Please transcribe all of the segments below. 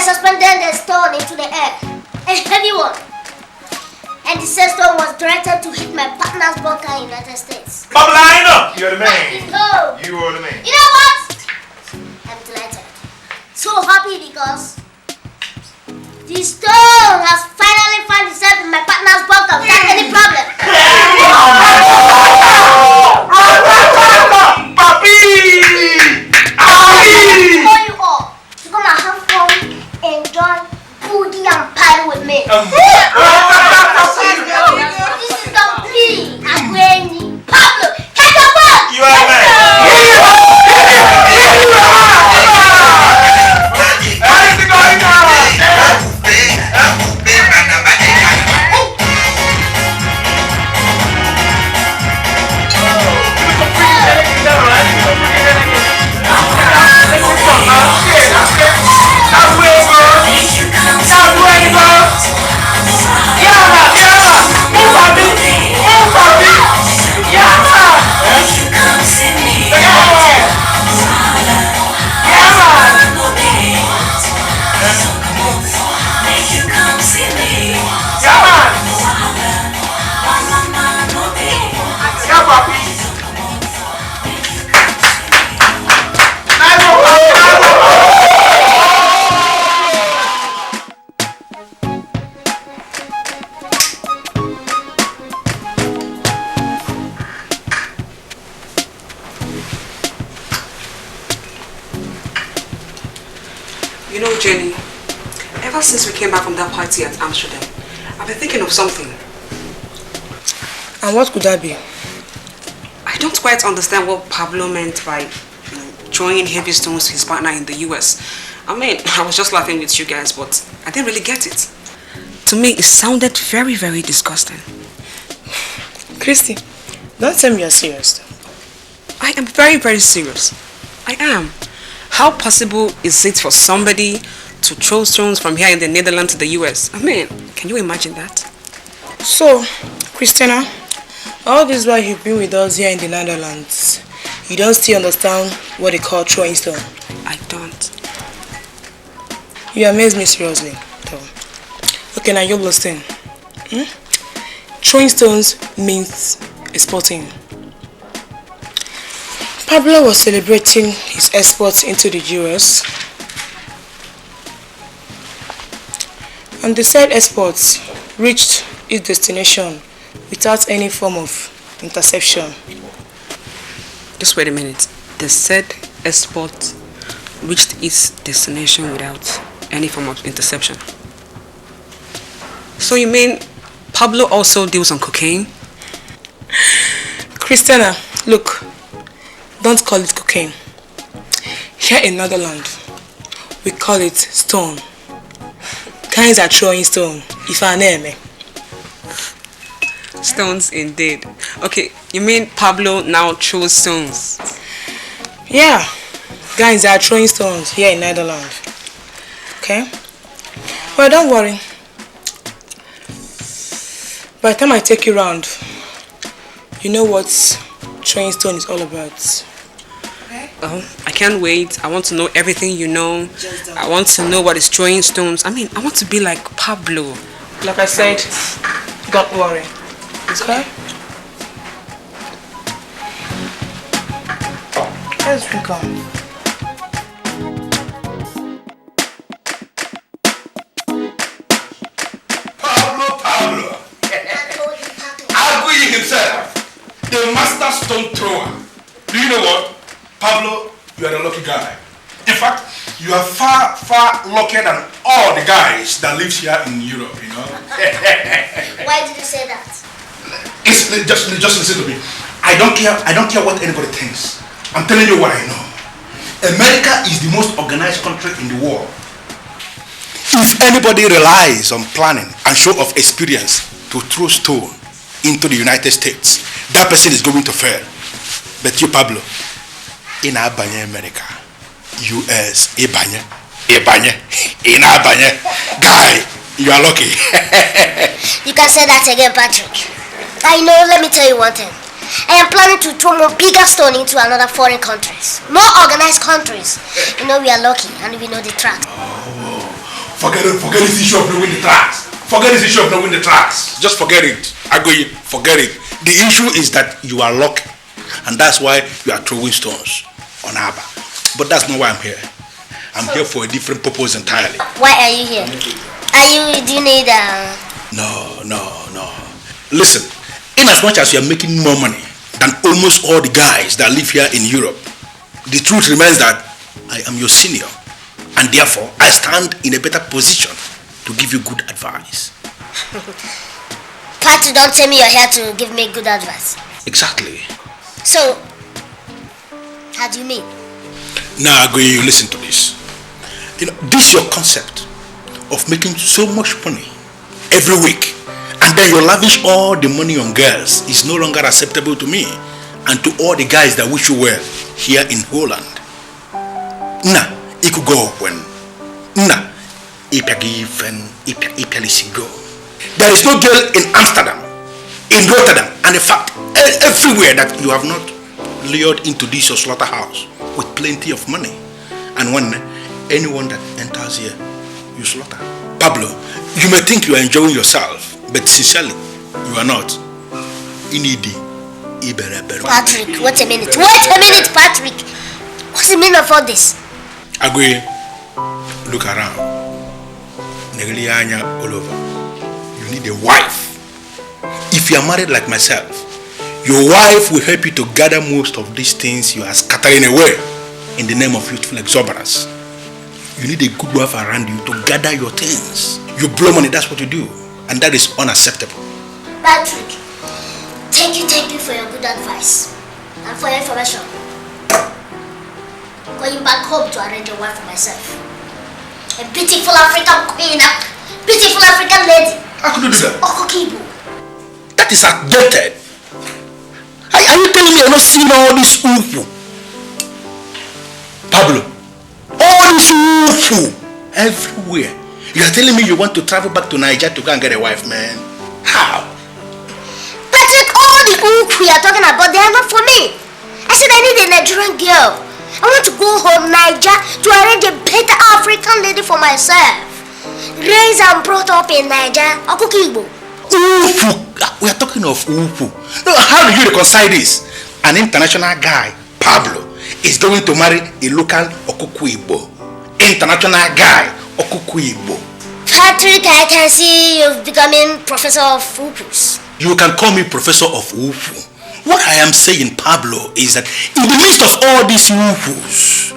suspended the stone into the air. A heavy one. And the said stone was directed to hit my partner's bunker in the United States. Pablo, I know. You're the man. No. You are the man. You know what? I'm delighted. So happy because the stone has finally found itself in my partner's bunker without any problem. Papi! For you all to come and have fun, enjoy, boogie and party with me. This is the big Agweni Pablo. Catch up! You are the man. You know, Jenny, ever since we came back from that party at Amsterdam, I've been thinking of something. And what could that be? I don't quite understand what Pablo meant by throwing heavy stones to his partner in the US. I mean, I was just laughing with you guys, but I didn't really get it. To me, it sounded very, very disgusting. Christy, don't tell me you're serious. I am very, very serious. I am. How possible is it for somebody to throw stones from here in the Netherlands to the US? I mean, can you imagine that? So, Christina, all this while you've been with us here in the Netherlands, you don't still understand what they call throwing stone? I don't. You amaze me seriously, though. Okay, now you're listening. Throwing stones means exporting. Pablo was celebrating his exports into the US, and the said exports reached its destination without any form of interception. Just wait a minute. The said export reached its destination without any form of interception. So you mean Pablo also deals on cocaine? Christina, look. Don't call it cocaine. Here in Netherlands, we call it stone. Guys are throwing stone. Iheme. Stones indeed. Okay, you mean Pablo now throws stones? Yeah, guys are throwing stones here in Netherlands. Okay? Well, don't worry. By the time I take you around, you know what throwing stone is all about. I can't wait. I want to know everything you know. I want to know what is throwing stones. I mean, I want to be like Pablo. Like I said, don't worry. Okay? Let's drink on. Pablo. Agui himself, the master stone thrower. Do you know what? Pablo, you are a lucky guy. In fact, you are far, far luckier than all the guys that live here in Europe, you know. Why did you say that? Just listen to me. I don't care what anybody thinks. I'm telling you what I know. America is the most organized country in the world. If anybody relies on planning and show of experience to throw stone into the United States, that person is going to fail. But you, Pablo, in America, US, Ibanye, in Abanye, guy, you are lucky. You can say that again, Patrick. I know, let me tell you one thing. I am planning to throw more bigger stone into another foreign countries. More organized countries. You know we are lucky and we know the track. Forget this issue of knowing the tracks. Forget this issue of knowing the tracks. Just forget it. Forget it. The issue is that you are lucky. And that's why you are throwing stones on Abba. But that's not why I'm here. I'm here for a different purpose entirely. Why are you here? Do you need No. Listen, in as much as you are making more money than almost all the guys that live here in Europe, the truth remains that I am your senior. And therefore, I stand in a better position to give you good advice. Patrick, don't tell me you're here to give me good advice. Exactly. So, how do you mean? Now, you listen to this. This your concept of making so much money every week, and then you lavish all the money on girls is no longer acceptable to me and to all the guys that wish you well here in Holland. Nah, it could go when. Nah, if you go. There is no girl in Amsterdam, in Rotterdam, and in fact, everywhere that you have not lured into this your slaughterhouse with plenty of money. And when anyone that enters here, you slaughter. Pablo, you may think you are enjoying yourself, but sincerely, you are not. Patrick, wait a minute, Patrick. What's the meaning of all this? Agui, look around. Negelianya all over. You need a wife. If you are married like myself, your wife will help you to gather most of these things you are scattering away in the name of youthful exuberance. You need a good wife around you to gather your things. You blow money, that's what you do. And that is unacceptable. Patrick, thank you for your good advice and for your information. Going back home to arrange a wife for myself. A beautiful African queen, a beautiful African lady. How could you do that? Okokibo. That is outdated. Are you telling me you're not seeing all this ufu? Pablo, all this ufu everywhere. You are telling me you want to travel back to Nigeria to go and get a wife, man? How? Patrick, all the ufu you are talking about, they are not for me. I said I need a Nigerian girl. I want to go home, Nigeria, to arrange a better African lady for myself. Raised and brought up in Nigeria, Okokibo. Ufu. We are talking of ufu. No, how do you reconcile this? An international guy, Pablo, is going to marry a local Okukuibo. International guy, Okukuibo. Patrick, I can see you're becoming professor of ufus. You can call me professor of ufu. What I am saying, Pablo, is that in the midst of all these ufus,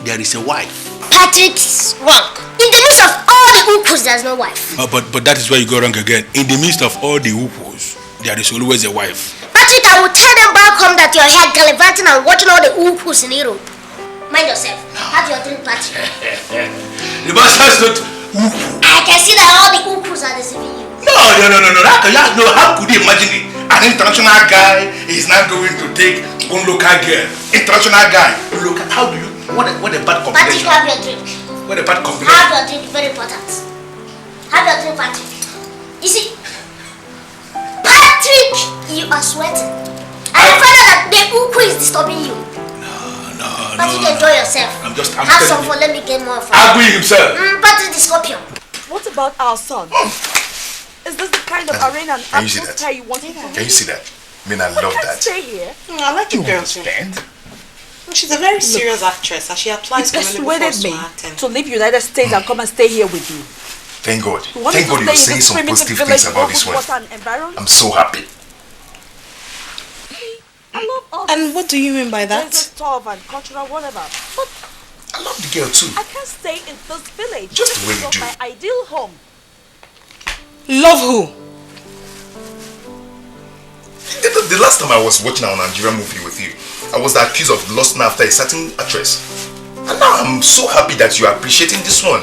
there is a wife. Patrick's wrong. In the midst of all the ufus, there's no wife. But that is where you go wrong again. In the midst of all the ufus, there is always a wife. Patrick, I will tell them back home that you're here gallivanting and watching all the ufus in Europe. Mind yourself. Have your drink, Patrick. The master's not ufu. I can see that all the ufus are deceiving you. No. How could you imagine it? An international guy is not going to take one local girl. International guy. Local. How do you? What a bad combination. Patrick, have your drink. What a bad combination. Have your drink. Very important. Have your drink, Patrick. You see, Patrick, you are sweating. And I find out that the uku is disturbing you. No. Patrick, enjoy yourself. I'm have some fun. Let me get more fun. Agui himself. Patrick, the scorpion. What about our son? Is this the kind of arena and atmosphere you want to have? Can you see that? I mean, I love that. Stay here. I like the girl too. She's a very serious actress and she applies You persuaded me to leave United States and come and stay here with you. Thank God. You wanted Thank God to you're stay in saying this some primitive positive things village about with this one. water and environment? I'm so happy. I love us. And what do you mean by that? It's tough and cultural, whatever. But I love the girl too. I can't stay in this village. Just the way This you is do. my ideal home. Love who? The last time I was watching our Nigerian movie with you, I was accused of lusting after a certain actress. And now I'm so happy that you are appreciating this one.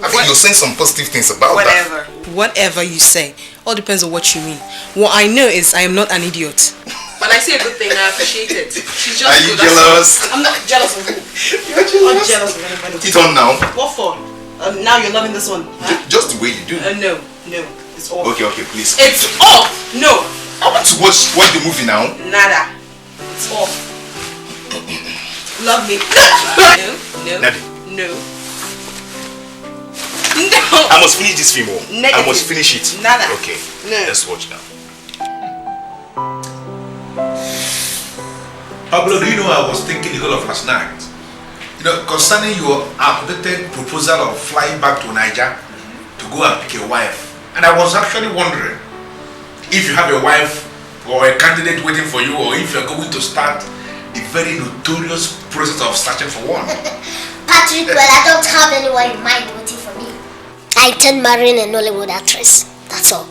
I think you're saying some positive things about that. Whatever you say. All depends on what you mean. What I know is I am not an idiot. When I say a good thing, I appreciate it. She's just Are you good, that's jealous? all. I'm not jealous of who. You're I'm not jealous? jealous of anybody. It's on now. What for? Now you're loving this one. Huh? Just the way you do. No. It's off. Okay, please. It's off. No. I want to watch the movie now. Nada. It's off. Love me. No. Nadine. No. No. I must finish this film. Negative. I must finish it. Nada. Okay. No. Let's watch now. Pablo, do you know I was thinking the whole of last night? You know, concerning your outdated proposal of flying back to Niger to go and pick a wife. And I was actually wondering if you have a wife or a candidate waiting for you, or if you're going to start the very notorious process of searching for one. Patrick, well, I don't have anyone in mind waiting for me. I intend marrying a Nollywood actress. That's all.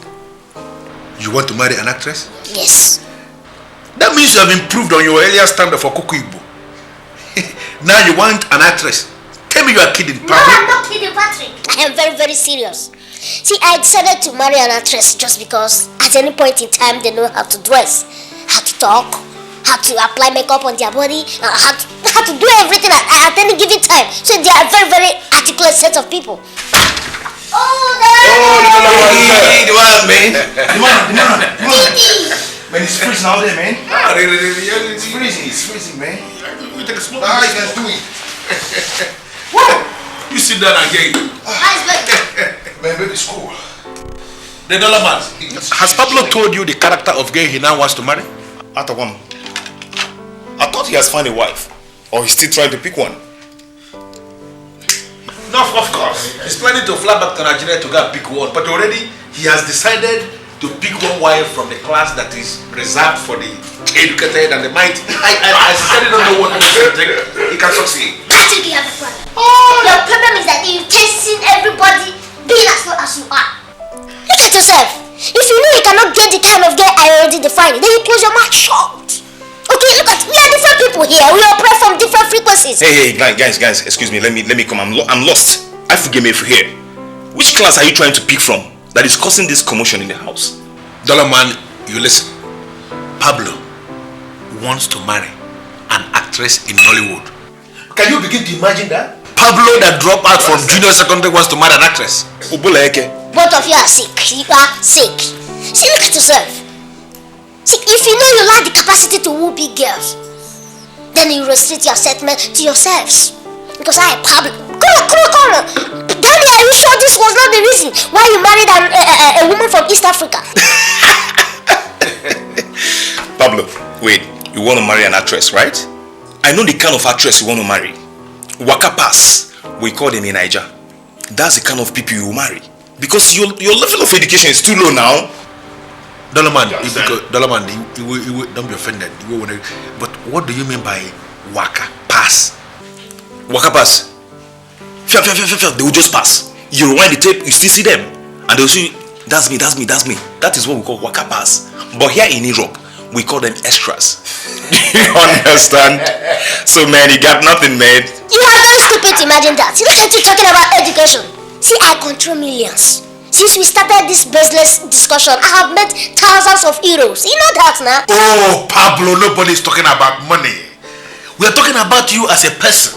You want to marry an actress? Yes. That means you have improved on your earlier standard for Kuku Igbo. Now you want an actress. Tell me you are kidding, Pablo. No, I'm not kidding, Patrick. I am very, very serious. See, I decided to marry an actress just because at any point in time they know how to dress, how to talk, how to apply makeup on their body, how to do everything at any given time. So they are a very, very articulate set of people. The one, man. The man. Man, it's freezing out there, man. It's freezing, man. You take a smoke. You can do it. You sit down again. Man, baby, it's cool. The dollar man. Has Pablo told you the character of girl he now wants to marry? Atawam. I thought he has found a wife. Or he's still trying to pick one. No, of course. He's planning to fly back to Nigeria to go and pick one. But already he has decided to pick one wife from the class that is reserved for the educated and the mighty. I sincerely don't know what he can succeed. Patrick, you have a problem. Your problem is that you're chasing everybody being as low as you are. Look at yourself. If you know you cannot get the kind of girl I already defined, then you close your mouth shut. Okay, look at, we are different people here. We operate from different frequencies. Hey, guys, excuse me. Let me come. I'm lost. I forget me here. Which class are you trying to pick from that is causing this commotion in the house? Dollar man, you listen. Pablo wants to marry an actress in Nollywood. Can you begin to imagine that? Pablo that dropped out from junior secondary wants to marry an actress. Both of you are sick. You are sick. See, look at yourself. See, if you know you lack the capacity to woo big girls, then you restrict your statement to yourselves. Because I, Pablo, come on. Tell me, are you sure this was not the reason why you married a woman from East Africa? Pablo, wait, you want to marry an actress, right? I know the kind of actress you want to marry. Waka pass, we call them in Niger. That's the kind of people you will marry. Because your level of education is too low now. Dollar man, don't be offended. But what do you mean by waka pass? Waka pass. They will just pass. You rewind the tape, you still see them. And they'll say, that's me. That is what we call waka pass. But here in Europe, we call them extras. You understand? So man, you got nothing, man. You are very stupid to imagine that. See, look at you talking about education. See, I control millions. Since we started this business discussion, I have met thousands of euros. You know that now? Oh, Pablo, nobody's talking about money. We are talking about you as a person.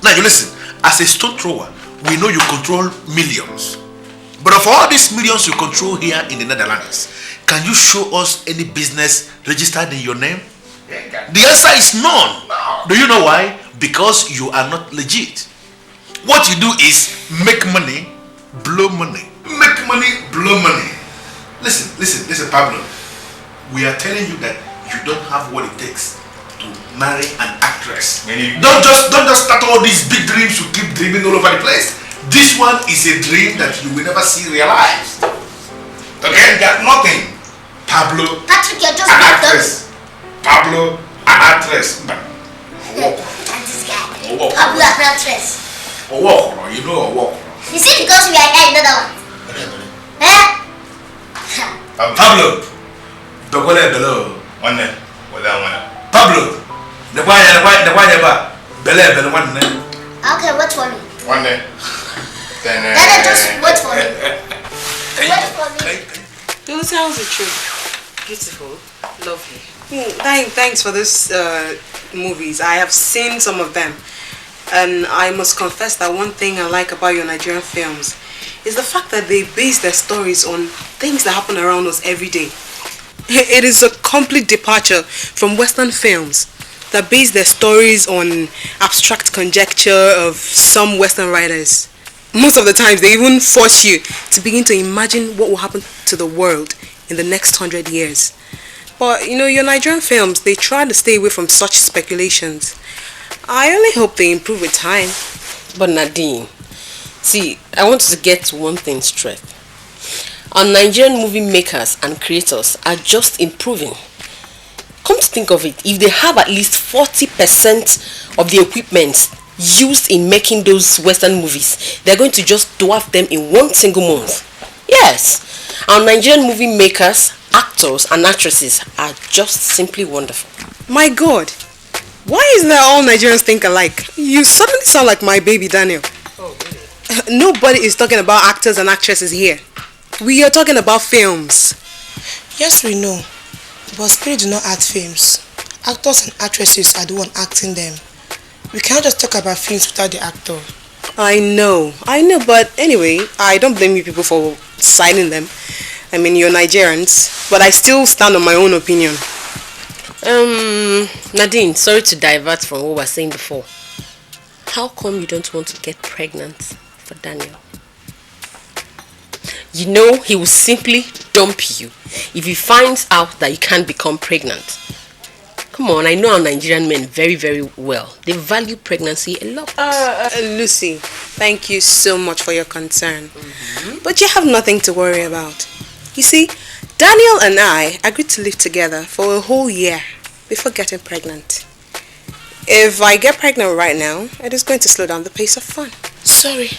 Now you listen, as a stone thrower, we know you control millions. But of all these millions you control here in the Netherlands, can you show us any business registered in your name? The answer is none. Do you know why? Because you are not legit. What you do is make money, blow money. Make money, blow money. Listen, Pablo. We are telling you that you don't have what it takes to marry an actress. Don't just start all these big dreams you keep dreaming all over the place. This one is a dream that you will never see realized. Okay? Got nothing. Pablo, Patrick, you're just an actress. Pablo, an actress. And this guy, Oh, Pablo, an actress. You know a walk. You see, because we are here in Netherlands. Pablo, below. Pablo, the Okay, wait for me. Then just wait for me. Wait for me. Those sounds are true. Beautiful, lovely. Thanks for this movies. I have seen some of them, and I must confess that one thing I like about your Nigerian films is the fact that they base their stories on things that happen around us every day. It is a complete departure from Western films that base their stories on abstract conjecture of some Western writers. Most of the times they even force you to begin to imagine what will happen to the world in the next 100 years. But you know, your Nigerian films, they try to stay away from such speculations. I only hope they improve with time. But Nadine, see, I want to get one thing straight. Our Nigerian movie makers and creators are just improving. Come to think of it, if they have at least 40% of the equipment used in making those Western movies, they're going to just dwarf them in one single month. Yes, our Nigerian movie makers, actors and actresses are just simply wonderful. My God, why isn't that all Nigerians think alike? You suddenly sound like my baby Daniel. Oh, really? Nobody is talking about actors and actresses here. We are talking about films. Yes, we know. But spirit do not act films. Actors and actresses are the one acting them. We cannot just talk about films without the actor. I know, but anyway, I don't blame you people for citing them. I mean, you're Nigerians, but I still stand on my own opinion. Nadine, sorry to divert from what we were saying before. How come you don't want to get pregnant for Daniel? You know he will simply dump you if he finds out that you can't become pregnant. Come on, I know our Nigerian men very, very well. They value pregnancy a lot. Lucy, thank you so much for your concern. But you have nothing to worry about. You see, Daniel and I agreed to live together for a whole year before getting pregnant. If I get pregnant right now, it is going to slow down the pace of fun. Sorry,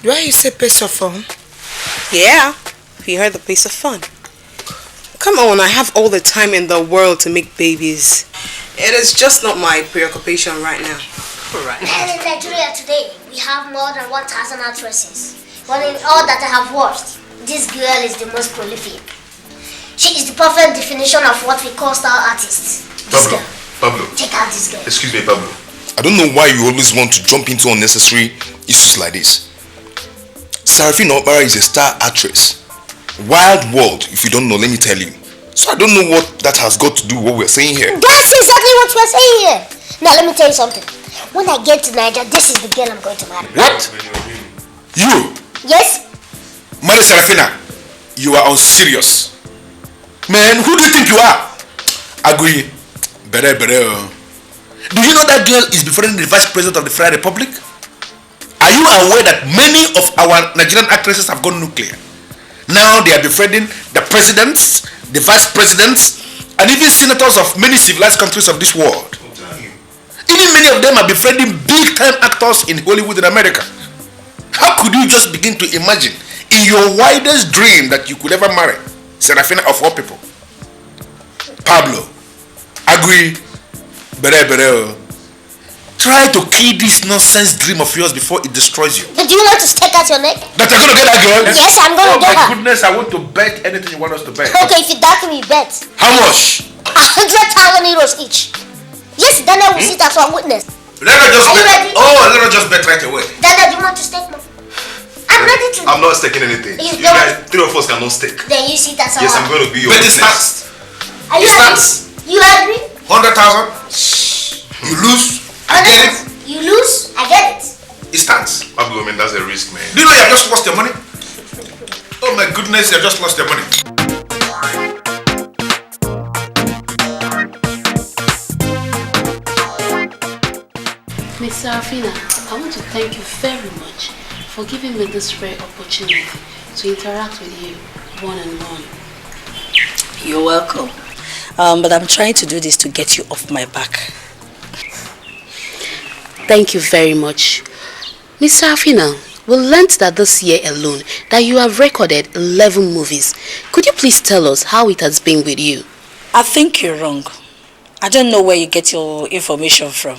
why you say pace of fun? Yeah, you heard the pace of fun. Come on, I have all the time in the world to make babies. It is just not my preoccupation right now. Right. And in Nigeria today, we have more than 1,000 actresses. But in all that I have watched, this girl is the most prolific. She is the perfect definition of what we call star artists. Pablo. Check out this girl. Excuse me, Pablo. I don't know why you always want to jump into unnecessary issues like this. Sarafina is a star actress. Wild world, if you don't know, let me tell you. So I don't know what that has got to do with what we're saying here. That's exactly what we're saying here. Now let me tell you something. When I get to Nigeria, this is the girl I'm going to marry. What? You? Yes? Marry Seraphina, you are unserious. Man, who do you think you are? Agree. Better. Do you know that girl is befriending the vice president of the Federal Republic? Are you aware that many of our Nigerian actresses have gone nuclear? Now they are befriending the presidents, the vice presidents, and even senators of many civilized countries of this world. Even many of them are befriending big-time actors in Hollywood in America. How could you just begin to imagine in your wildest dream that you could ever marry Seraphina of all people? Pablo, agree. Better. Try to kill this nonsense dream of yours before it destroys you. Do you want to stake out your neck? That you're going to get that girl? Yes, I'm going to get her. Oh my goodness, I want to bet anything you want us to bet. Okay, if you doubt me, bet. How much? 100,000 euros each. Yes, Daniel will sit as one witness. Let her just Are you bet. ready? Oh, let her just bet right away. Daniel, do you want to stake more? I'm ready to. I'm not staking anything. You You guys, three of us cannot stake. Then you sit as Yes, I'm going to be your Bet it witness. starts. Are you It ready? starts. You agree? 100,000. You lose. I get it. You lose, I get it. It starts. Pablo, man, that's a risk, man. Do you know you have just lost your money? Oh my goodness, you have just lost your money. Miss Sarafina, I want to thank you very much for giving me this rare opportunity to interact with you one-on-one. You're welcome. But I'm trying to do this to get you off my back. Thank you very much. Miss Sarafina, we learned that this year alone that you have recorded 11 movies. Could you please tell us how it has been with you? I think you're wrong. I don't know where you get your information from.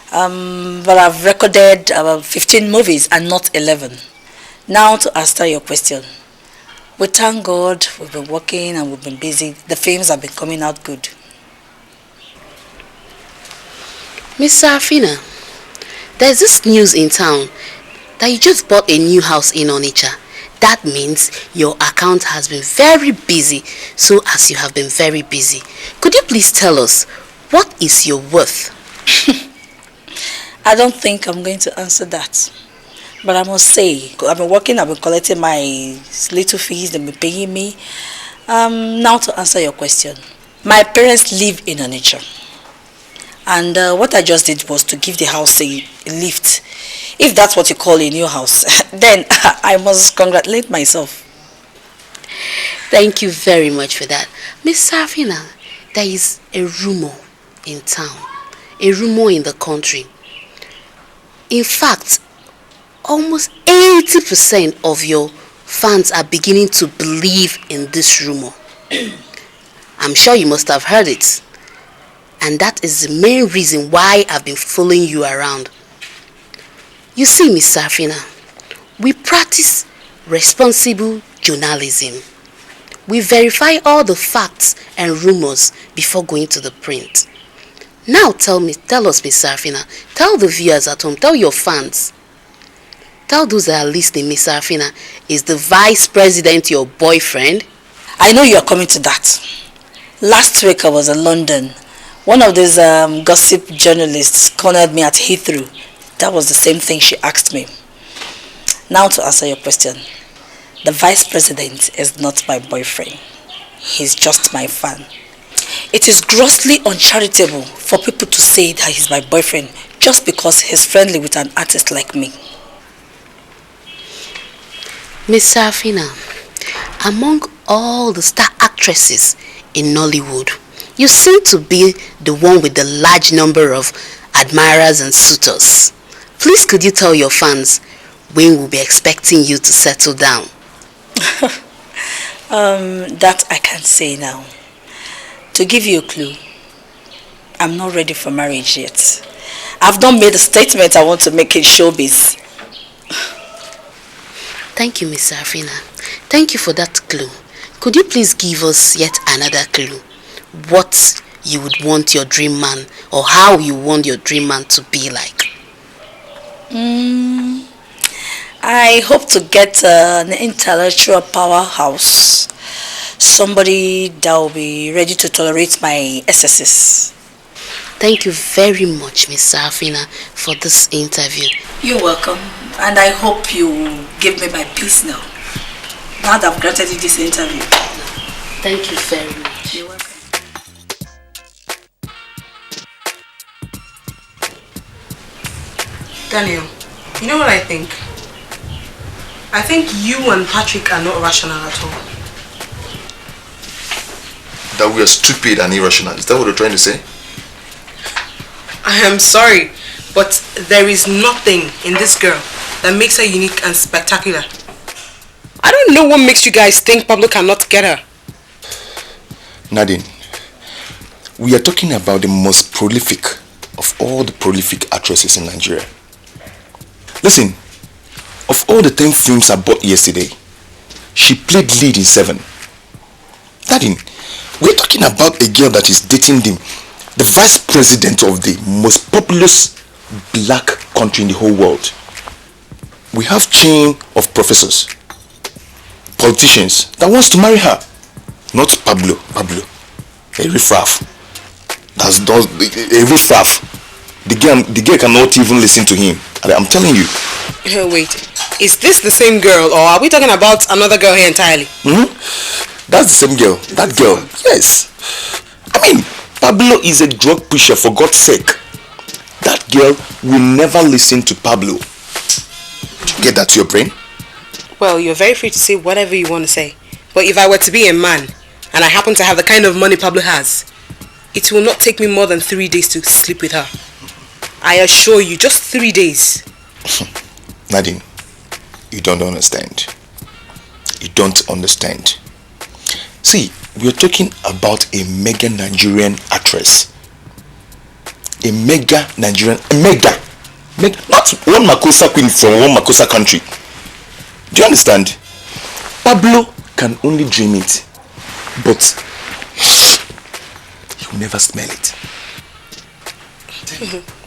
But I've recorded about 15 movies and not 11. Now to answer your question. We thank God we've been working and we've been busy. The films have been coming out good. Miss Sarafina, there's this news in town that you just bought a new house in Onitsha. That means your account has been very busy, so as you have been very busy. Could you please tell us, what is your worth? I don't think I'm going to answer that. But I must say, I've been working, I've been collecting my little fees, they've been paying me. Now to answer your question. My parents live in Onitsha. And what I just did was to give the house a lift. If that's what you call a new house, then I must congratulate myself. Thank you very much for that. Miss Sarafina, there is a rumor in town, a rumor in the country. In fact, almost 80% of your fans are beginning to believe in this rumor. I'm sure you must have heard it. And that is the main reason why I've been following you around. You see, Miss Seraphina, we practice responsible journalism. We verify all the facts and rumors before going to the print. Now tell us, Miss Seraphina, tell the viewers at home, tell your fans, tell those that are listening, Miss Seraphina, is the vice president your boyfriend? I know you're coming to that. Last week I was in London. One of these gossip journalists cornered me at Heathrow. That was the same thing she asked me. Now to answer your question. The vice president is not my boyfriend. He's just my fan. It is grossly uncharitable for people to say that he's my boyfriend just because he's friendly with an artist like me. Miss Sarafina, among all the star actresses in Nollywood, you seem to be the one with the large number of admirers and suitors. Please could you tell your fans when we'll be expecting you to settle down? That I can't say now. To give you a clue, I'm not ready for marriage yet. I've not made a statement I want to make in showbiz. Thank you, Miss Sarafina. Thank you for that clue. Could you please give us yet another clue? What you would want your dream man, or how you want your dream man to be like? I hope to get an intellectual powerhouse. Somebody that will be ready to tolerate my excesses. Thank you very much, Miss Sarafina, for this interview. You're welcome. And I hope you give me my peace now. Now that I've granted you this interview. Thank you very much. You're welcome. Daniel, you know what I think? I think you and Patrick are not rational at all. That we are stupid and irrational. Is that what you're trying to say? I am sorry, but there is nothing in this girl that makes her unique and spectacular. I don't know what makes you guys think Pablo cannot get her. Nadine, we are talking about the most prolific of all the prolific actresses in Nigeria. Listen, of all the 10 films I bought yesterday, she played lead in 7. Nadine, we're talking about a girl that is dating the vice president of the most populous black country in the whole world. We have chain of professors, politicians that wants to marry her. Not Pablo, a riffraff. A riffraff. The girl cannot even listen to him. I'm telling you. Wait, is this the same girl, or are we talking about another girl here entirely? That's the same girl. That girl, yes. I mean, Pablo is a drug pusher, for God's sake. That girl will never listen to Pablo. Get that to your brain? Well, you're very free to say whatever you want to say. But if I were to be a man, and I happen to have the kind of money Pablo has, it will not take me more than 3 days to sleep with her. I assure you, just 3 days. Nadine, you don't understand. You don't understand. See, we're talking about a mega Nigerian actress. A mega Nigerian, mega, not one Makosa queen from one Makosa country. Do you understand? Pablo can only dream it, but he'll never smell it.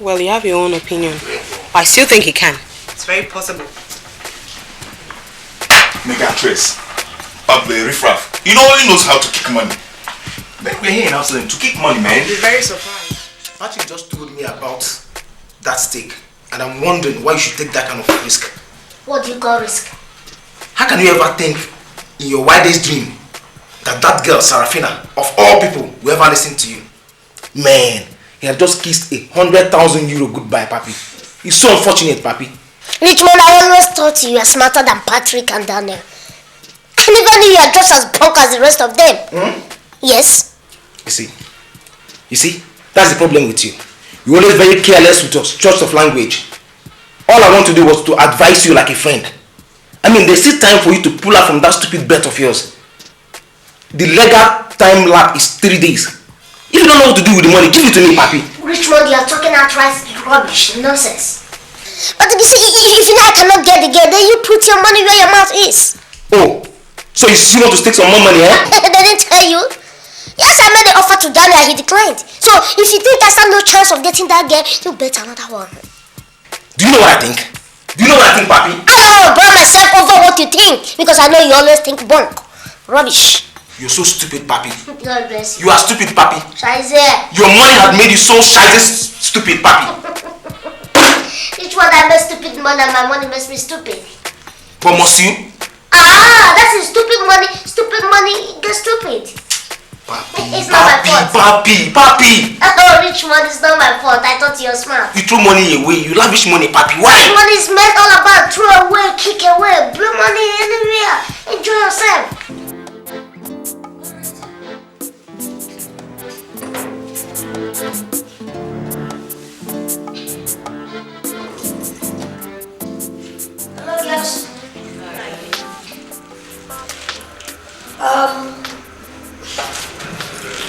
Well, you have your own opinion. I still think he can. It's very possible. Mega actress, Pablo, riffraff. He only knows how to kick money. We're here in Amsterdam to kick money, man. I'll be very surprised. Patrick just told me about that stake, and I'm wondering why you should take that kind of risk. What do you call risk? How can you ever think in your wildest dream that girl, Sarafina, of all people, will ever listen to you? Man, he had just kissed a 100,000 euro goodbye, Papi. It's so unfortunate, Papi. Richmond, I always thought you were smarter than Patrick and Daniel. I never knew you are just as punk as the rest of them. Yes. You see, that's the problem with you. You're always very careless with your choice of language. All I want to do was to advise you like a friend. I mean, there's still time for you to pull out from that stupid bet of yours. The legal time lap is 3 days. If you don't know what to do with the money, give it to me, Papi. Richmond, you are talking outright rubbish, nonsense. But you see, if you know I cannot get the girl, then you put your money where your mouth is. Oh, so you still want to take some more money, eh? They didn't tell you. Yes, I made the offer to Daniel and he declined. So if you think I stand no chance of getting that girl, you bet another one. Do you know what I think? Do you know what I think, Papi? I don't burn myself over what you think because I know you always think bunk. Rubbish. You're so stupid, Papi. God bless you. You are stupid, Papi. Scheiße. Your money had made you so stupid, Papi. Each one I make stupid money and my money makes me stupid. But must you? That's it. Stupid money gets stupid. Papi, it's not my fault. Papi. Oh, rich money is not my fault. I thought you were smart. You throw money away. You lavish money, Papi. Why? Money is meant all about throw away, kick away, blow money anywhere. Enjoy yourself. Hello, guys.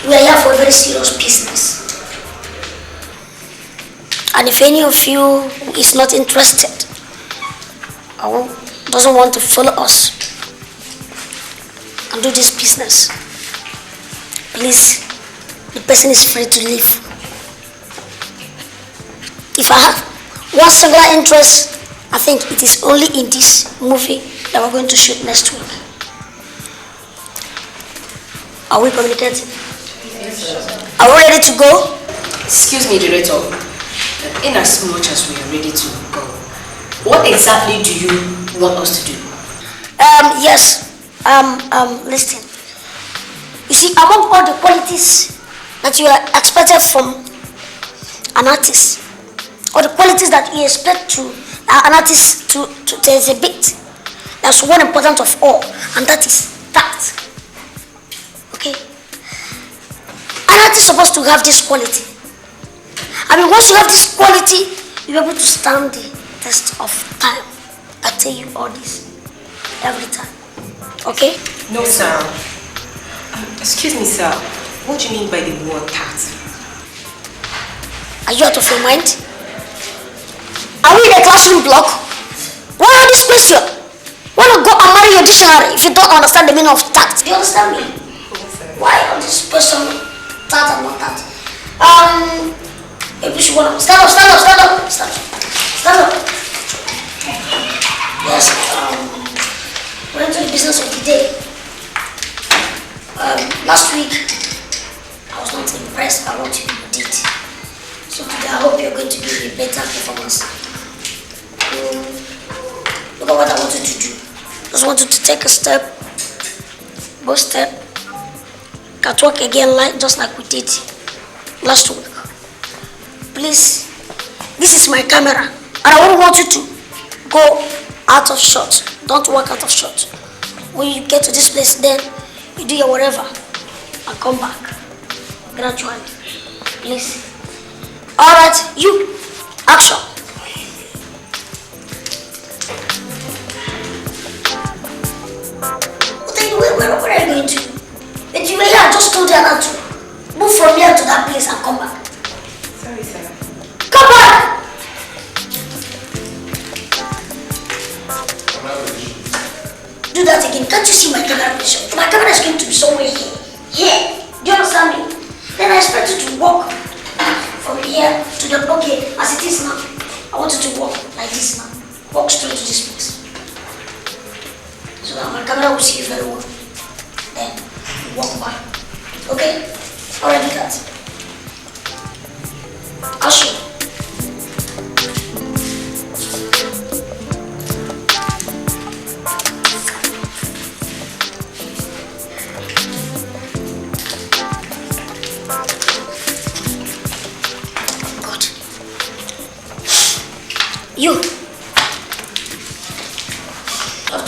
We are here for a very serious business. And if any of you is not interested or doesn't want to follow us and do this business, please, the person is free to leave. If I have one singular interest, I think it is only in this movie that we're going to shoot next week. Are we communicating? Are we ready to go? Excuse me, Director. In as much as we are ready to go, what exactly do you want us to do? Yes. Listen. You see, among all the qualities that you are expected from an artist, or the qualities that you expect to an artist to exhibit, there's one important of all, and that is tact. Okay? An artist is supposed to have this quality. I mean, once you have this quality, you're able to stand the test of time. I tell you all this every time. Okay? No, sir. Excuse me, sir. What do you mean by the word tact? Are you out of your mind? Are we in a classroom block? Why all this question? Why not go and marry your dictionary if you don't understand the meaning of tact? Do you understand me? Yes, why all this question, tact and not tact? Maybe you want to stand up. Yes, we're into the business of the day. Last week, I was not impressed by what you did. So today I hope you're going to give a better performance. Look at what I want you to do. Just want you to take a step, boast step, catwalk again, just like we did last week. Please, this is my camera, and I don't want you to go out of shot. Don't walk out of shot. When you get to this place, then you do your whatever and come back gradually. Please. Alright, you, action. Where are you going to? If you were here, I just told you not to move from here to that place and come back. Sorry, sir. Come back! Do that again. Can't you see my camera position? My camera is going to be somewhere here. Here. Do you understand me? Then I expect you to walk from here to the okay as it is now. I want you to walk like this now. Walk straight to this place. So that my camera will see you very well. Then walk back. Okay? Already do that. I'll show you.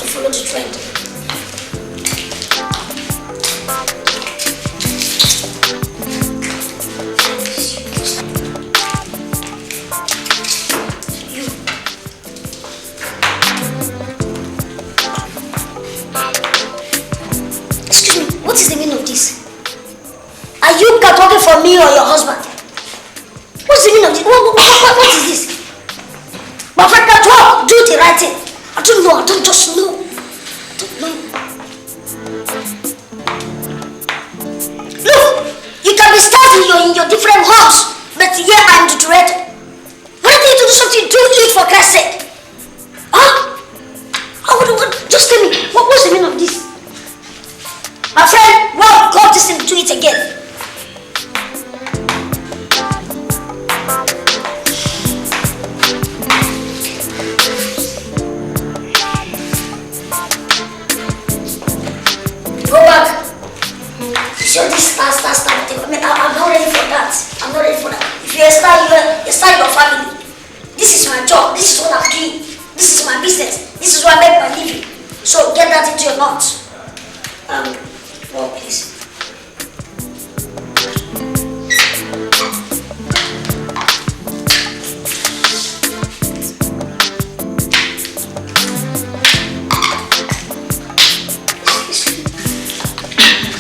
follow the trend. Excuse me, what is the meaning of this? Are you talking for me or your husband? What's the meaning of this? What is this? My friend, talk, do the right thing. I don't know, I don't just know. I don't know. Look, you can be starting in your different homes, but here I'm the director. Why do you do something? Do it for Christ's sake. Huh? Just tell me, what's the meaning of this? My friend, well, God, this thing, do it again. Go back. Show this start. I mean, I'm not ready for that. I'm not ready for that. If you start your family. This is my job. This is what I'm doing. This is my business. This is what I make my living. So get that into your mouth. Well, please.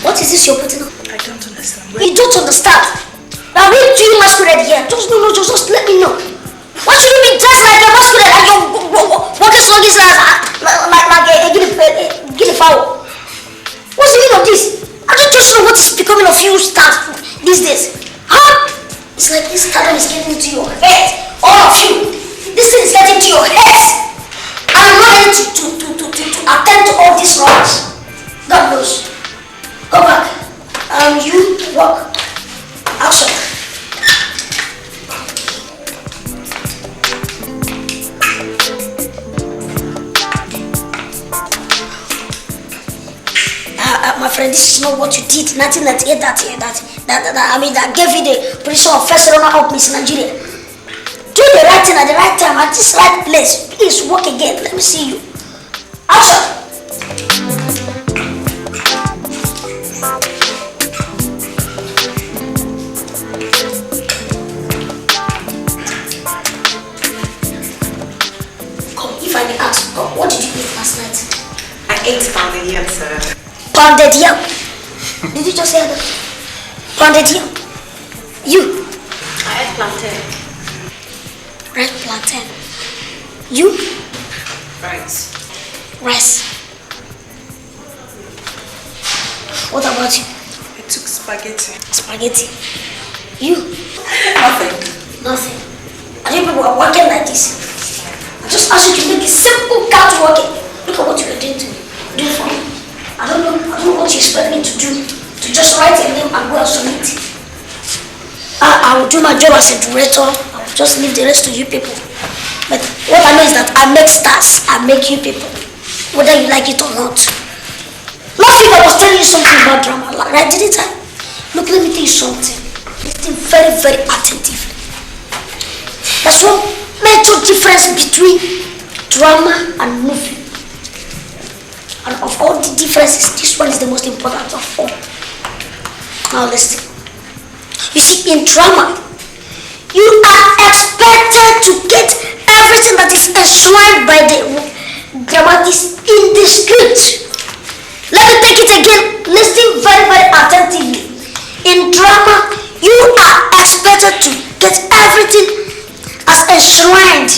What is this you're putting on? I don't understand. You don't understand? Now we do you masquerade here. Just let me know. Why should you be dressed like a masquerade and you're walking slowly like a guinea fowl? What's the meaning of this? I don't just know what's becoming of you staff these days. Huh? It's like this stardom is getting into your head. All of you. This thing is getting into your heads. I'm not ready to attend to all these wrongs. God knows. Go back. You walk. Action. My friend, this is not what you did. Nothing that gave you the position of first runner-up Miss Nigeria. Do the right thing at the right time, at this right place. Please walk again. Let me see you. Action. What did you eat last night? I ate pounded yam, sir. Pounded yam? Did you just say that? Pounded yam? You? I ate plantain. Red plantain. You? Rice. Rice. What about you? I took spaghetti. Spaghetti. You? Nothing. I think people are working like this. I just asked you to make a simple couch working. Look at what you are doing to me. Do it for me. I don't know what you expect me to do. To just write a name and go and submit it. I will do my job as a director. I will just leave the rest to you people. But what I know is that I make stars. I make you people. Whether you like it or not. Last week I was telling you something about drama. Right, didn't I? Look, let me tell you something. Listen very, very attentively. There's one major difference between drama and movie. And of all the differences, this one is the most important of all. Now listen. You see, in drama, you are expected to get everything that is enshrined by the dramatist in the script. Let me take it again. Listen very, very attentively. In drama, you are expected to get everything as enshrined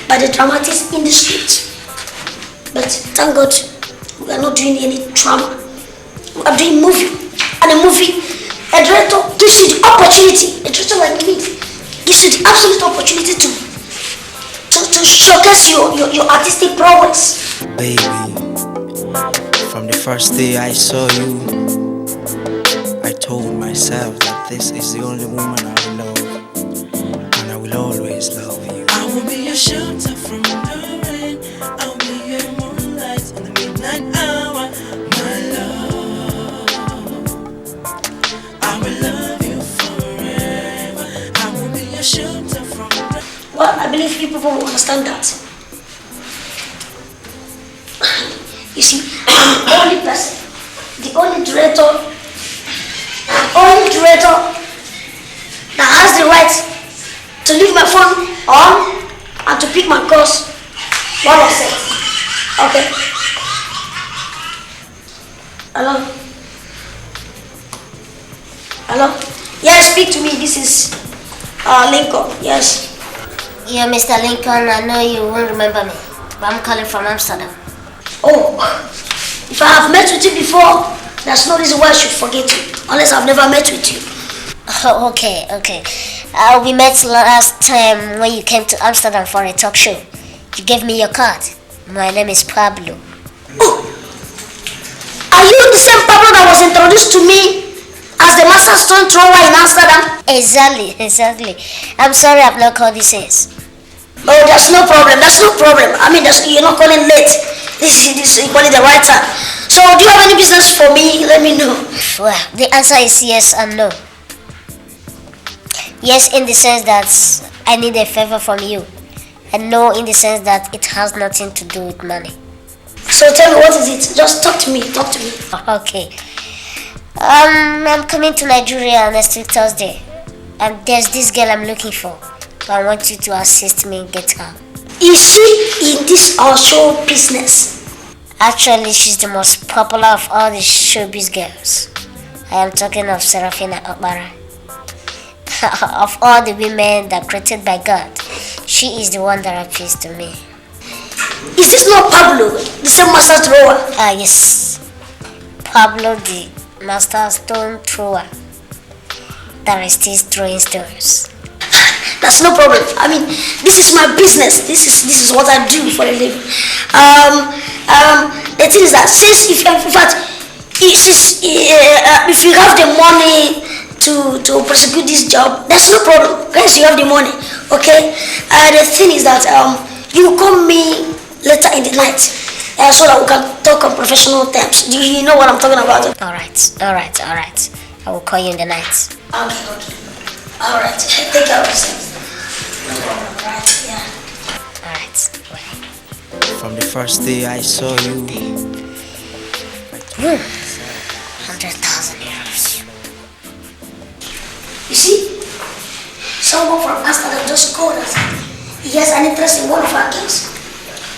by the dramatist in the script. But thank God, we are not doing any drama. We are doing movie. And a movie, a director gives you the opportunity, a director like me, gives you the absolute opportunity to showcase your artistic prowess. Baby, from the first day I saw you, I told myself that this is the only woman I will love, and I will always love you. I will be your shelter from the rain. I'll be your moonlight in the midnight hour, my love. I will love you forever. I will be your shelter from the... Well, I believe you people will understand that. You see, I'm the only person, the only director that has the right to leave my phone on and to pick my calls while I set. Okay. Hello? Hello? Yes, speak to me. This is Lincoln. Yes. Yeah, Mr. Lincoln, I know you won't remember me, but I'm calling from Amsterdam. Oh, if I have met with you before, there's no reason why I should forget you, unless I've never met with you. Oh, okay. We met last time when you came to Amsterdam for a talk show. You gave me your card. My name is Pablo. Oh, are you the same Pablo that was introduced to me as the master stone thrower in Amsterdam? Exactly. I'm sorry I've not called you since. Oh, that's no problem. I mean, you're not calling late. This you call it the right time. So, do you have any business for me? Let me know. Well, the answer is yes and no. Yes, in the sense that I need a favor from you, and no, in the sense that it has nothing to do with money. So, tell me, what is it? Just talk to me. Okay. I'm coming to Nigeria next week Thursday, and there's this girl I'm looking for. So I want you to assist me get her. Is she in this show business? Actually, she's the most popular of all the showbiz girls. I am talking of Seraphina. Of all the women that created by God, she is the one that appeals to me. Is this not Pablo, the same master thrower? Yes. Pablo, the master stone thrower that is still throwing stones. That's no problem. I mean, this is my business. This is what I do for a living. The thing is that since if you have the money to prosecute this job, there's no problem. Guys, you have the money, okay? The thing is that you call me later in the night, so that we can talk on professional terms. Do you know what I'm talking about? All right. I will call you in the night. Okay. All right. Take care of yourself. No problem. Right? Yeah. All right. From the first day I saw you. 100,000 euros. You see, someone from Amsterdam just called us. He has an interest in one of our games.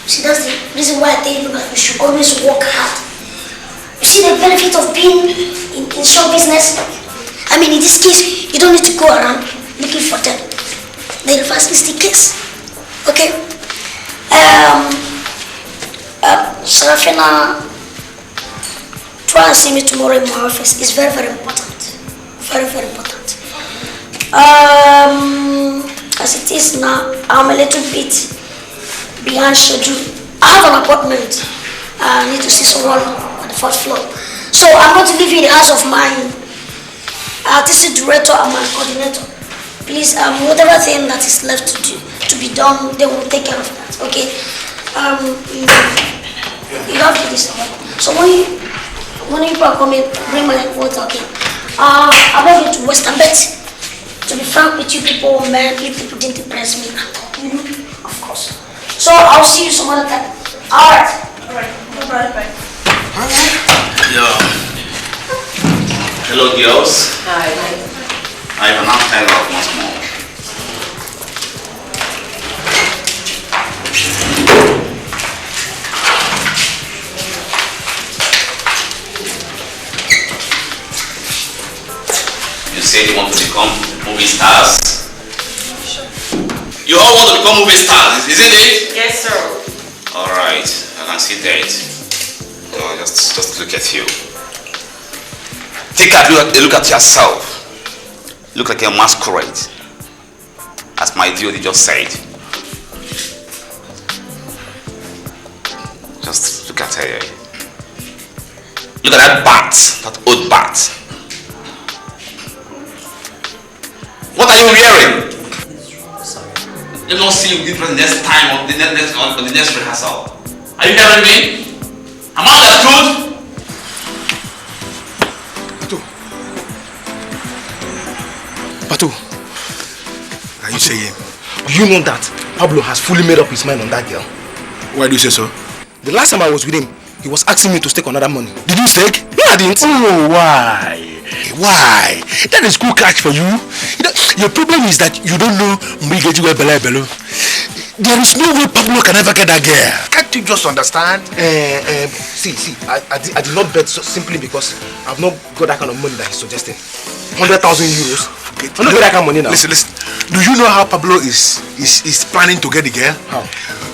See, that's the reason why I tell you that you should always work hard. You see the benefit of being in show business? I mean, in this case, you don't need to go around looking for them. The reverse is the case. Okay? Sarafina, try and see me tomorrow in my office. It's very, very important. Very, very important. As it is now, I'm a little bit behind schedule. I have an appointment. I need to see someone on the 4th floor. So I'm going to leave you in the house of my artistic director and my coordinator. Please, whatever thing that is left to be done, they will take care of that. Okay? You have to do this. So when you are coming, bring my water. Okay? I'm not going to waste a bit. To be frank with you people, man, if people didn't impress me, of course. So I'll see you some other time. Alright. Bye. Yeah. Hello, girls. Hi. I have an appetite of once more. You said you want to become movie stars? Sure. You all want to become movie stars, isn't it? Yes, sir. Alright, I can see that. So just look at you. Take a look at yourself. Look like a masquerade. As my dear just said. Just look at her. Look at that bat, that old bat. What are you wearing? Let me not see you the next time or the next rehearsal. Are you hearing me? Am I understood? Pato, are you saying? Do you know that Pablo has fully made up his mind on that girl? Why do you say so? The last time I was with him, He was asking me to stake another money. Did you stake? No, I didn't. Oh, why? Why? That is cool catch for you. Your problem is that you don't know Ikedieze Bello. There is no way Pablo can ever get that girl. Can't you just understand? See, I did not bet simply because I've not got that kind of money that he's suggesting. 100,000 euros. I'm not got that kind of money now. Listen. Do you know how Pablo is planning to get the girl? How?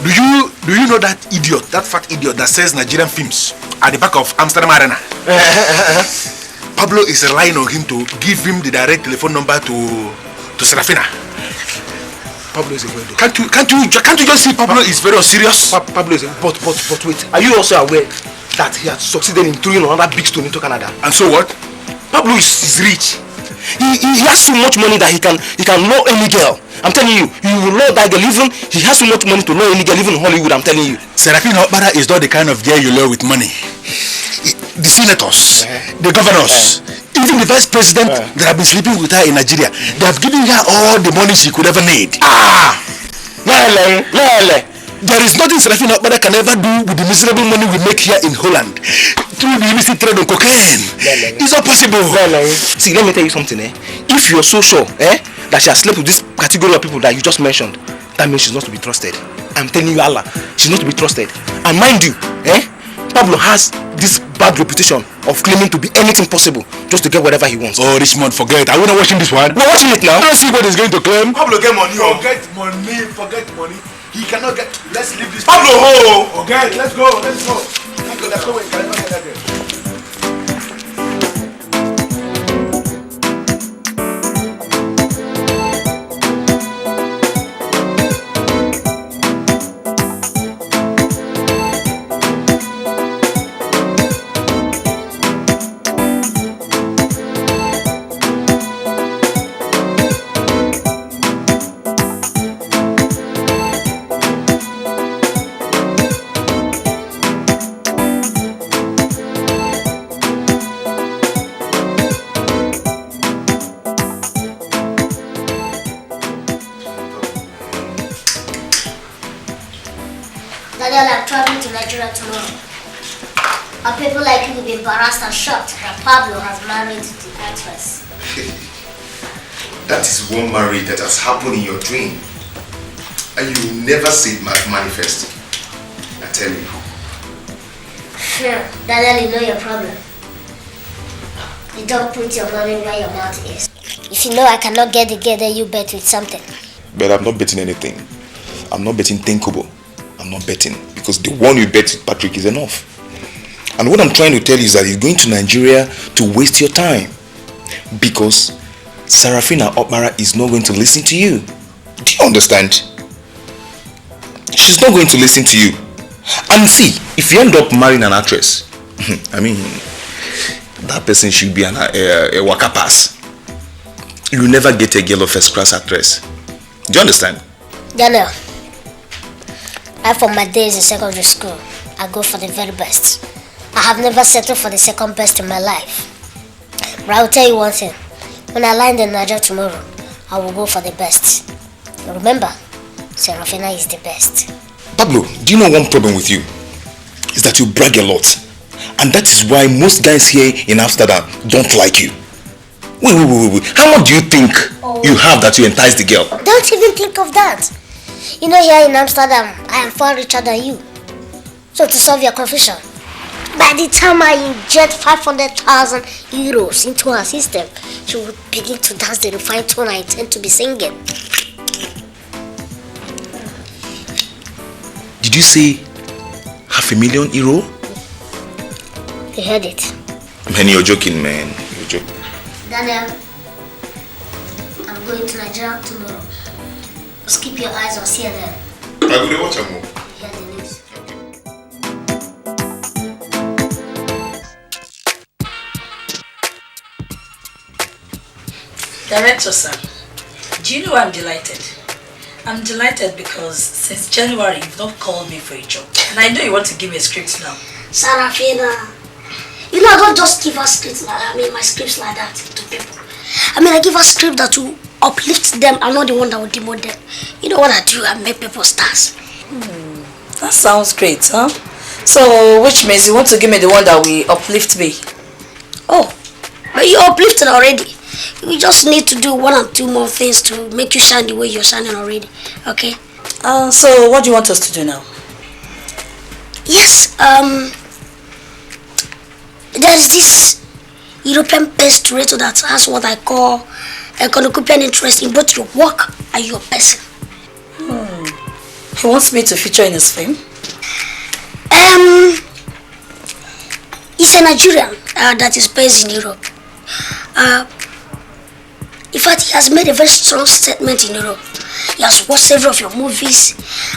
Do you know that idiot, that fat idiot that sells Nigerian films at the back of Amsterdam Arena? Pablo is relying on him to give him the direct telephone number to Seraphina. Pablo is a good dude. Can't you just see Pablo is very serious? Pablo is a but wait. Are you also aware that he has succeeded in throwing another big stone into Canada? And so what? Pablo is rich. He has so much money that he can know any girl. I'm telling you, he will know that girl. Even he has so much money to know any girl, even in Hollywood. I'm telling you. Seraphina is not the kind of girl you lure with money. The senators, the governors, even the vice president that have been sleeping with her in Nigeria, they have given her all the money she could ever need. There is nothing Seraphina can ever do with the miserable money we make here in Holland through the illicit trade on cocaine. It's not possible. See, let me tell you something. If you're so sure that she has slept with this category of people that you just mentioned, that means she's not to be trusted. I'm telling you, Allah, she's not to be trusted. And mind you, Pablo has this bad reputation of claiming to be anything possible just to get whatever he wants. Oh, Richmond, forget. Are we not watching this one? We're watching it now. Let's see what he's going to claim. Pablo, get money. Forget money. He cannot get. Let's leave this. Pablo, ho! Okay, let's go. There's no way he can ever get that girl. I'm traveling to Nigeria tomorrow. Our people like you will be embarrassed and shocked that Pablo has married the actress. That is one marriage that has happened in your dream. And you will never see it manifest. I tell you. Sure, Daniel, you know your problem. You don't put your money where your mouth is. If you know I cannot get the girl, then you bet with something. But I'm not betting anything. I'm not betting thinkable. I'm not betting because the one you bet with Patrick is enough. And what I'm trying to tell you is that you're going to Nigeria to waste your time because Sarafina Opmara is not going to listen to you. Do you understand? She's not going to listen to you. And see, if you end up marrying an actress, I mean, that person should be a waka pass. You will never get a girl of first class actress. Do you understand? Daniel, for my days in secondary school, I go for the very best. I have never settled for the second best in my life. But I will tell you one thing. When I land in Nigeria tomorrow, I will go for the best. Remember, Seraphina is the best. Pablo, do you know one problem with you? Is that you brag a lot. And that is why most guys here in Amsterdam don't like you. Wait. How much do you think you have that you entice the girl? Don't even think of that. You know, here in Amsterdam, I am far richer than you. So to solve your confusion, by the time I inject 500,000 euros into her system, she will begin to dance the refined tone I intend to be singing. Did you say €500,000? You heard it. Man, you're joking, man. You're joking. Daniel, I'm going to Nigeria tomorrow. Just keep your eyes on CNN. I will watch a move. Hear the news. Director sir, do you know I'm delighted? I'm delighted because since January you've not called me for a job. And I know you want to give me a script now. Sarafina, you know I don't just give her scripts like that. I mean my scripts like that to people. I mean I give her script that will uplift them. I'm not the one that will demote them. You know what I do? I make people stars. That sounds great, huh? So, which means you want to give me the one that will uplift me? Oh, but you uplifted already. We just need to do 1 or 2 more things to make you shine the way you're shining already. Okay? So what do you want us to do now? Yes, there's this European-based curator that has what I call a cornucopian interest in both your work and your person. He wants me to feature in his film? He's a Nigerian that is based in Europe. In fact, he has made a very strong statement in Europe. He has watched several of your movies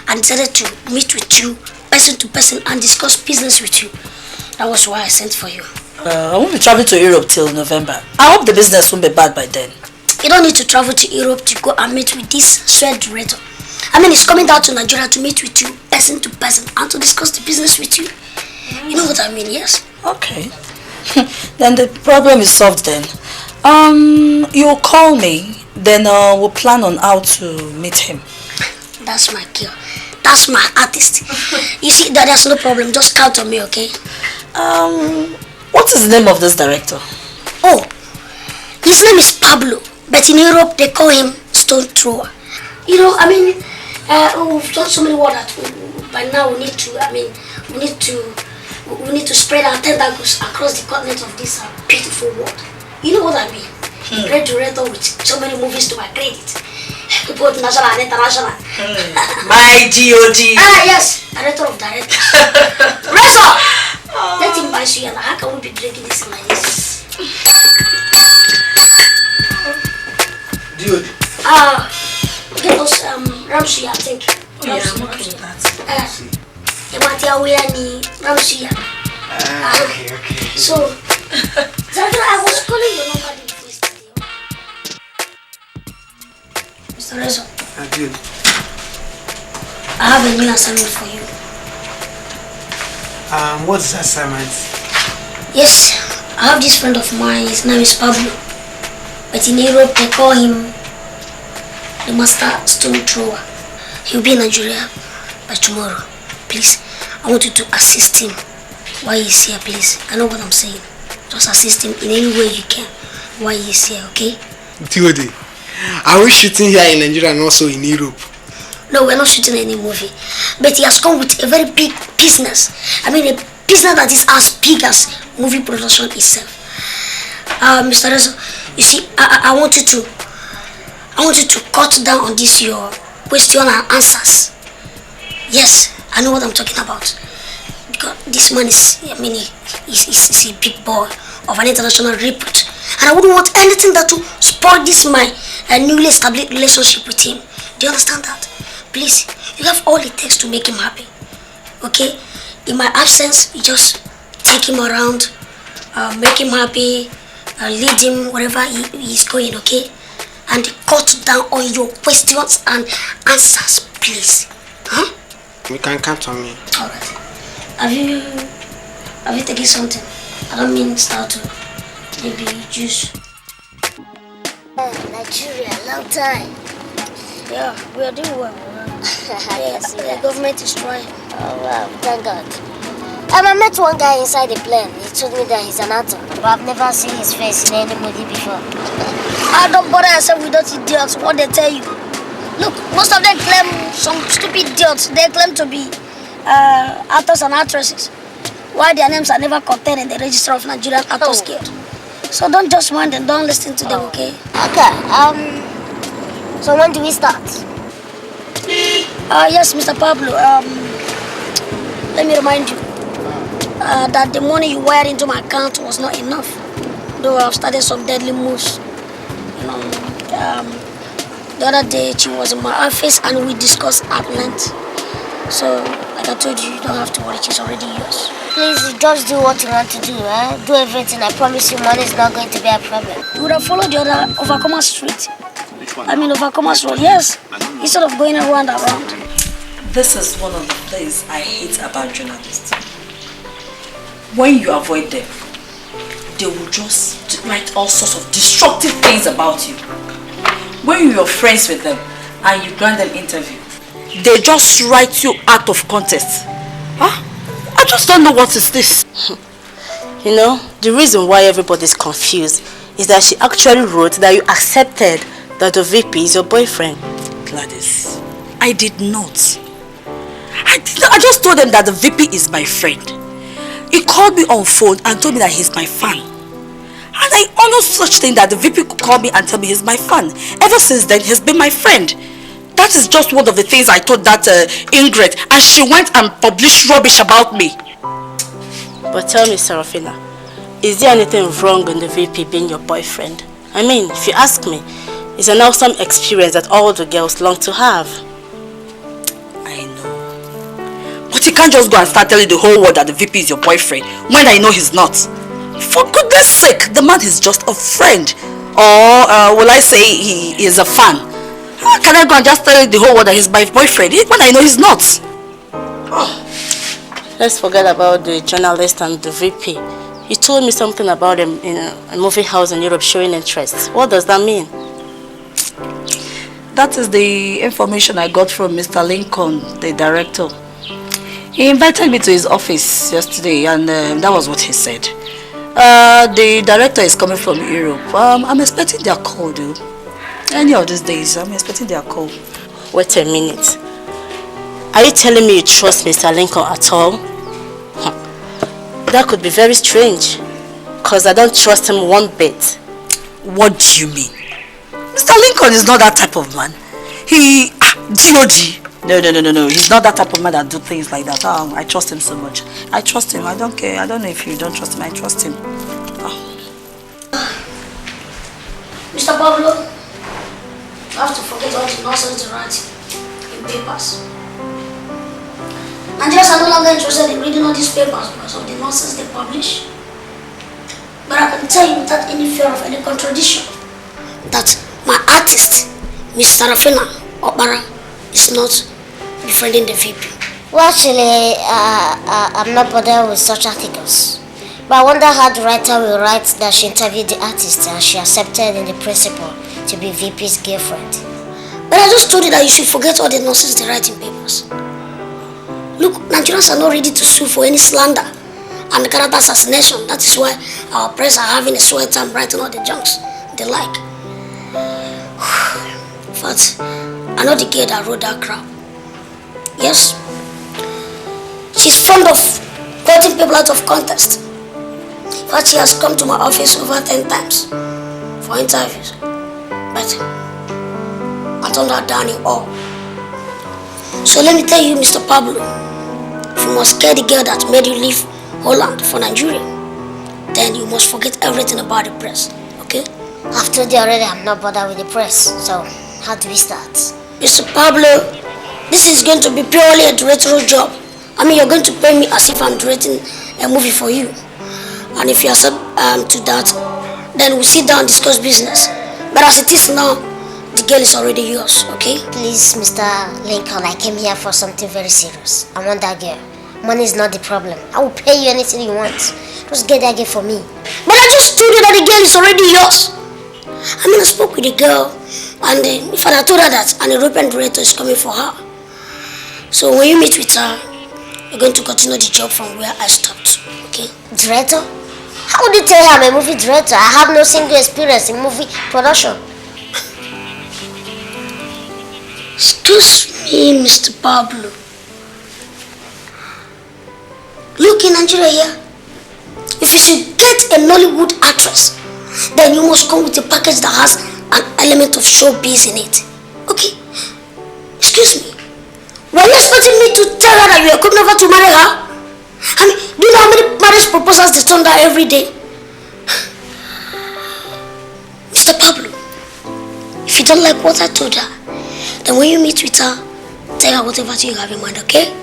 and decided to meet with you, person to person, and discuss business with you. That was why I sent for you. I won't be traveling to Europe till November. I hope the business won't be bad by then. You don't need to travel to Europe to go and meet with this straight director. I mean, he's coming down to Nigeria to meet with you, person to person, and to discuss the business with you. You know what I mean, yes? Okay. Then the problem is solved then. You'll call me, then we'll plan on how to meet him. That's my girl. That's my artist. You see, there's no problem. Just count on me, okay? What is the name of this director? Oh, his name is Pablo, but in Europe they call him Stone Thrower. You know, I mean, we've done so many work that by now we need to spread our tentacles across the continent of this beautiful world. You know what I mean? Great director with so many movies to my credit, both national and international. My G.O.D. Yes, director of directors. Razor! Let him buy you, and how can we be drinking this like this? Dude. Get us Ramsuya, I think. Yeah, I'm okay with that. Ramsuya. Okay. So, Zandra, I was calling your number the first day. Mr. Rezo. Dude. I have a new assignment for you. What's the assignment? Yes, I have this friend of mine. His name is Pablo. But in Europe, they call him the Master Stone Thrower. He'll be in Nigeria by tomorrow. Please, I want you to assist him while he's here, please. I know what I'm saying. Just assist him in any way you can while he's here, okay? Theode, are we shooting here in Nigeria and also in Europe? No, we're not shooting any movie. But he has come with a very big business. I mean, a business that is as big as movie production itself. Mr. Rezo, you see, I want you to cut down on this your question and answers. Yes, I know what I'm talking about. Because this man is, he's a big boy of an international repute. And I wouldn't want anything that will spoil this my newly established relationship with him. Do you understand that? Please, you have all it takes to make him happy. Okay? In my absence, you just take him around, make him happy, lead him wherever he's going, okay? And cut down on your questions and answers, please. Huh? You can count on me. Alright. Have you taken something? I don't mean start to maybe juice. Nigeria, long time. Yeah, we are doing well. Yes, the government is trying. Oh wow, thank God. I met one guy inside the plane. He told me that he's an actor, but I've never seen his face in any movie before. I don't bother yourself with those idiots, what they tell you. Look, most of them claim, some stupid idiots, they claim to be actors and actresses, while their names are never contained in the register of Nigerian Actors Guild. So don't just mind them, don't listen to them, okay? Okay, so when do we start? Yes, Mr. Pablo, let me remind you that the money you wired into my account was not enough, though I've started some deadly moves. You know, the other day she was in my office and we discussed at length. So, like I told you, you don't have to worry, she's already yours. Please, just do what you want to do, eh? Do everything, I promise you money is not going to be a problem. You would have followed the other Overcomer Street. I mean, Overcomer's Road, yes. Instead of going around. This is one of the things I hate about journalists. When you avoid them, they will just write all sorts of destructive things about you. When you're friends with them and you grant them interview, they just write you out of context. Huh? I just don't know what is this. You know, the reason why everybody's confused is that she actually wrote that you accepted that the VP is your boyfriend. Gladys, I did not. I just told him that the VP is my friend. He called me on phone and told me that he's my fan. And I honor such thing that the VP could call me and tell me he's my fan. Ever since then, he's been my friend. That is just one of the things I told that Ingrid, and she went and published rubbish about me. But tell me, Seraphina, is there anything wrong in the VP being your boyfriend? I mean, if you ask me, it's an awesome experience that all the girls long to have. I know. But you can't just go and start telling the whole world that the VP is your boyfriend when I know he's not. For goodness sake, the man is just a friend. Or will I say he is a fan? How can I go and just tell the whole world that he's my boyfriend when I know he's not? Oh. Let's forget about the journalist and the VP. You told me something about him in a movie house in Europe showing interest. What does that mean? That is the information I got from Mr. Lincoln, the director. He invited me to his office yesterday and that was what he said. The director is coming from Europe. I'm expecting their call, dude. Any of these days, I'm expecting their call. Wait a minute. Are you telling me you trust Mr. Lincoln at all? That could be very strange. Because I don't trust him one bit. What do you mean? Mr. Lincoln is not that type of man. He... G.O.G. No. He's not that type of man that do things like that. I trust him so much. I trust him. I don't care. I don't know if you don't trust him. I trust him. Mr. Pablo, you have to forget all the nonsense they write in papers. Nigerians are no longer interested in reading all these papers because of the nonsense they publish. But I can tell you without any fear of any contradiction that my artist, Miss Sarafina Opara, is not befriending the VP. Well, actually, I'm not bothered with such articles. But I wonder how the writer will write that she interviewed the artist and she accepted in the principle to be VP's girlfriend. But I just told you that you should forget all the nonsense they write in papers. Look, Nigerians are not ready to sue for any slander and character assassination. That is why our press are having a sweat time writing all the junks they like. But I know the girl that wrote that crap. Yes, she's fond of quoting people out of context. In fact, she has come to my office over 10 times for interviews. But I turned her down in all. So let me tell you, Mr. Pablo, if you must scare the girl that made you leave Holland for Nigeria, then you must forget everything about the press, okay? I've told you already I'm not bothered with the press, so how do we start? Mr. Pablo, this is going to be purely a directorial job. I mean, you're going to pay me as if I'm directing a movie for you. And if you accept to that, then we'll sit down and discuss business. But as it is now, the girl is already yours, okay? Please, Mr. Lincoln, I came here for something very serious. I want that girl. Money is not the problem. I will pay you anything you want. Just get that girl for me. But I just told you that the girl is already yours. I mean, I spoke with the girl, and if I told her that an European director is coming for her. So when you meet with her, you're going to continue the job from where I stopped, okay? Director? How would you tell her I'm a movie director? I have no single experience in movie production. Excuse me, Mr. Pablo. Look, in Nigeria here, if you should get a Nollywood actress, then you must come with a package that has an element of showbiz in it. Okay? Excuse me. Were you expecting me to tell her that you are coming over to marry her? I mean, do you know how many marriage proposals they turn down every day? Mr. Pablo, if you don't like what I told her, then when you meet with her, tell her whatever you have in mind, okay?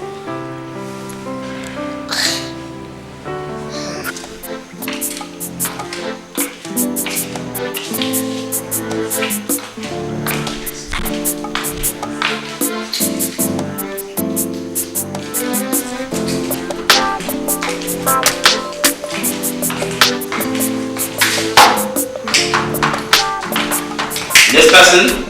Next person.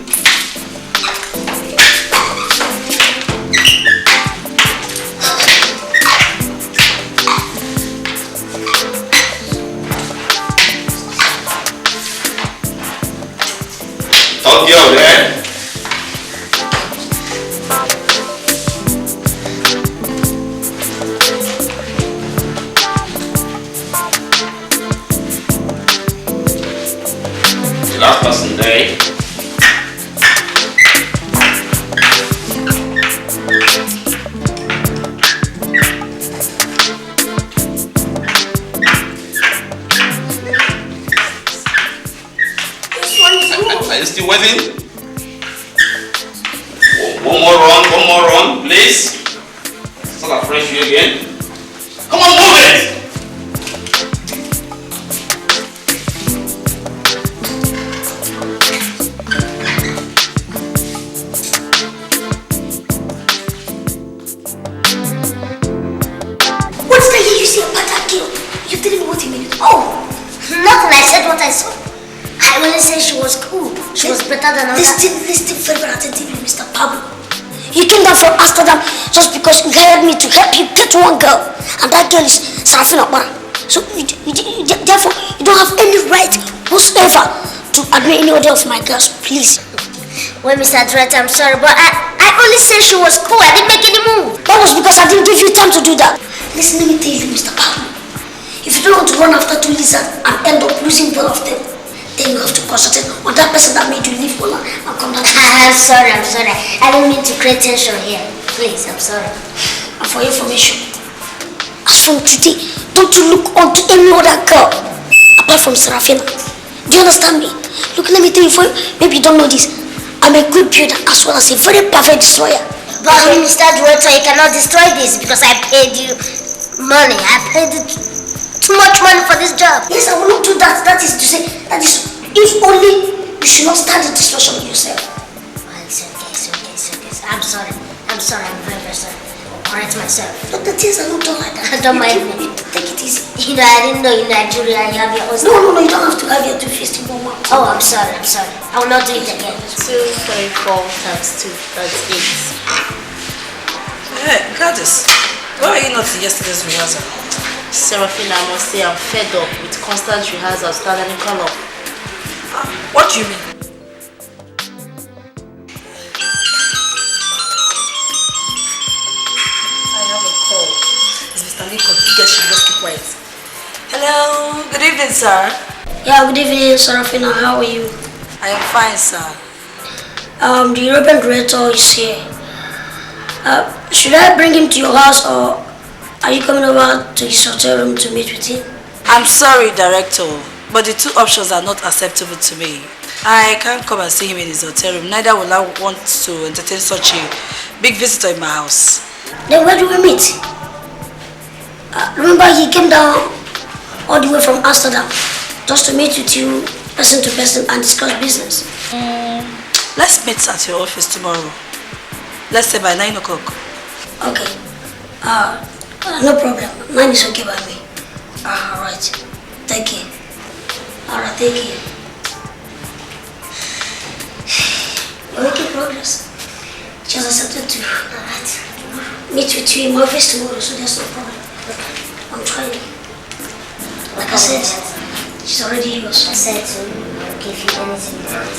still waiting. One more run, please. Start afresh you again. Come on, move it! What's the year you see about that girl? You didn't know what you mean. Oh, nothing. I said what I saw. I only said she was cool. She was better than others. Listen very attentively, Mr. Pablo. You came down from Amsterdam just because you hired me to help you get one girl. And that girl is Sarafina. So therefore, you don't have any right whatsoever to admit any other of my girls, please. Well, Mr. Director, I'm sorry, but I only said she was cool. I didn't make any move. That was because I didn't give you time to do that. Listen, let me tell you, Mr. Pablo. If you don't want to run after two lizards and end up losing both of them, then you have to concentrate on that person that made you leave Holland and come down. I'm sorry. I don't mean to create tension here. Please, I'm sorry. And for your information, as from today, don't you look onto any other girl apart from Seraphina. Do you understand me? Look, let me tell you, maybe you don't know this. I'm a good builder as well as a very perfect destroyer. But Mr. Director, you cannot destroy this because I paid you money. I paid you too much money for this job. Yes, I will not do that. That is to say, if only you should not start the destruction of yourself. Well, it's okay. I'm sorry. I'm very, very sorry. I'll correct myself. But the things are not done like that. Don't mind me. Take it easy. You know, I didn't know in Nigeria you have your own. No, you don't have to have your two fists in one mouth. Oh, I'm sorry. I will not do it again. 2, 3, 4 times 2, that's 8. Hey, Gladys, why are you not in yesterday's rehearsal? Seraphina, I must say I'm fed up with constant rehearsals standing in color. What do you mean? I have a call. It's Mr. Lincoln. You guys should just keep quiet. Hello, good evening, sir. Yeah, good evening, Sarafina. How are you? I am fine, sir. The European director is here. Should I bring him to your house or are you coming over to his hotel room to meet with him? I'm sorry, director, but the two options are not acceptable to me. I can't come and see him in his hotel room. Neither will I want to entertain such a big visitor in my house. Then where do we meet? Remember he came down all the way from Amsterdam just to meet with you person to person and discuss business. Let's meet at your office tomorrow. Let's say by 9 o'clock. Okay. No problem. 9 is okay by me. Alright. Thank you. Alright, thank you. We're making progress. Just accepted to meet with you in my office tomorrow, so there's no problem. I'm trying. Like I said, she's already yours. I said to give you anything you want.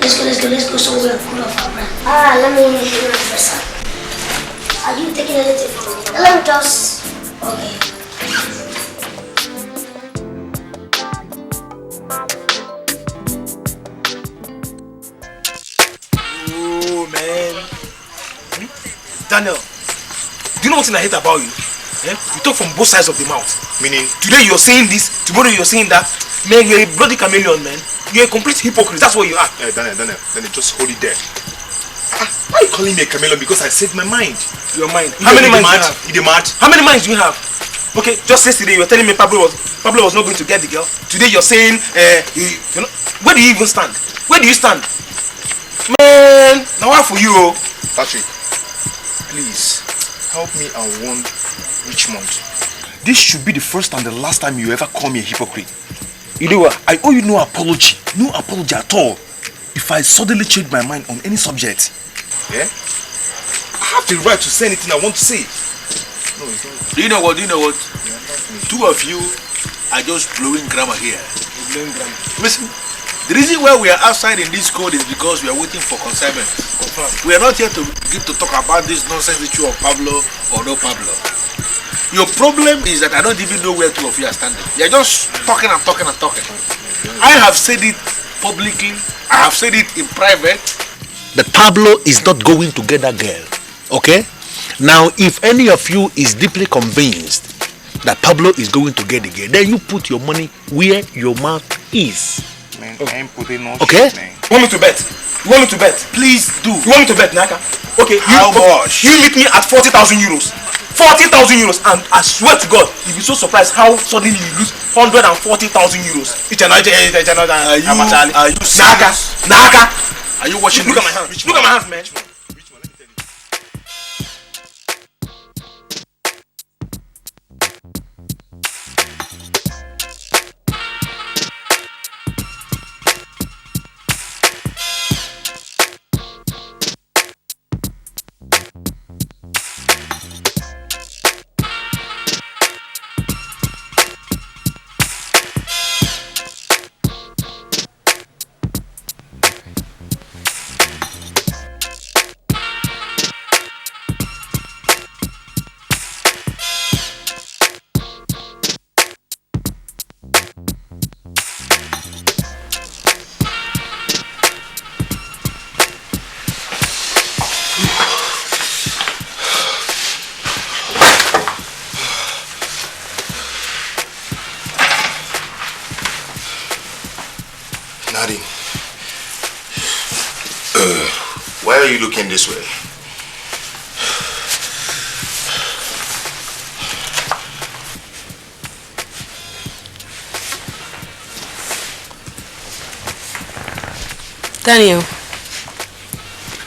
Let's go somewhere and cool off our breath. Let me hear it first. Are you taking anything from me? Let me just... Okay. Oh, man. Daniel, do you know what I hate about you? You talk from both sides of the mouth. Meaning, today you're saying this, tomorrow you're saying that. Man, you're a bloody chameleon, man. You're a complete hypocrite. That's what you are. Daniel, just hold it there. Why are you calling me a chameleon? Because I said my mind. Your mind. How many minds do you have? You mad? How many minds do you have? Okay, just yesterday you were telling me Pablo was not going to get the girl. Today you're saying, you know, where do you even stand? Where do you stand? Man, now what for you? Patrick, please help me and warn Richmond. This should be the first and the last time you ever call me a hypocrite. You know what? I owe you no apology. No apology at all. If I suddenly change my mind on any subject, yeah, I have the right to say anything I want to say. No, it's not. Do you know what? Two of you are just blowing grammar here. Blowing grammar. Listen, the reason why we are outside in this code is because we are waiting for consignment. We are not here to talk about this nonsense issue of Pablo or no Pablo. Your problem is that I don't even know where two of you are standing. You are just talking and talking and talking. I have said it publicly. I have said it in private. That Pablo is not going to get that girl. Okay? Now, if any of you is deeply convinced that Pablo is going to get the girl, then you put your money where your mouth is. Man, man. I ain't putting no Okay? shit, man. You want me to bet? You want me to bet? Please do. You want me to bet, Naka? Okay, How much? You meet me at 40,000 euros. 40,000 euros, and I swear to God, you'll be so surprised how suddenly you lose 140,000 euros. Are you serious? Naka! Are you watching? Look at my hands. Look at my hands, man. Nadine, why are you looking this way? Daniel,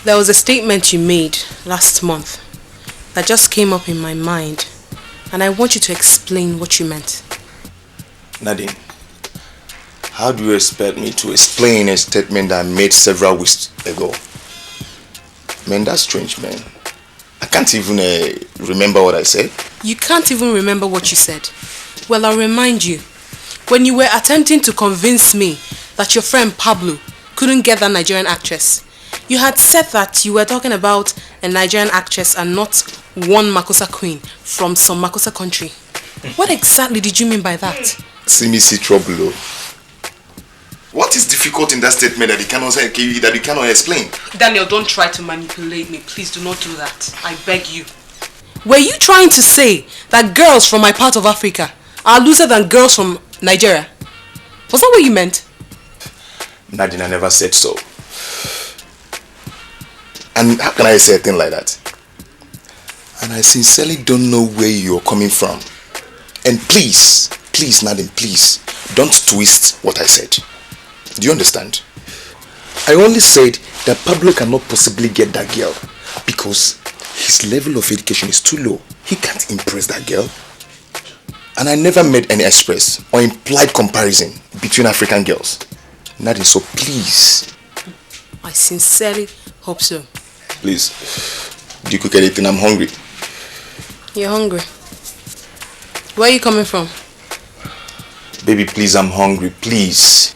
there was a statement you made last month that just came up in my mind, and I want you to explain what you meant. Nadine, how do you expect me to explain a statement that I made several weeks ago? Man, that's strange, man. I can't even remember what I said. You can't even remember what you said. Well, I'll remind you. When you were attempting to convince me that your friend Pablo couldn't get that Nigerian actress, you had said that you were talking about a Nigerian actress and not one Makosa queen from some Makosa country. What exactly did you mean by that? See me see trouble. What is difficult in that statement that you cannot explain? Daniel, don't try to manipulate me. Please do not do that. I beg you. Were you trying to say that girls from my part of Africa are looser than girls from Nigeria? Was that what you meant? Nadine, I never said so. And how can I say a thing like that? And I sincerely don't know where you're coming from. And please, Nadine, please, don't twist what I said. Do you understand? I only said that Pablo cannot possibly get that girl because his level of education is too low. He can't impress that girl. And I never made any express or implied comparison between African girls. Nadine, so please. I sincerely hope so. Please, do you cook anything? I'm hungry. You're hungry? Where are you coming from? Baby, please, I'm hungry, please.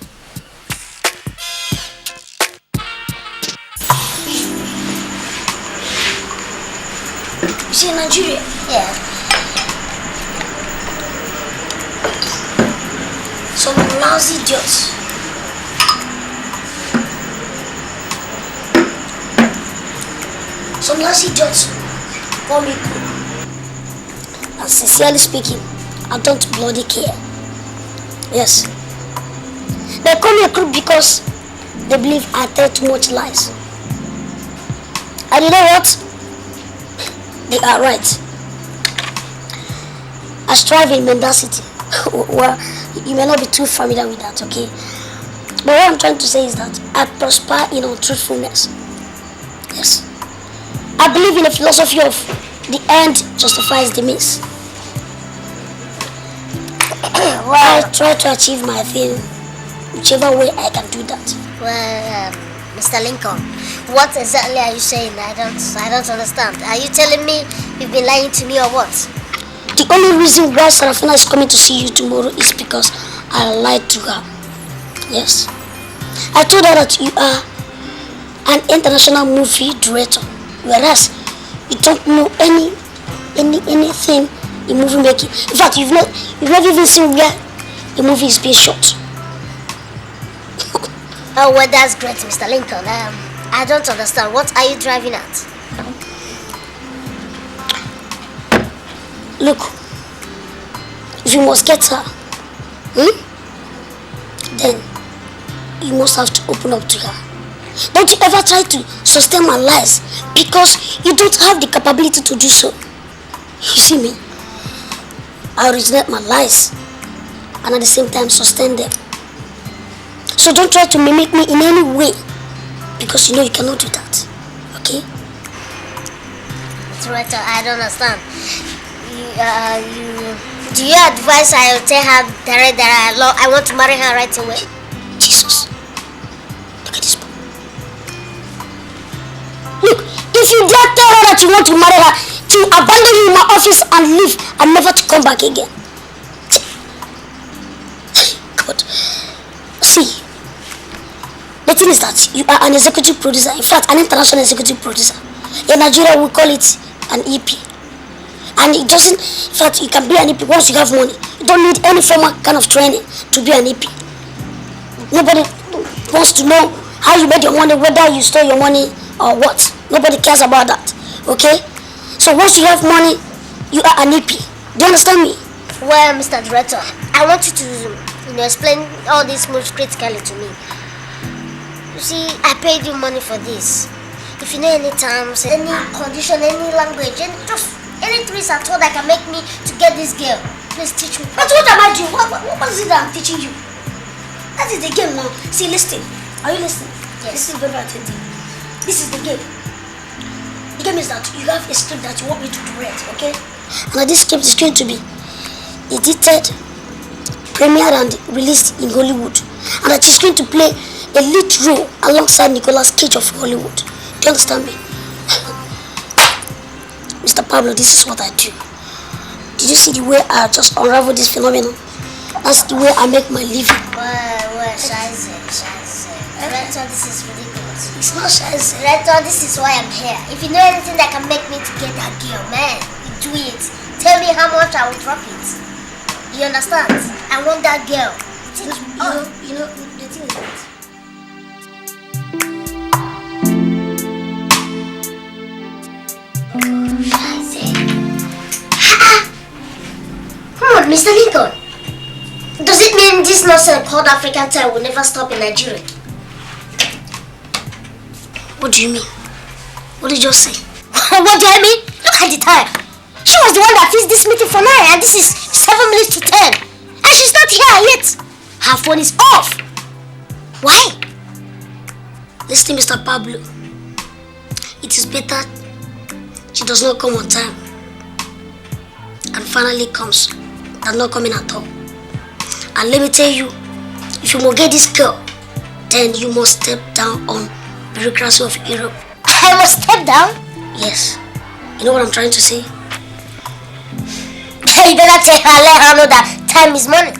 You see Nigeria? Yeah. Some lousy idiots. Some lousy idiots call me cool. And sincerely speaking, I don't bloody care. Yes. They call me a crook because they believe I tell too much lies. And you know what? They are right. I strive in mendacity. Well, you may not be too familiar with that, okay? But what I'm trying to say is that I prosper in untruthfulness. Yes. I believe in a philosophy of the end justifies the means. Well, I try to achieve my thing whichever way I can do that. Well, Mr. Lincoln, what exactly are you saying? I don't understand. Are you telling me you've been lying to me or what? The only reason why Sarafina is coming to see you tomorrow is because I lied to her. Yes. I told her that you are an international movie director, whereas you don't know anything in movie making. In fact, you've never even seen where the movie is being shot. Oh, well, that's great, Mr. Lincoln. I don't understand. What are you driving at? Look, if you must get her, then you must have to open up to her. Don't you ever try to sustain my lies because you don't have the capability to do so. You see me? I originate my lies and at the same time sustain them. So don't try to mimic me in any way because you know you cannot do that. Okay? I don't understand. Do you advise I will tell her that I want to marry her right away? Jesus. Look at this boy. Look, if you dare tell her that you want to marry her, to abandon you in my office and leave and never to come back again. God. See, the thing is that you are an executive producer, in fact, an international executive producer. In Nigeria, we call it an EP. And it doesn't, in fact, you can be an EP once you have money. You don't need any formal kind of training to be an EP. Nobody wants to know how you made your money, whether you stole your money or what. Nobody cares about that. Okay? So once you have money, you are an EP. Do you understand me? Well, Mr. Director, I want you to explain all this most critically to me. You see, I paid you money for this. If you know any terms, any condition, any language, just any tricks at all that can make me to get this girl, please teach me. But what am I doing? What is it that I'm teaching you? That is the game now. See, listen. Are you listening? Yes. Listen very attentively. This is the game. The game is that you have a script that you want me to direct, okay? Now this script is going to be edited, premiered and released in Hollywood. And that is going to play a lead role alongside Nicolas Cage of Hollywood. Do you understand me? Mr. Pablo, this is what I do. Did you see the way I just unravel this phenomenon? That's the way I make my living. Well, Shazi. Director, this is ridiculous. It's not Shazi. Director, this is why I'm here. If you know anything that can make me to get that girl, man, you do it. Tell me how much I will drop it. You understand? I want that girl. You know, the thing is that. Come on, Mr. Lincoln. Does it mean this nonsense called African time will never stop in Nigeria? What do you mean? What did you just say? What do I mean? Look at the time. She was the one that fixed this meeting for 9 and this is 7 minutes to 10. And she's not here yet. Her phone is off. Why? Listen, Mr. Pablo. It is better she does not come on time and finally comes than not coming at all. And let me tell you, if you must get this girl, then you must step down on bureaucracy of Europe. I must step down? Yes. You know what I'm trying to say? You better tell her, let her know that time is money.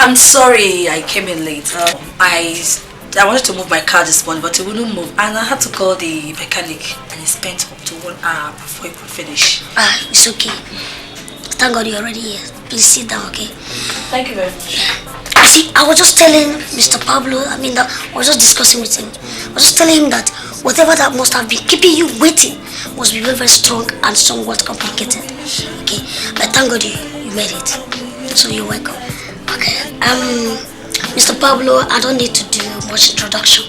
I'm sorry I came in late. I wanted to move my car this morning, but it wouldn't move, and I had to call the mechanic, and he spent up to 1 hour before he could finish. It's okay. Thank God you're already here. Please sit down, okay? Thank you very much. See, I was just telling Mr. Pablo, I was just discussing with him. I was just telling him that whatever that must have been keeping you waiting must be very, very strong and somewhat complicated. Okay? But thank God you made it. So you're welcome. Okay. Mr. Pablo, I don't need to do much introduction.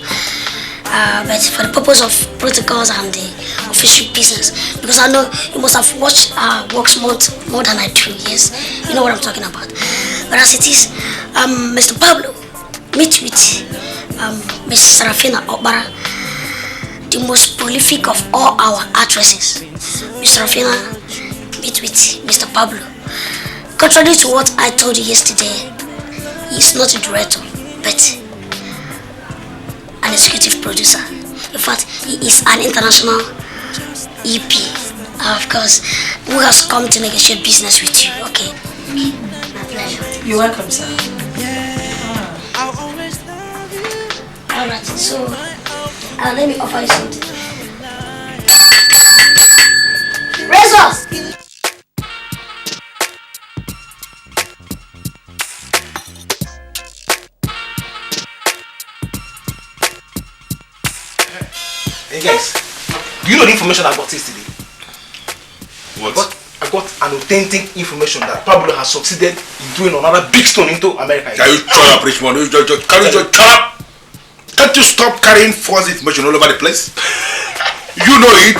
But for the purpose of protocols and the official business, because I know you must have watched Works Month more than I do, yes? You know what I'm talking about. But as it is, Mr. Pablo, meet with Miss Seraphina Obara, the most prolific of all our actresses. Miss Seraphina, meet with Mr. Pablo. Contrary to what I told you yesterday, he's not a director, but an executive producer. In fact, he is an international EP, of course, who has come to negotiate business with you, okay? My pleasure. You're welcome, sir. Alright, so let me offer you something. Razors! Hey guys, do you know the information I got yesterday? What? I got an authentic information that Pablo has succeeded in doing another big stone into America. Can you shut up, Richmond? Can't you stop carrying false information all over the place? You know it.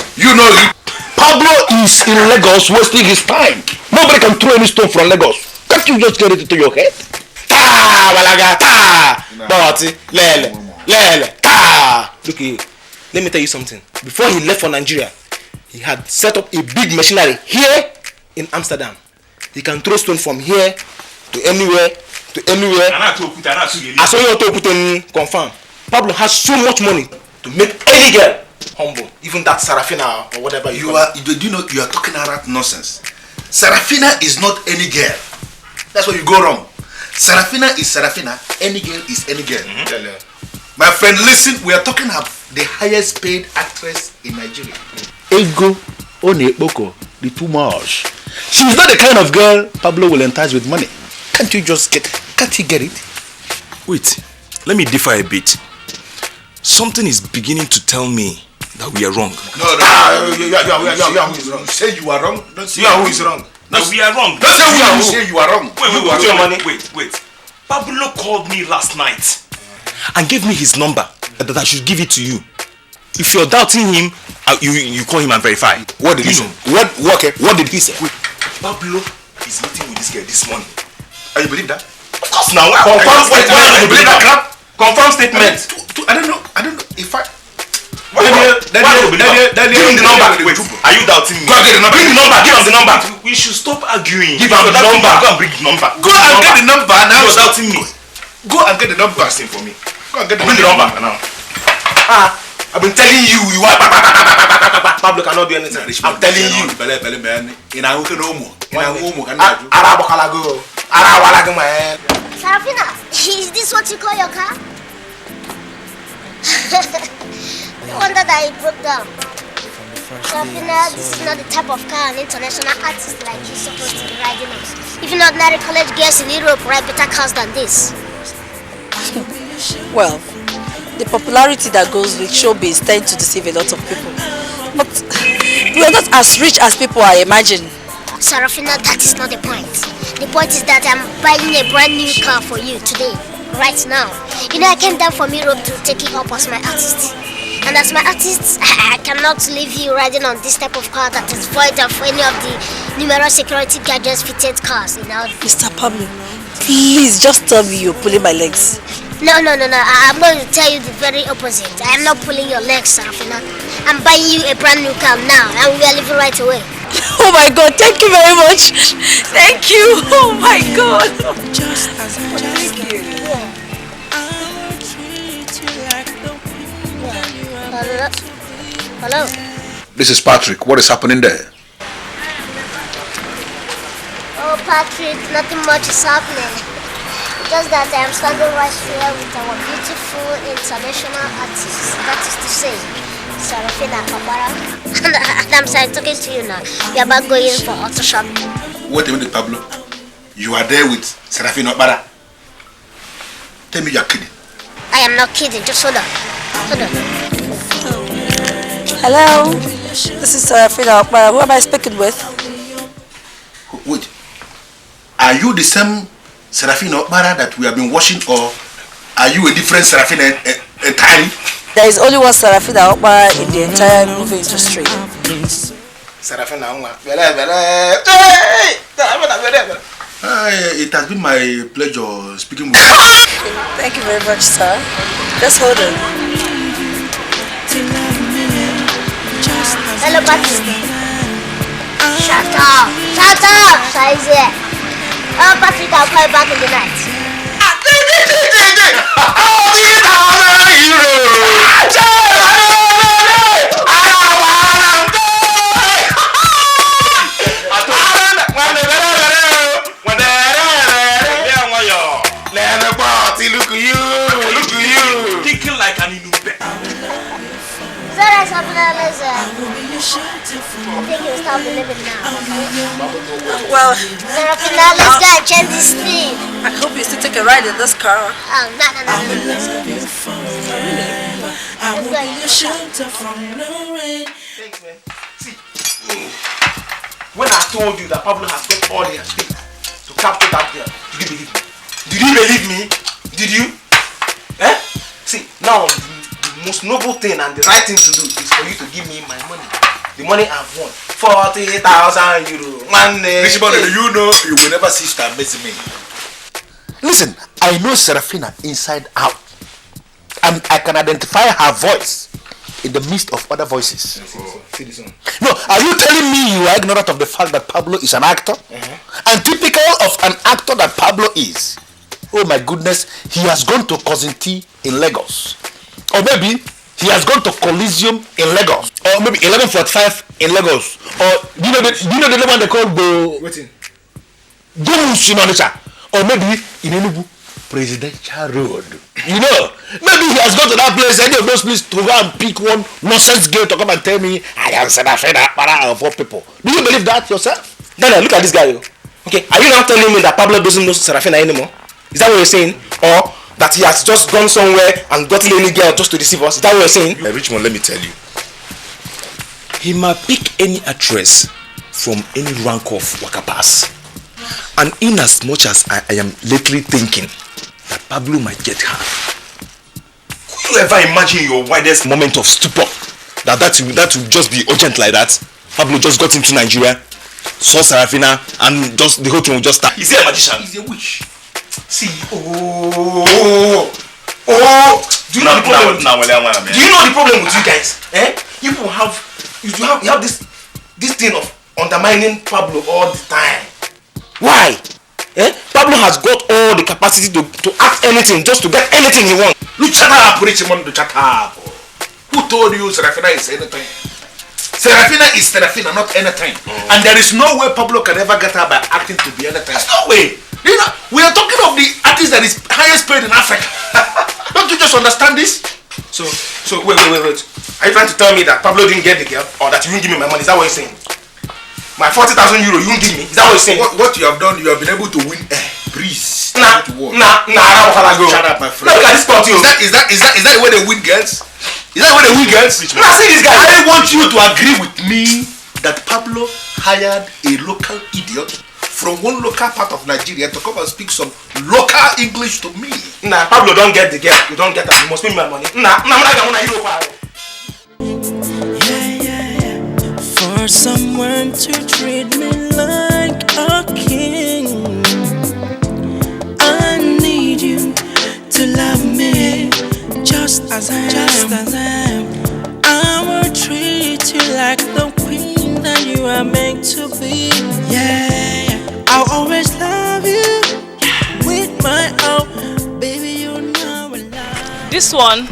Pablo is in Lagos wasting his time. Nobody can throw any stone from Lagos. Can't you just get it into your head? Ta, balaga, ta, bati, lele, ta. Look here. Let me tell you something. Before he left for Nigeria, he had set up a big machinery here in Amsterdam. He can throw stone from here to anywhere, I saw you to put in confirm. Pablo has so much money to make any girl humble, even that Sarafina or whatever you are. Do you know you are talking about nonsense? Sarafina is not any girl. That's where you go wrong. Sarafina is Sarafina. Any girl is any girl. My friend, listen. We are talking about the highest paid actress in Nigeria. Ego Oneboko, the too much. She's not the kind of girl Pablo will entice with money. Can't you get it? Wait, let me differ a bit. Something is beginning to tell me that we are wrong. No, you are who is wrong. Say you are wrong. Don't say who is wrong. No, we are wrong. Don't say who. Say you are wrong. Wait. Pablo called me last night and gave me his number that I should give it to you. If you're doubting him, you call him and verify. What did he say? What did he say? Wait, Pablo is meeting with this girl this morning. And you believe that? Of course now. You believe that crap? Confirm statement. I don't know. If I... Give him the number. Wait, are you doubting me? Give him the number. We should stop arguing. Give him the number. Go and bring the number. Go and get the number now. You're doubting me. Go and get the number. For me. Go and get the number now. I've been telling you, Pablo cannot do anything. I'm telling you. Sarafina, is this what you call your car? No wonder that it broke down. Sarafina, this is not the type of car an international artist like you supposed to be riding on. Even ordinary college girls in Europe ride better cars than this. Well, the popularity that goes with showbiz tends to deceive a lot of people. But we are not as rich as people are imagining. Sarafina, that is not the point. The point is that I'm buying a brand new car for you today, right now. You know, I came down from Europe to take you up as my artist. And as my artist, I cannot leave you riding on this type of car that is void of any of the numerous security gadgets fitted cars, you know. Mr. Pablo, please just tell me you're pulling my legs. No. I'm going to tell you the very opposite. I am not pulling your legs, Sarafina. I'm buying you a brand new car now, and we are leaving right away. Oh my God, thank you very much. Thank you. Oh my God. Thank you. Hello. This is Patrick. What is happening there? Oh, Patrick, nothing much is happening. Just that I am standing right here with our beautiful international artist. That is to say, Seraphina Kabara. And I'm sorry, talking to you now. We are about going for auto shopping. Wait a minute, Pablo. You are there with Seraphina Kabara. Tell me you are kidding. I am not kidding. Just hold on. Hello. This is Seraphina Kabara. Who am I speaking with? Wait. Are you the same Seraphina that we have been watching, or are you a different Seraphina entirely? There is only one Seraphina in the entire movie industry. Seraphina, it has been my pleasure speaking with you. Thank you very much, sir. Just hold on. Hello, Patrick. Shut up! Shut up! Scheiße! Oh, Patrick, I'll call you back in the night. Look at you! Thinking like an inube. Sorry, Seraphina, listen. I think you'll stop believing now. Well, Seraphina, let's go and change this speed. I hope you still take a ride in this car. Oh, no. Let's go. I will be your shelter from the rain. Thanks, man. See, when I told you that Pablo has got all he has taken to capture that girl, did you believe me? Did you believe me? Did you? Eh? See, now the most noble thing and the right thing to do is for you to give me my money. The money I've won. 40,000 euro. Richard, you know you will never cease to amaze me. Listen, I know Seraphina inside out. And I can identify her voice in the midst of other voices. No, are you telling me you are ignorant of the fact that Pablo is an actor? And typical of an actor that Pablo is. Oh my goodness, he has gone to Cousin T in Lagos. Or maybe he has gone to Coliseum in Lagos. Or maybe 1145 in Lagos. Or do you know the one they call Domus in Onitsha? Or maybe in Enugu, Presidential Road. You know, maybe he has gone to that place, any of those places, to go and pick one nonsense girl to come and tell me I am Seraphina of all people. Do you believe that yourself? Daniel, look at this guy. Okay, are you now telling me that Pablo doesn't know Seraphina anymore? Is that what you're saying? Or that he has just gone somewhere and gotten any girl just to deceive us? Is that what you're saying? Richmond, let me tell you. He might pick any actress from any rank of Waka Pass. And in as much as I am lately thinking that Pablo might get her, could you ever imagine your widest moment of stupor? That would just be urgent like that? Pablo just got into Nigeria, saw Sarafina, and just the whole thing will just start. Is he a magician? He's a witch. See, do you know the problem? Do you know the problem with you guys? You have this thing of undermining Pablo all the time. Why? Pablo has got all the capacity to act anything, just to get anything he wants. Look, shut up, Richmond, shut up. Who told you Seraphina is anything? Seraphina is Seraphina, not anything. And there is no way Pablo can ever get her by acting to be anything. There's no way. You know, we are talking of the artist that is highest paid in Africa. Don't you just understand this? So wait. Are you trying to tell me that Pablo didn't get the girl, or that you won't give me my money? Is that what you're saying? My 40,000 euro, you won't give me? Is that what you're saying? What you have done, you have been able to win breeze. Nah, go. Shut up, my friend. Look at this spot, you. Is that the way they win girls? Is that the way they win girls? Nah, see this guy. I want you to agree with me that Pablo hired a local idiot from one local part of Nigeria to come and speak some local English to me. Nah, Pablo don't get the girl. You don't get her. You must pay me my money. Nah, I'm not gonna hero. For someone to treat me like a king, I need you to love me just as I am. I will treat you like the queen that you are meant to be. Yeah, I'll always love you with my own, baby. You know I love. This one,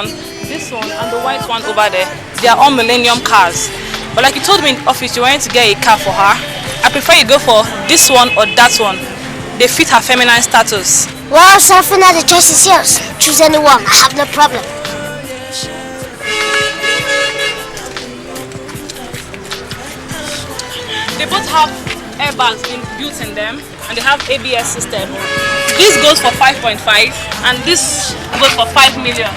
and the white one over there, they are all millennium cars. But like you told me in office, you wanted to get a car for her. I prefer you go for this one or that one. They fit her feminine status. Well, Sarafina, the choice is yours. Choose anyone. I have no problem. They both have airbags being built in them, and they have ABS system. This goes for 5.5, and this goes for 5 million.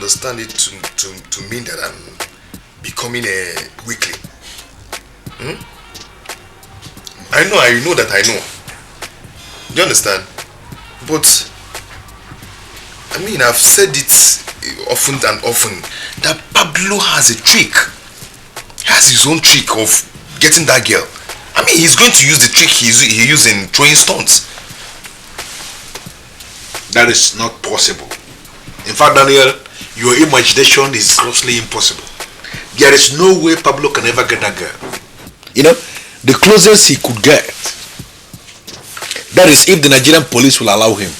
understand it to mean that I'm becoming a weakling. I know that I know. Do you understand? But I mean, I've said it often and often that Pablo has a trick. He has his own trick of getting that girl. I mean, he's going to use the trick he used in throwing stones. That is not possible. In fact, Daniel, your imagination is grossly impossible. There is no way Pablo can ever get that girl. You know, the closest he could get, that is if the Nigerian police will allow him,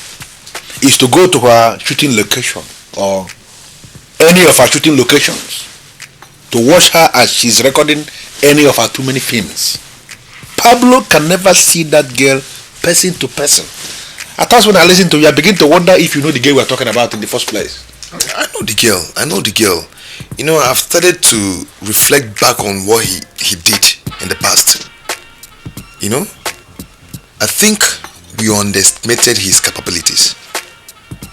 is to go to her shooting location or any of her shooting locations to watch her as she's recording any of her too many films. Pablo can never see that girl person to person. At times when I listen to you, I begin to wonder if you know the girl we are talking about in the first place. I know the girl. You know, I've started to reflect back on what he did in the past. You know, I think we underestimated his capabilities.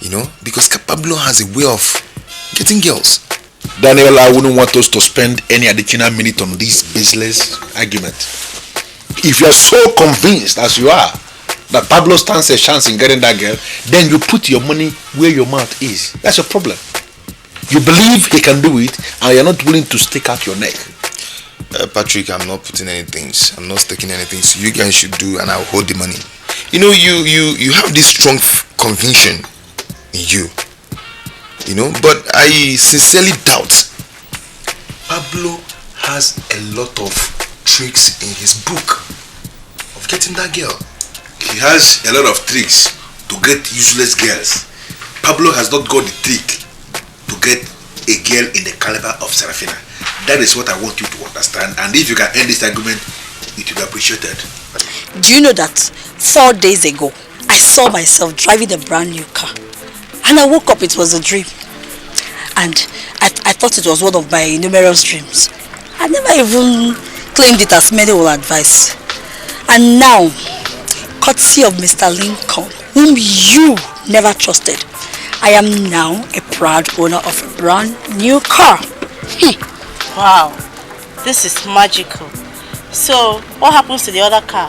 You know, because Pablo has a way of getting girls. Daniel, I wouldn't want us to spend any additional minute on this baseless argument. If you are so convinced as you are that Pablo stands a chance in getting that girl, then you put your money where your mouth is. That's your problem. You believe he can do it and you're not willing to stick out your neck. Patrick, I'm not putting anything. I'm not sticking anything. So you guys should do and I'll hold the money. You know, you have this strong conviction in you. You know, but I sincerely doubt Pablo has a lot of tricks in his book of getting that girl. He has a lot of tricks to get useless girls. Pablo has not got the trick to get a girl in the caliber of Seraphina. That is what I want you to understand, and if you can end this argument, it will be appreciated. Do you know that 4 days ago, I saw myself driving a brand new car, and I woke up, it was a dream. And I thought it was one of my numerous dreams. I never even claimed it as many will advise. And now, courtesy of Mr. Lincoln, whom you never trusted, I am now a proud owner of a brand new car. Wow, this is magical. So, what happens to the other car?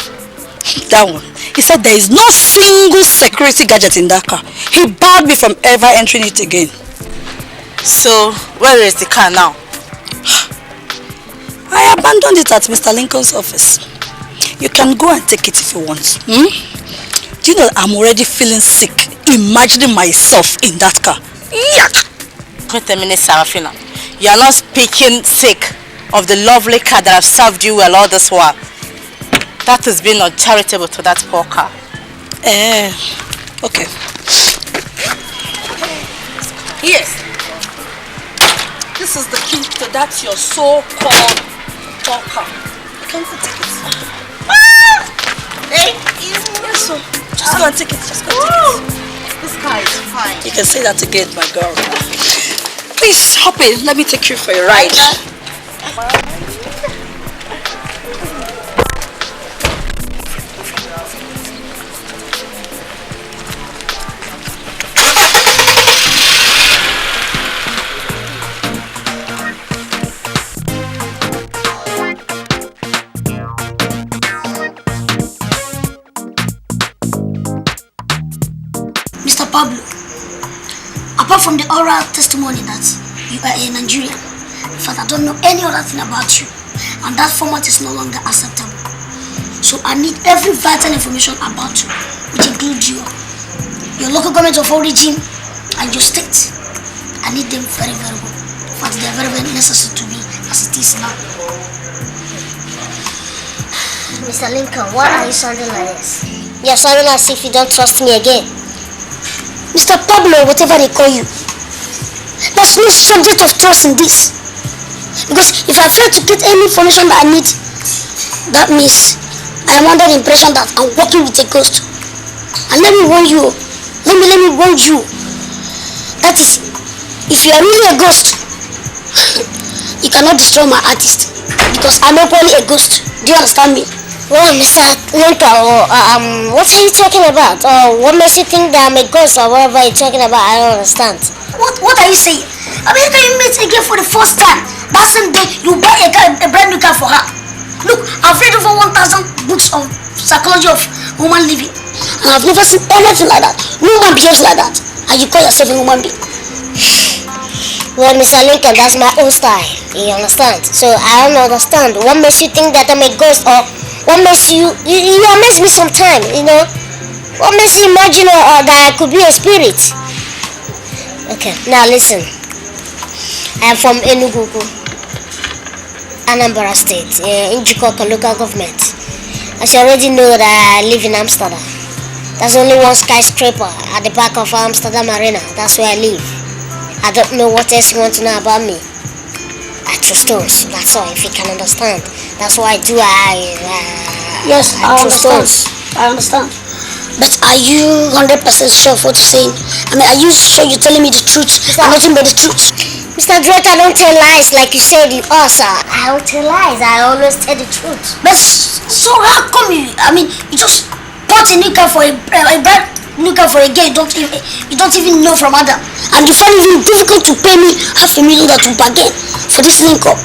That one. He said there is no single security gadget in that car. He barred me from ever entering it again. So, where is the car now? I abandoned it at Mr. Lincoln's office. You can go and take it if you want. Do you know I'm already feeling sick imagining myself in that car? Yuck! Wait a minute, Sarafina. You are not speaking sick of the lovely car that have served you well all this while. That is being uncharitable to that poor car. Okay. Yes. This is the key to that your so-called poor car. You can go take it. Thank you. Yes, so just go and take it. Just go and take it. This car is fine. You can say that again, my girl. Please hop in. Let me take you for a ride. Mr. Pablo, apart from the oral testimony that you are a Nigerian, in fact, I don't know any other thing about you, and that format is no longer acceptable. So I need every vital information about you, which includes your local government of origin and your state. I need them very, very well. In fact, they are very, very necessary to me as it is now. Mr. Lincoln, why are you sounding like this? You're sounding as if you don't trust me again. Mr. Pablo, whatever they call you, there's no subject of trust in this. Because if I fail to get any information that I need, that means I am under the impression that I'm working with a ghost. And let me warn you, let me warn you, that is, if you are really a ghost, you cannot destroy my artist, because I'm not only a ghost. Do you understand me? Well, Mr. Lincoln, what are you talking about? What makes you think that I'm a ghost or whatever you're talking about? I don't understand. What are you saying? I mean, can you meet again for the first time? That same day, you buy a brand new car for her. Look, I've read over 1,000 books on psychology of human living, and I've never seen anything like that. No one behaves like that, and you call yourself a human being. Well, Mr. Lincoln, that's my own style. You understand? So I don't understand. What makes you think that I'm a ghost, or what makes you amaze me sometimes, you know? What makes you imagine that I could be a spirit? Okay, now listen. I am from Enugu, Anambra State, in Njoku local government. As you already know that I live in Amsterdam. There's only one skyscraper at the back of Amsterdam Arena. That's where I live. I don't know what else you want to know about me. I throw stones, that's all, if you can understand. That's what I do. Yes, I understand. I understand. But are you 100% sure of what you're saying? I mean, are you sure you're telling me the truth and nothing but the truth? Mr. Director, I don't tell lies like you said you are, sir. I don't tell lies, I always tell the truth. But so how come you just bought a new car for a brand new car for a girl you don't even know from Adam, and you find it difficult to pay me $500,000 to bargain for this link up?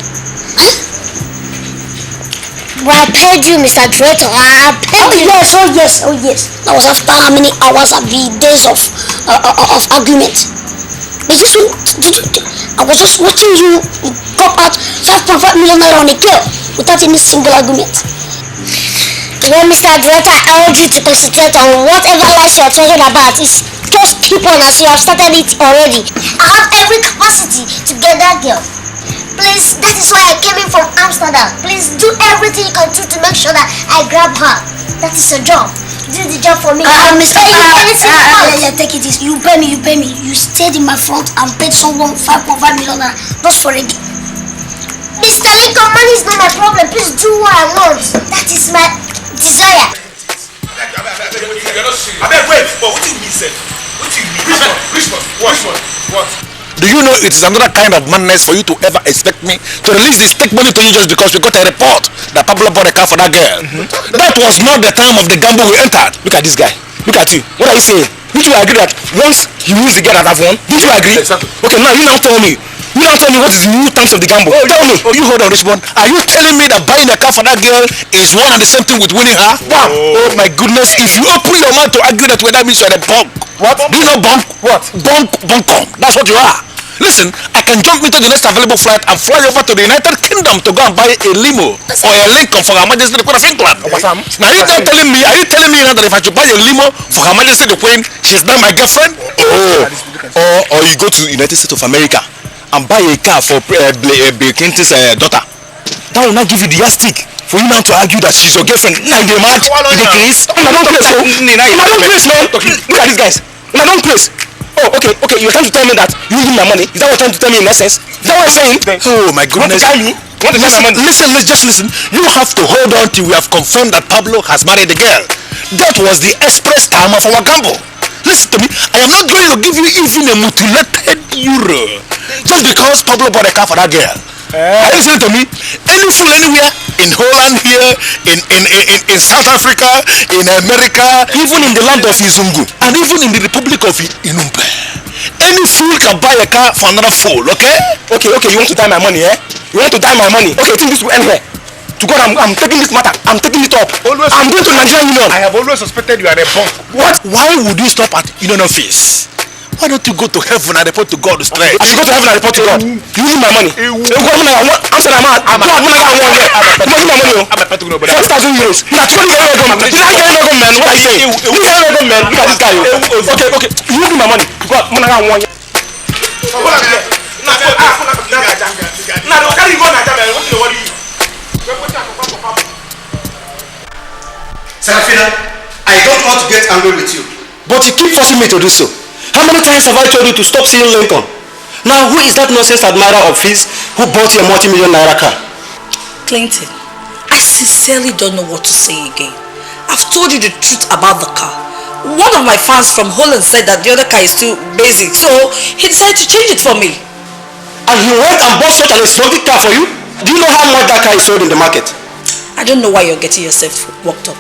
Well, I paid you, Mr. Director. I paid you. Yes. That was after how many hours and days of argument. But I was just watching you cop out $5.5 million on a girl without any single argument. You know, Mr. Director, I urge you to concentrate on whatever lies you are talking about. It's just keep on as you have started it already. I have every capacity to get that girl. Please, that is why I came in from Amsterdam. Please do everything you can do to make sure that I grab her. That is a job. Do the job for me. Mr. Take it easy. You pay me. You stayed in my front and paid someone $5.5 million just for a game. Mr. Lincoln, money is not my problem. Please do what I want. That is my desire. Wait, but what do you mean, sir? What do you mean? Which one? What? Do you know it is another kind of madness for you to ever expect me to release this take money to you just because we got a report that Pablo bought a car for that girl? That was not the time of the gamble we entered. Look at this guy. Look at you. What are you saying? Did you agree that once he wins the girl that I've won? Did you agree? Exactly. Okay, now you now tell me. You now tell me what is the new terms of the gamble. Tell me. You hold on, Richmond. Are you telling me that buying a car for that girl is one and the same thing with winning her? Wow. Oh my goodness. If you open your mouth to argue that way, that means you're a bunk. What? Do you know bunk? What? Bunkum. That's what you are. Listen, I can jump into the next available flight and fly over to the United Kingdom to go and buy a limo or a Lincoln for Her Majesty the Queen of England. Now are you telling me now that if I should buy a limo for Her Majesty the Queen, she's not my girlfriend? Or you go to the United States of America and buy a car for Bill Clinton's daughter. That will not give you the yardstick for you now to argue that she's your girlfriend. Now you're mad. You're crazy. Don't place, man. Look at these guys. Now don't place. Oh, okay. You're trying to tell me that you give me my money. Is that what you're trying to tell me in essence? Is that what you're saying? Oh my goodness. Listen. You have to hold on till we have confirmed that Pablo has married the girl. That was the express time of our gamble. Listen to me. I am not going to give you even a mutilated euro just because Pablo bought a car for that girl. Are you listening to me? Any fool anywhere in Holland here, in South Africa, in America, even in the land of Izungu, and even in the Republic of Inumpe, any fool can buy a car for another fool, okay? Okay, you want to tie my money, eh? You want to tie my money? Okay, think this will end here. To God, I'm taking this matter. I'm taking it up. I'm going to Nigerian Union. I have always suspected you are a bunk. What? Why would you stop at Union Office? Why don't you go to heaven and report to God straight? I should go to heaven and report to God. You need my money. Answer my man. I'm a pet to 40,000 euros. What are you saying? Look at this guy. Okay. You need my money. God, Seraphina, I don't want to get angry with you, but you keep forcing me to do so. How many times have I told you to stop seeing Lincoln? Now, who is that nonsense admirer of his who bought you a multi-million naira car? Clinton, I sincerely don't know what to say again. I've told you the truth about the car. One of my fans from Holland said that the other car is too basic, so he decided to change it for me. And he went and bought such an exotic car for you? Do you know how much that car is sold in the market? I don't know why you're getting yourself worked up.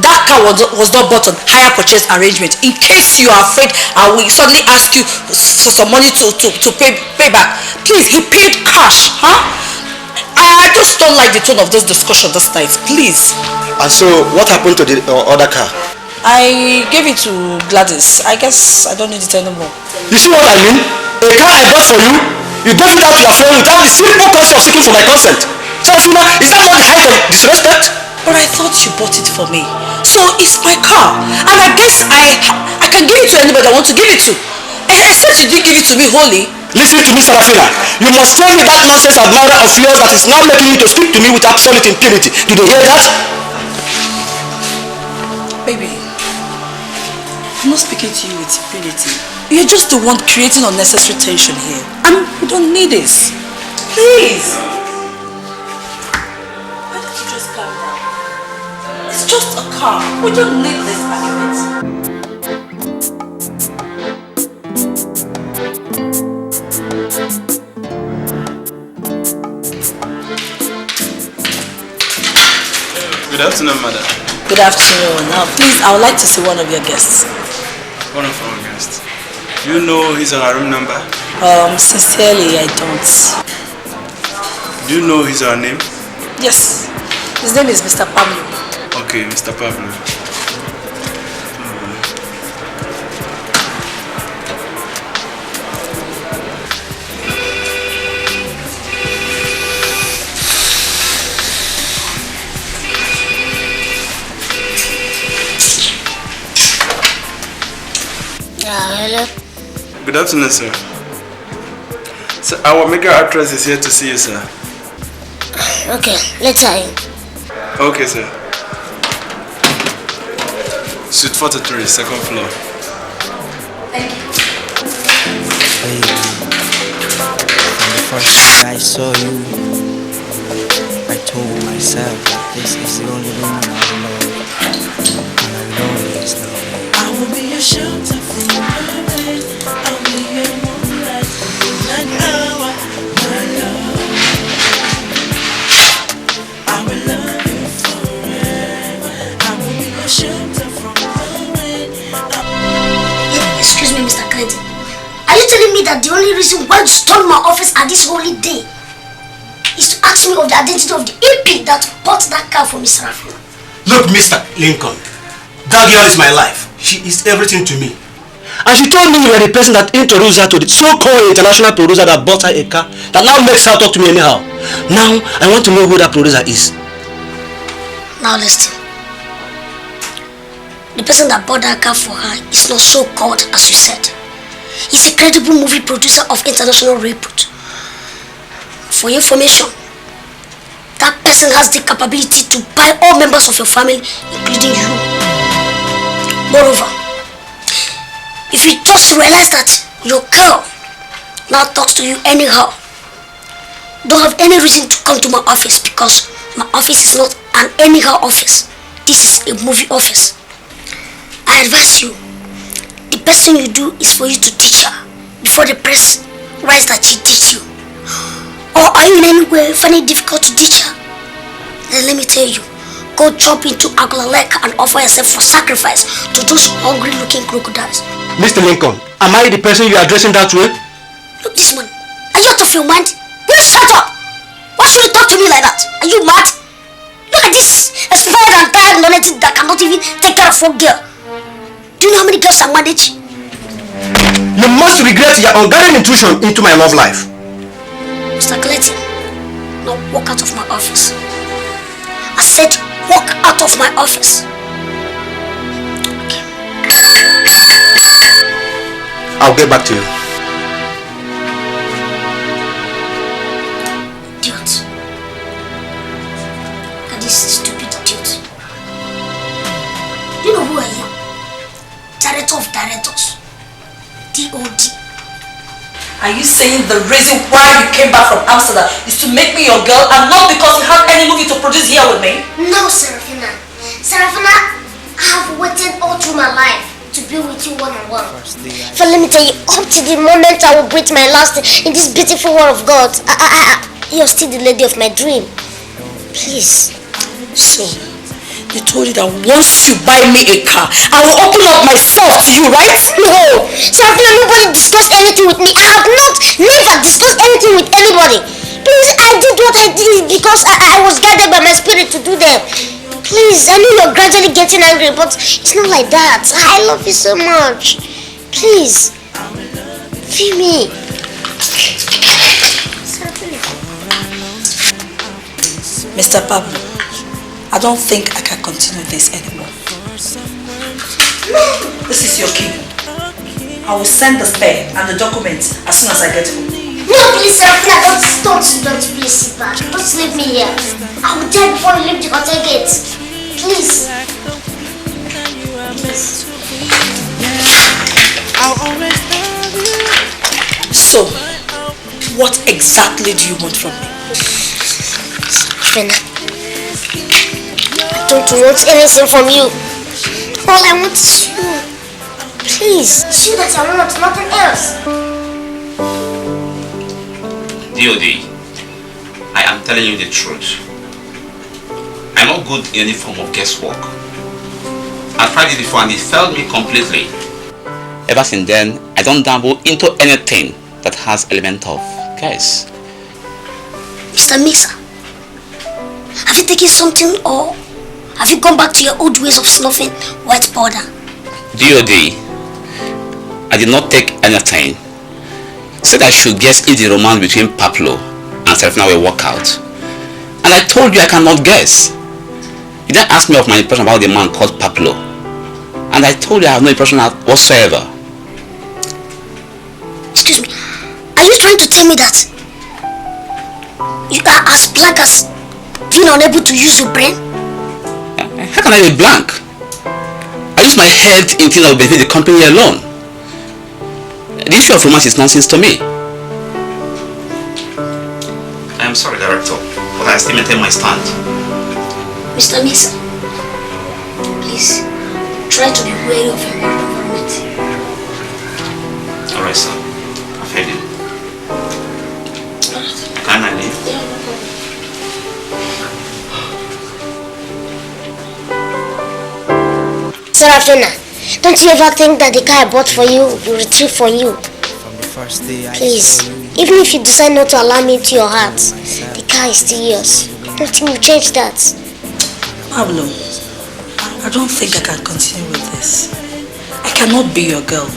That car was not bought on hire purchase arrangement. In case you are afraid I will suddenly ask you for some money to pay back. Please, he paid cash, huh? I just don't like the tone of this discussion this night. Please. And so, what happened to the other car? I gave it to Gladys. I guess I don't need it anymore. You see what I mean? A car I bought for you, you gave it out to your friend without the simple courtesy of seeking for my consent. Sarafina, is that not the height of disrespect? But I thought you bought it for me. So it's my car. And I guess I can give it to anybody I want to give it to. Except you didn't give it to me wholly. Listen to me, Sarafina. You must tell me that nonsense admirer of yours that is now making you to speak to me with absolute impunity. Did you hear that? Baby, I'm not speaking to you with impunity. You're just the one creating unnecessary tension here. And we don't need this. Please. Why don't you just calm down? It's just a car. We don't need this argument. Good afternoon, madam. Good afternoon. Now, please, I would like to see one of your guests. One of our guests. Do you know his or her room number? Sincerely, I don't. Do you know his or her name? Yes. His name is Mr. Pablo. Okay, Mr. Pablo. Hello. Good afternoon, sir. So our mega actress is here to see you, sir. Okay, let's in. Okay, sir. Suite 43, second floor. Thank you. Baby, from the first day I saw you, I told myself that this is the only woman I love, and I will always love you. I will be your shelter from the rain. I'll be your moonlight, night hour, my love. I will love you forever. I will be your shelter from the rain. Excuse me, Mr. Ikedieze. Are you telling me that the only reason why you stole my office at this holy day is to ask me of the identity of the EP that bought that car for Miss Seraphina? Look, Mr. Lincoln, that girl is my life. She is everything to me. And she told me you were the person that introduced her to the so-called international producer that bought her a car that now makes her talk to me anyhow. Now, I want to know who that producer is. Now listen. The person that bought that car for her is not so-called as you said. He's a credible movie producer of international repute. For your information, that person has the capability to buy all members of your family, including you. Moreover, if you just realize that your girl now talks to you anyhow, don't have any reason to come to my office, because my office is not an anyhow office. This is a movie office. I advise you, the best thing you do is for you to teach her before the press writes that she did you. Or are you in any way finding it difficult to teach her? Then let me tell you, go jump into Angola Lake and offer yourself for sacrifice to those hungry looking crocodiles. Mr. Lincoln, am I the person you are addressing that way? Look, this man, are you out of your mind? Will you shut up? Why should you talk to me like that? Are you mad? Look at this expired and tired knowledge that cannot even take care of one girl. Do you know how many girls I manage? You must regret your unguarded intrusion into my love life. Mr. Ikedieze, now walk out of my office. I said walk out of my office. I'll get back to you. Idiot. And this stupid idiot. Do you know who I am? Director of directors. DOD. Are you saying the reason why you came back from Amsterdam is to make me your girl and not because you have any movie to produce here with me? No, Seraphina. Seraphina, I have waited all through my life to be with you one-on-one. But let me tell you, up to the moment I will breathe my last in this beautiful world of God, you're still the lady of my dream. Please. So, I told you that once you buy me a car, I will open up myself to you, right? No! Sarafina, nobody discussed anything with me. I have never discussed anything with anybody. Please, I did what I did because I was guided by my spirit to do them. Please, I know you're gradually getting angry, but it's not like that. I love you so much. Please, feel me. Mr. Pablo, I don't think I can continue this anymore. This is your key. I will send the spare and the documents as soon as I get home. No, please, Seraphina, don't please sit back. Don't leave me here. I will die before you leave the hotel gate. Please. So, what exactly do you want from me? Seraphina, I don't want anything from you. All I want is you. Please, it's you that I want, nothing else. DOD, I am telling you the truth. I'm not good in any form of guesswork. I tried it before and it failed me completely. Ever since then, I don't dabble into anything that has element of guess. Mr. Mixer, have you taken something or have you gone back to your old ways of snuffing white powder? DOD, I did not take anything. Said I should guess if the romance between Pablo and Seraphina will work out. And I told you I cannot guess. You then asked me of my impression about the man called Pablo. And I told you I have no impression whatsoever. Excuse me, are you trying to tell me that you are as blank as being unable to use your brain? How can I be blank? I use my head in things that will benefit the company alone. The issue of romance is nonsense to me. I am sorry, Director, but I still maintain my stand. Mr. Mixer, please try to be wary of your environment. Alright, sir. I've heard you. Can I leave? Sarafina, don't you ever think that the car I bought for you will retrieve from you? Please, even if you decide not to allow me into your heart, the car is still yours. Nothing will change that. Pablo, I don't think I can continue with this. I cannot be your girl.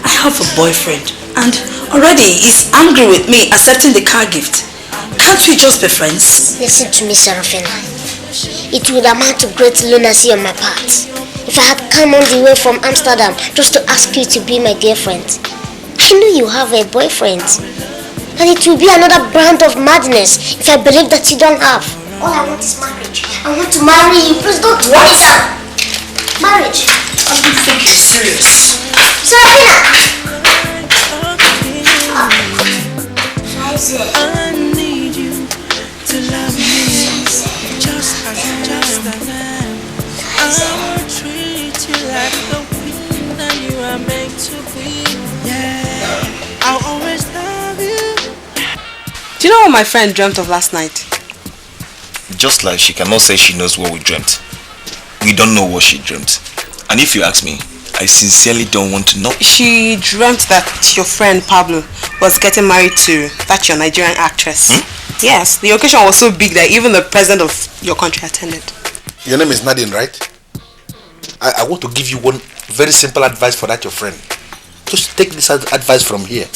I have a boyfriend and already he's angry with me accepting the car gift. Can't we just be friends? Listen to me, Seraphina. It would amount to great lunacy on my part if I had come all the way from Amsterdam just to ask you to be my girlfriend. I know you have a boyfriend. And it will be another brand of madness if I believe that you don't have. All I want is marriage. I want to marry you. Please don't do that. Marriage. I don't think you're serious. Seraphina! I need you to love me just as I am. I will treat you like the queen that you are meant to be. Yeah, I'll always love you. Do you know what my friend dreamt of last night? Just like she cannot say she knows what we dreamt. We don't know what she dreamt. And if you ask me, I sincerely don't want to know. She dreamt that your friend Pablo was getting married to that your Nigerian actress. Yes, the occasion was so big that even the president of your country attended. Your name is Nadine, right? I want to give you one very simple advice for that your friend. Just take this advice from here.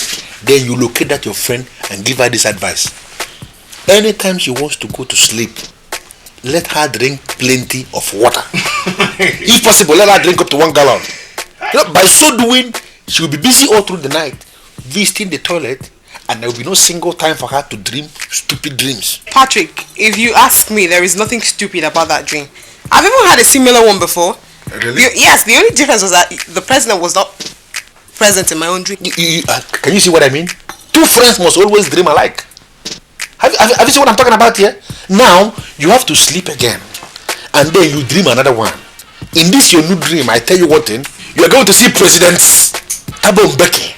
Then you locate that your friend and give her this advice. Anytime she wants to go to sleep, let her drink plenty of water. If possible, let her drink up to 1 gallon. You know, by so doing, she will be busy all through the night, visiting the toilet, and there will be no single time for her to dream stupid dreams. Patrick, if you ask me, there is nothing stupid about that dream. I've even had a similar one before. Really? Yes, the only difference was that the president was not present in my own dream. Can you see what I mean? Two friends must always dream alike. Have you seen what I'm talking about here? Now, you have to sleep again. And then you dream another one. In this your new dream, I tell you one thing. You are going to see Presidents Thabo Mbeki,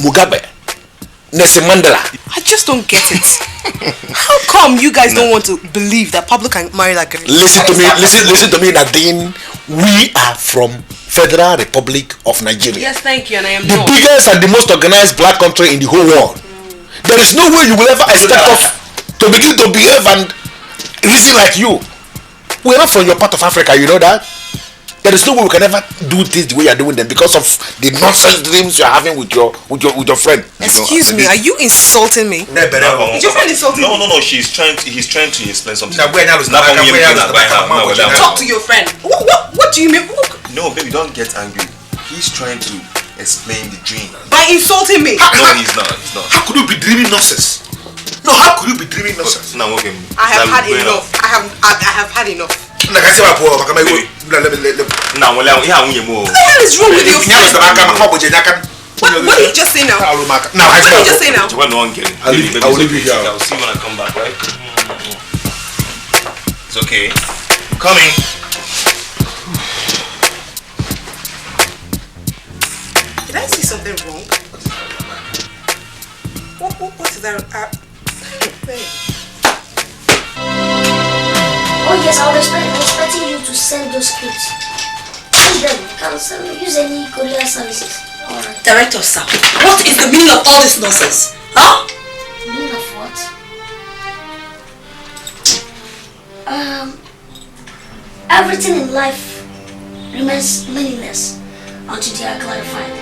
Mugabe, Nelson Mandela. I just don't get it. How come you guys don't want to believe that Pablo can marry that girl? Listen to me, Nadine. We are from Federal Republic of Nigeria. Yes, thank you, and I am the biggest and the most organized black country in the whole world. There is no way you will ever expect us to begin to behave and reason like you. We are not from your part of Africa, you know that? There is no way we can ever do things the way you are doing them because of the nonsense dreams you are having with your friend. Excuse me, are you insulting me? Is your friend insulting me? No. He's trying to explain something. Talk to your friend. What do you mean? No, baby, don't get angry. He's trying to explain the dream. By insulting me? No, he's not. How could you be dreaming nonsense? No, how could you be dreaming nonsense? No, okay. I have had enough. I have had enough. What the hell is wrong with your friend? What did you just say now? What did you just say now? I'll leave you here. I'll see you when I come back, right? It's okay. I'm coming. Did I see something wrong? What is that? Oh yes, I was expecting you to send those scripts. Send them. You can use any courier services. Alright. Director, sir, what is the meaning of all this nonsense? Huh? Meaning of what? Everything in life remains meaningless until they are clarified.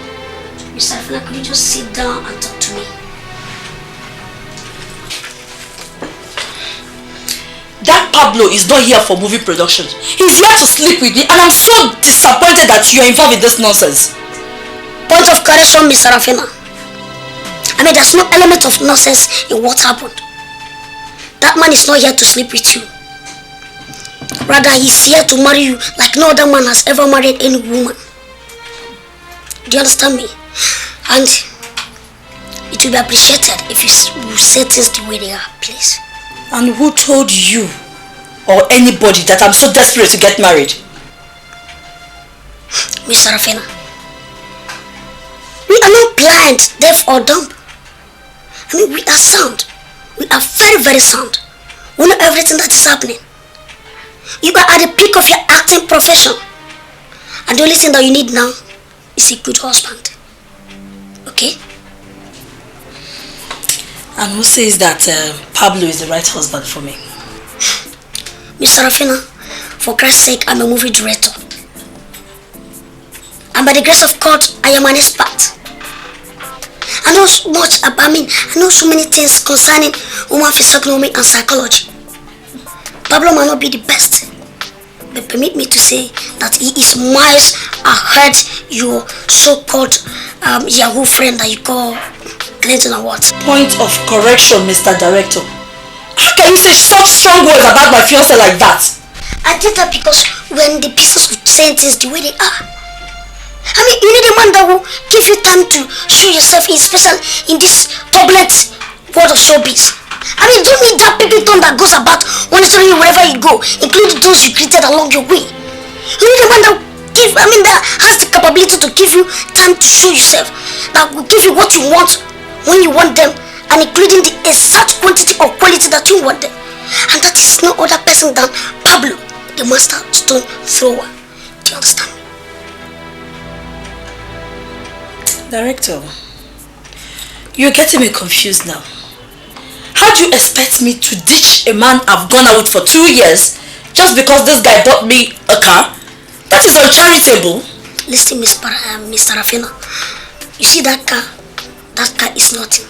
Mr. Sarafina, could you just sit down and talk to me? That Pablo is not here for movie productions. He's here to sleep with me, and I'm so disappointed that you're involved in this nonsense. Point of correction, Miss Sarafina. I mean, there's no element of nonsense in what happened. That man is not here to sleep with you. Rather, he's here to marry you like no other man has ever married any woman. Do you understand me? And it will be appreciated if you say things the way they are, please. And who told you or anybody that I'm so desperate to get married? Miss Sarafina, we are not blind, deaf or dumb. I mean, we are sound. We are very, very sound. We know everything that is happening. You are at the peak of your acting profession. And the only thing that you need now is a good husband. Okay? And who says that Pablo is the right husband for me? Miss Seraphina, for Christ's sake, I'm a movie director. And by the grace of God, I am an expert. I know so much about, I know so many things concerning human physiognomy and psychology. Pablo might not be the best, but permit me to say that he is miles ahead your so-called Yahoo friend that you call Clinton or what? Point of correction, Mr. Director. How can you say such strong words about my fiancé like that? I did that because we're in the business of saying things the way they are. I mean, you need a man that will give you time to show yourself, especially in this turbulent world of showbiz. I mean, don't need that baby tongue that goes about monitoring you wherever you go, including those you created along your way. You need a man that that has the capability to give you time to show yourself, that will give you what you want when you want them, and including the exact quantity or quality that you want them. And that is no other person than Pablo, the master stone thrower. Do you understand? Director, you're getting me confused now. How do you expect me to ditch a man I've gone out with for 2 years just because this guy bought me a car? That is uncharitable. Listen, Miss Sarafina. You see that car? That car is nothing.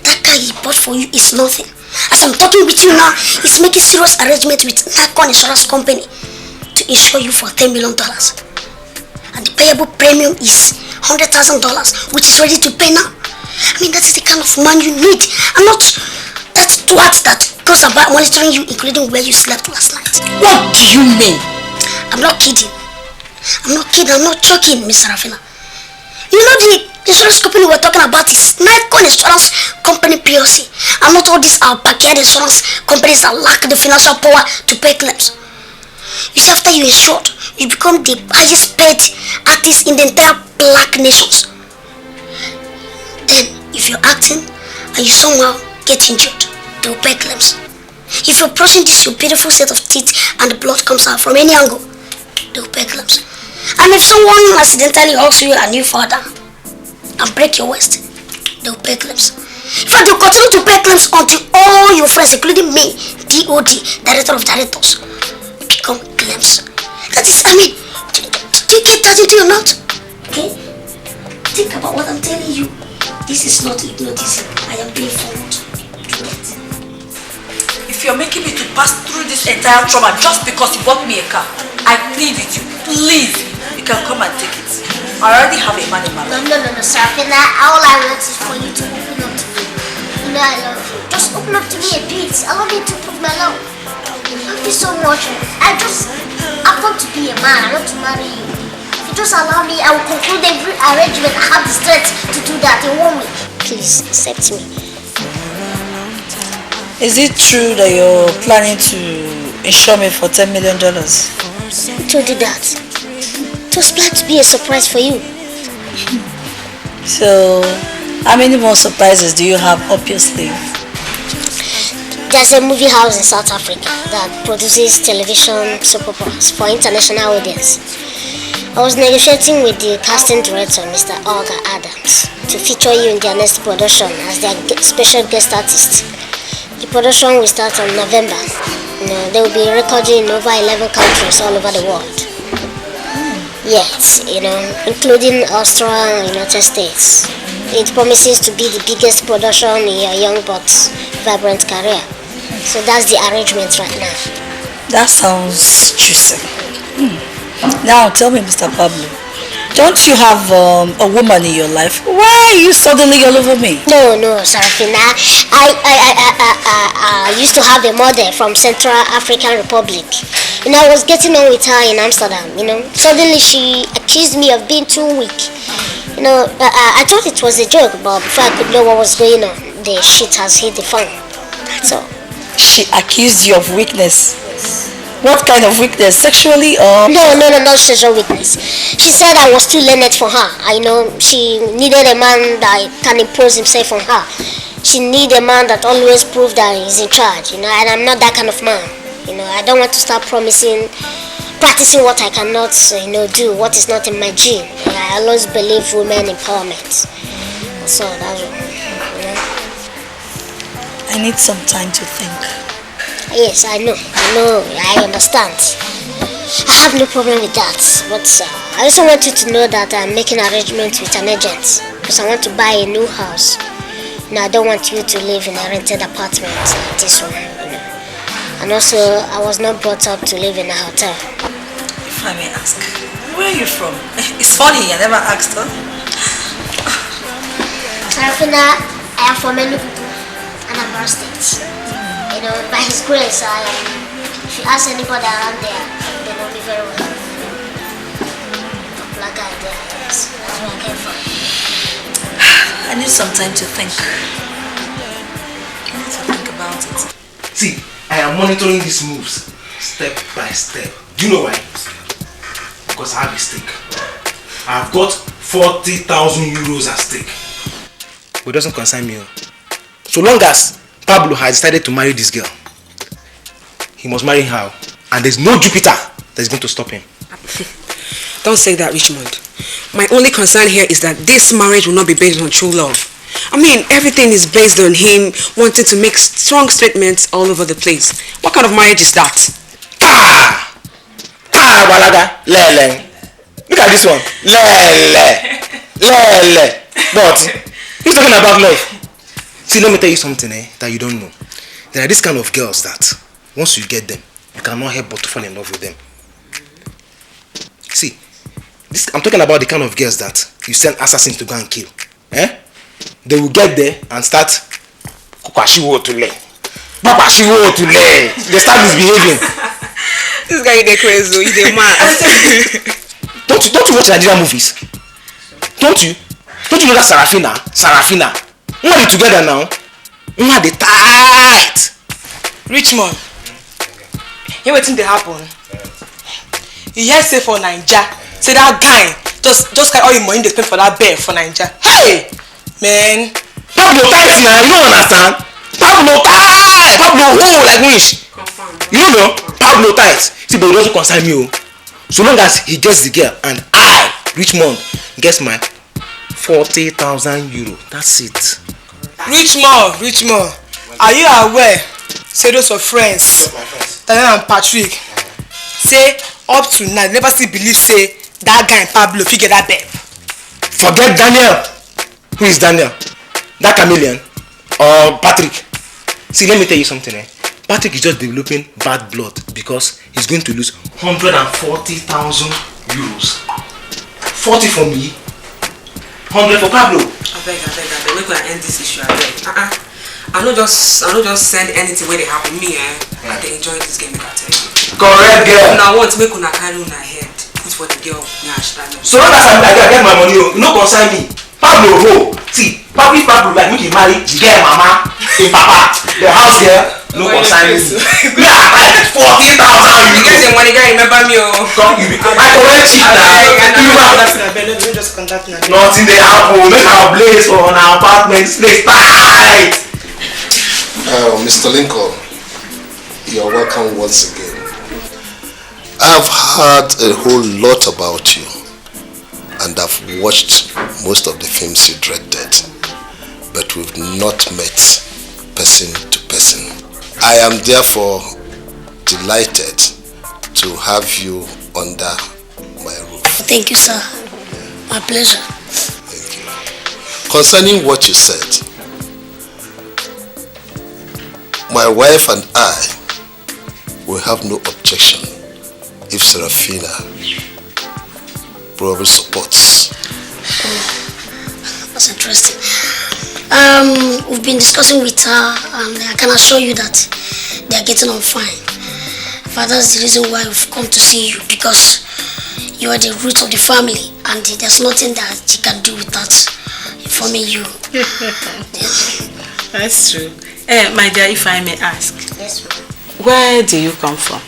That car he bought for you is nothing. As I'm talking with you now, he's making serious arrangements with Nikon Insurance Company to insure you for $10 million. And the payable premium is $100,000, which is ready to pay now. I mean, that is the kind of man you need, and not that twat that goes about monitoring you, including where you slept last night. What do you mean? I'm not kidding. I'm not joking, Miss Sarafina. You know the insurance company we're talking about is Nikon Insurance Company PLC, and not all these backyard insurance companies that lack the financial power to pay claims. You see, after you insured, you become the highest paid artist in the entire black nations. Then, if If you're acting and you somehow get injured, they will pay claims. If you're brushing this your beautiful set of teeth and the blood comes out from any angle, they will pay claims. And if someone accidentally hugs you and you fall down and break your waist, they will pay claims. In fact, they'll continue to pay claims until all your friends, including me, DOD, Director of Directors, become claims. That is, do you get that into your mouth? Okay? Think about what I'm telling you. This is not hypnotism. I am being forward. If you're making me to pass through this entire trauma just because you bought me a car, I plead with you, please, you can come and take it. I already have a man in my life. No, Sarafina. All I want is for you to open up to me. You know I love you. Just open up to me a bit. Allow me to prove my love. I love you so much. I want to be a man. I want to marry you. If you just allow me, I will conclude every arrangement. I have the strength to do that in 1 week. Please accept me. Is it true that you're planning to insure me for $10 million? Who told you that? It was planned to be a surprise for you. So, how many more surprises do you have up your sleeve? There's a movie house in South Africa that produces television soap operas for international audience. I was negotiating with the casting director, Mr. Olga Adams, to feature you in their next production as their special guest artist. The production will start in November. They will be recording in over 11 countries all over the world. Yes, including Australia and United States. It promises to be the biggest production in your young but vibrant career. So that's the arrangement right now. That sounds juicy. Now tell me, Mr. Pablo, don't you have a woman in your life? Why are you suddenly all over me? No, Sarafina. I used to have a model from Central African Republic. I was getting on with her in Amsterdam. Suddenly she accused me of being too weak. I thought it was a joke, but before I could know what was going on, the shit has hit the fan. That's all. She accused you of weakness. What kind of weakness? Sexually or? No, not sexual weakness. She said I was too learned for her. She needed a man that can impose himself on her. She needed a man that always proved that he's in charge, and I'm not that kind of man. I don't want to start practicing what I cannot, do, what is not in my gene. I always believe women empowerment. So that's all. I need some time to think. Yes, I know, I understand. I have no problem with that, but I also want you to know that I'm making arrangements with an agent because I want to buy a new house. I don't want you to live in a rented apartment like this one, And also, I was not brought up to live in a hotel. If I may ask, where are you from? It's funny, I never asked her. Sarafina, I am from Nollywood, Anambra State. By His grace, if you ask anybody around there, they know me very well. Black guy there, yes. That's where I came from. I need some time to think. I need to think about it. See, I am monitoring these moves step by step. Do you know why? Because I have a stake. I've got 40,000 euros at stake. But it doesn't concern me. So long as Pablo has decided to marry this girl, he must marry her. And there's no Jupiter that is going to stop him. Don't say that, Richmond. My only concern here is that this marriage will not be based on true love. Everything is based on him wanting to make strong statements all over the place. What kind of marriage is that? Walaga, lele. Look at this one. Lele. But he's talking about love. See, let me tell you something that you don't know. There are these kind of girls that once you get them, you cannot help but to fall in love with them. See, I'm talking about the kind of girls that you send assassins to go and kill. They will get there and start they start misbehaving. This guy is crazy, he's a man. Don't you watch Nigerian movies? Don't you know that Sarafina? We are together now. We are the tight. Richmond, you waiting to happen. You hear say for Nigeria, say that guy just carry all your money they spend for that bear for Nigeria. Hey, man, Pablo tight now, you don't understand? Pablo tight! Pablo whole like wish. You don't know? Pablo tight. See, but it doesn't concern me. So long as he gets the girl and I, Richmond, gets my 40,000 euro. That's it. Richmond, are you aware? Say those are friends. Daniel and Patrick. Say up to now, never still believe say that guy Pablo figure that babe. Forget Daniel. Who is Daniel? That chameleon? Or Patrick? See, let me tell you something. Patrick is just developing bad blood because he's going to lose 140,000 euros. 40 for me, 100 for Pablo. I beg. We can end this issue. I don't just send anything where they happen me. I dey enjoy this game. I tell you. Correct, girl. Now I want to make una carry una head. Put for the girl. So long as I get my money, no concern me. Pablo, see, Pablo like me marry the girl mama, the papa, the house girl, no concern me. Yeah, like 40,000 euros. You get the money, guy. Remember me, Come, you be. I correct cheap now. Just contact Nadine. Nothing they happen. Make our place on our apartment place tight. Mr. Lincoln, you're welcome once again. I've heard a whole lot about you, and I've watched most of the films you directed, but we've not met person to person. I am therefore delighted to have you under my roof. Thank you, sir. My pleasure. Thank you. Concerning what you said, my wife and I will have no objection if Seraphina probably supports. That's interesting. We've been discussing with her, and I can assure you that they are getting on fine. But that's the reason why we've come to see you, because you are the root of the family, and there's nothing that she can do without informing you. That's true. My dear, if I may ask. Yes, ma'am. Where do you come from?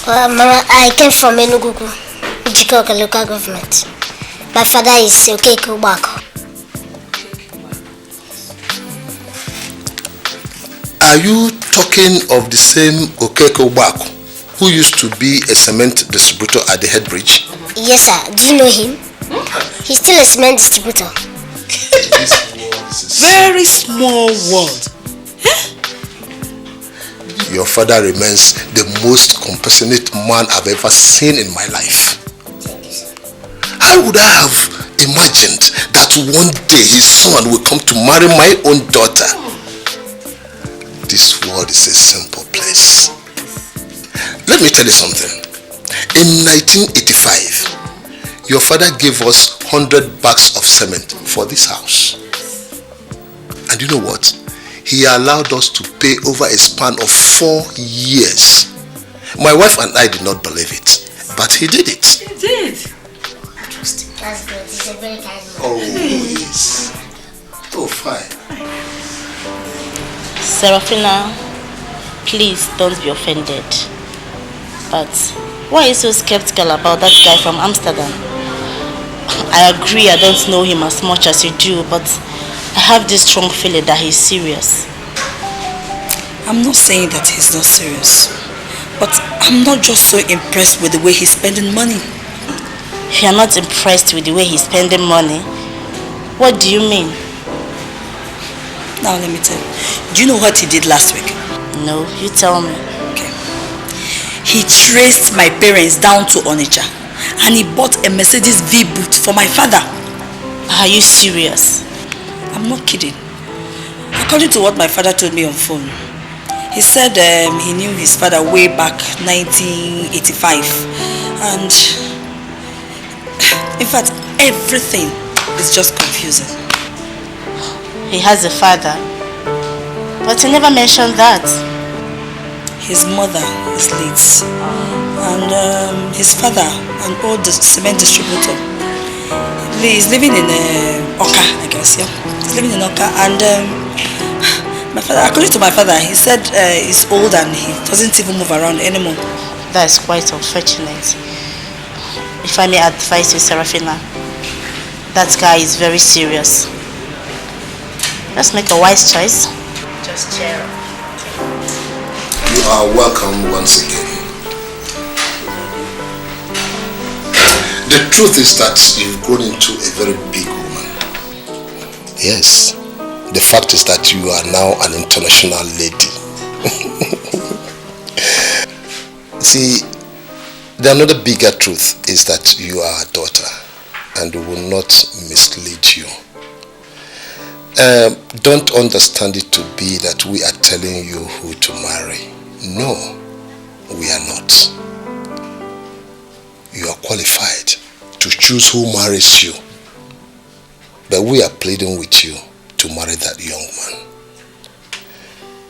Mama, I came from Njoku, Njoku local government. My father is Okeke Ubako. Are you talking of the same Okeke Ubako who used to be a cement distributor at the head bridge? Yes, sir. Do you know him? He's still a cement distributor. Very small world. Your father remains the most compassionate man I've ever seen in my life. How would I have imagined that one day his son will come to marry my own daughter? This world is a simple place. Let me tell you something. In 1985, your father gave us 100 bags of cement for this house. And you know what? He allowed us to pay over a span of 4 years. My wife and I did not believe it, but he did it. He did. That's good. He's a very kind man. Oh, yes. Oh, fine. Seraphina, please don't be offended. But why are you so skeptical about that guy from Amsterdam? I agree I don't know him as much as you do, but I have this strong feeling that he's serious. I'm not saying that he's not serious, but I'm not just so impressed with the way he's spending money. If you're not impressed with the way he's spending money, what do you mean? Now let me tell you. Do you know what he did last week? No, you tell me. Okay. He traced my parents down to Onitsha and he bought a Mercedes V boot for my father. Are you serious? I'm not kidding. According to what my father told me on phone, he said he knew his father way back 1985, and in fact everything is just confusing. He has a father, but he never mentioned that. His mother is late, and his father, an old cement distributor, he's living in Oka, I guess, yeah. He's living in Oka, and my father, according to my father, he said he's old and he doesn't even move around anymore. That is quite unfortunate. If I may advise you, Seraphina, that guy is very serious. Let's make a wise choice. Just cheer up. You are welcome once again. The truth is that you've grown into a very big woman. Yes. The fact is that you are now an international lady. See, the another bigger truth is that you are a daughter and we will not mislead you. Don't understand it to be that we are telling you who to marry. No, we are not. You are qualified to choose who marries you. But we are pleading with you to marry that young man.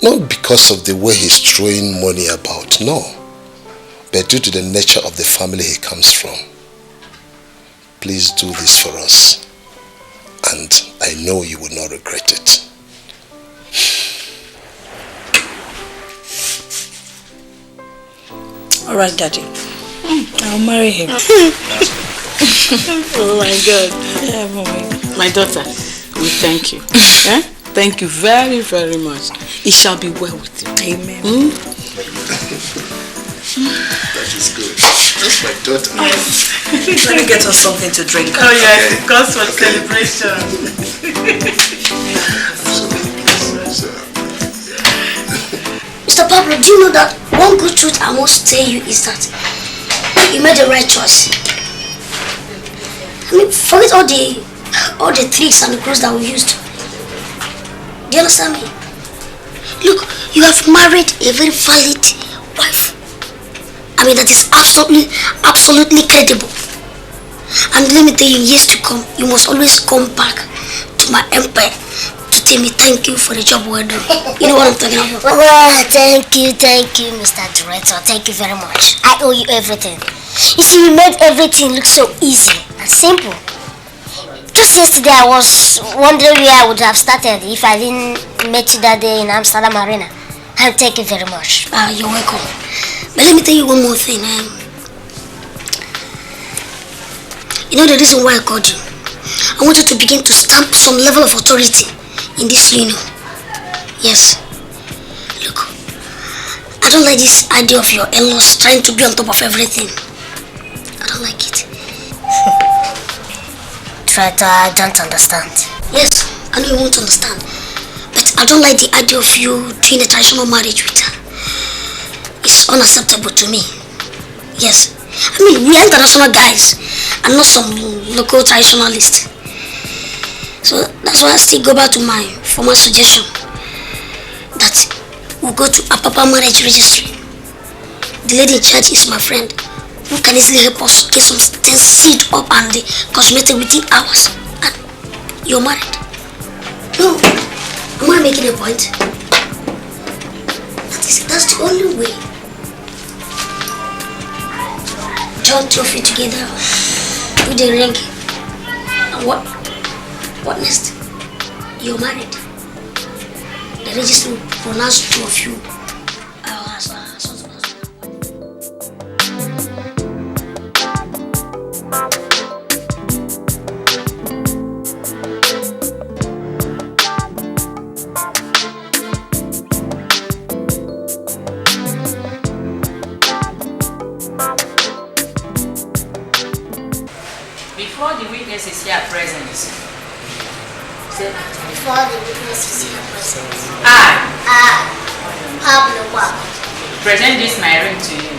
Not because of the way he's throwing money about, no. But due to the nature of the family he comes from. Please do this for us. And I know you will not regret it. All right, Daddy. I'll marry him. Oh my God. Yeah, Mommy. My daughter, we thank you. Eh? Thank you very, very much. It shall be well with you. Amen. That is good. That's my daughter. Yes. Let me get us something to drink. Oh yes, of course, for celebration. Mr. Pablo, do you know that one good truth I must tell you is that you made the right choice. I mean, forget all the tricks and the clothes that we used. Do you understand me? Look, you have married a very valid wife. I mean, that is absolutely credible. And let me tell you, in years to come, you must always come back to my empire to tell me thank you for the job well done. You know what I'm talking about? Well, thank you, Mr. Director. Thank you very much. I owe you everything. You see, you made everything look so easy and simple. Just yesterday, I was wondering where I would have started if I didn't meet you that day in Amsterdam Arena. And thank you very much. You're welcome. But let me tell you one more thing. You know the reason why I called you? I want you to begin to stamp some level of authority in this union. Yes. Look, I don't like this idea of your in-laws trying to be on top of everything. I don't like it. I don't understand. Yes, I know you won't understand. But I don't like the idea of you doing a traditional marriage with her. It's unacceptable to me. Yes. I mean, we are international guys and not some local traditionalist. So that's why I still go back to my former suggestion that we'll go to a Papa marriage registry. The lady in charge is my friend who can easily help us get some things sealed up and consummated within hours. And you're married. No, am I making a point? That's the only way. Join two of you together with the ring. And what next? You're married. The registry will pronounce two of you as Before the witnesses here present. Before the witnesses here present. I, Pablo, present this my ring to you.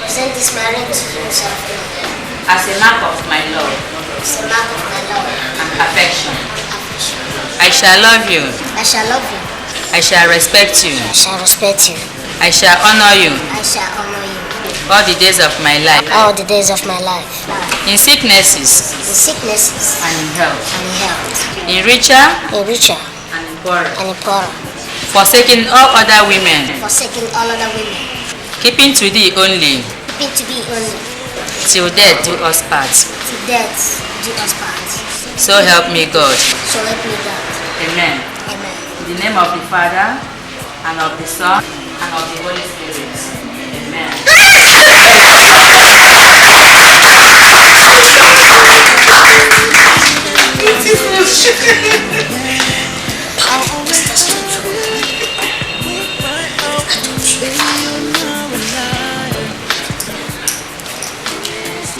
Present this my ring to you, Sarafina. As a mark of my love. As a mark of my love. And affection. I shall love you. I shall love you. I shall respect you. I shall respect you. I shall honor you. I shall honor you. All the days of my life. All the days of my life. In sicknesses. In sicknesses. And in health. And in health. In richer. In richer. And in poorer. And in poorer. Forsaking all other women. Forsaking all other women. Keeping to thee only. Keeping to thee only. Till death do us part. Till death do us part. So help me God. So help me God. Amen. Amen. In the name of the Father, and of the Son, and of the Holy Spirit. Amen.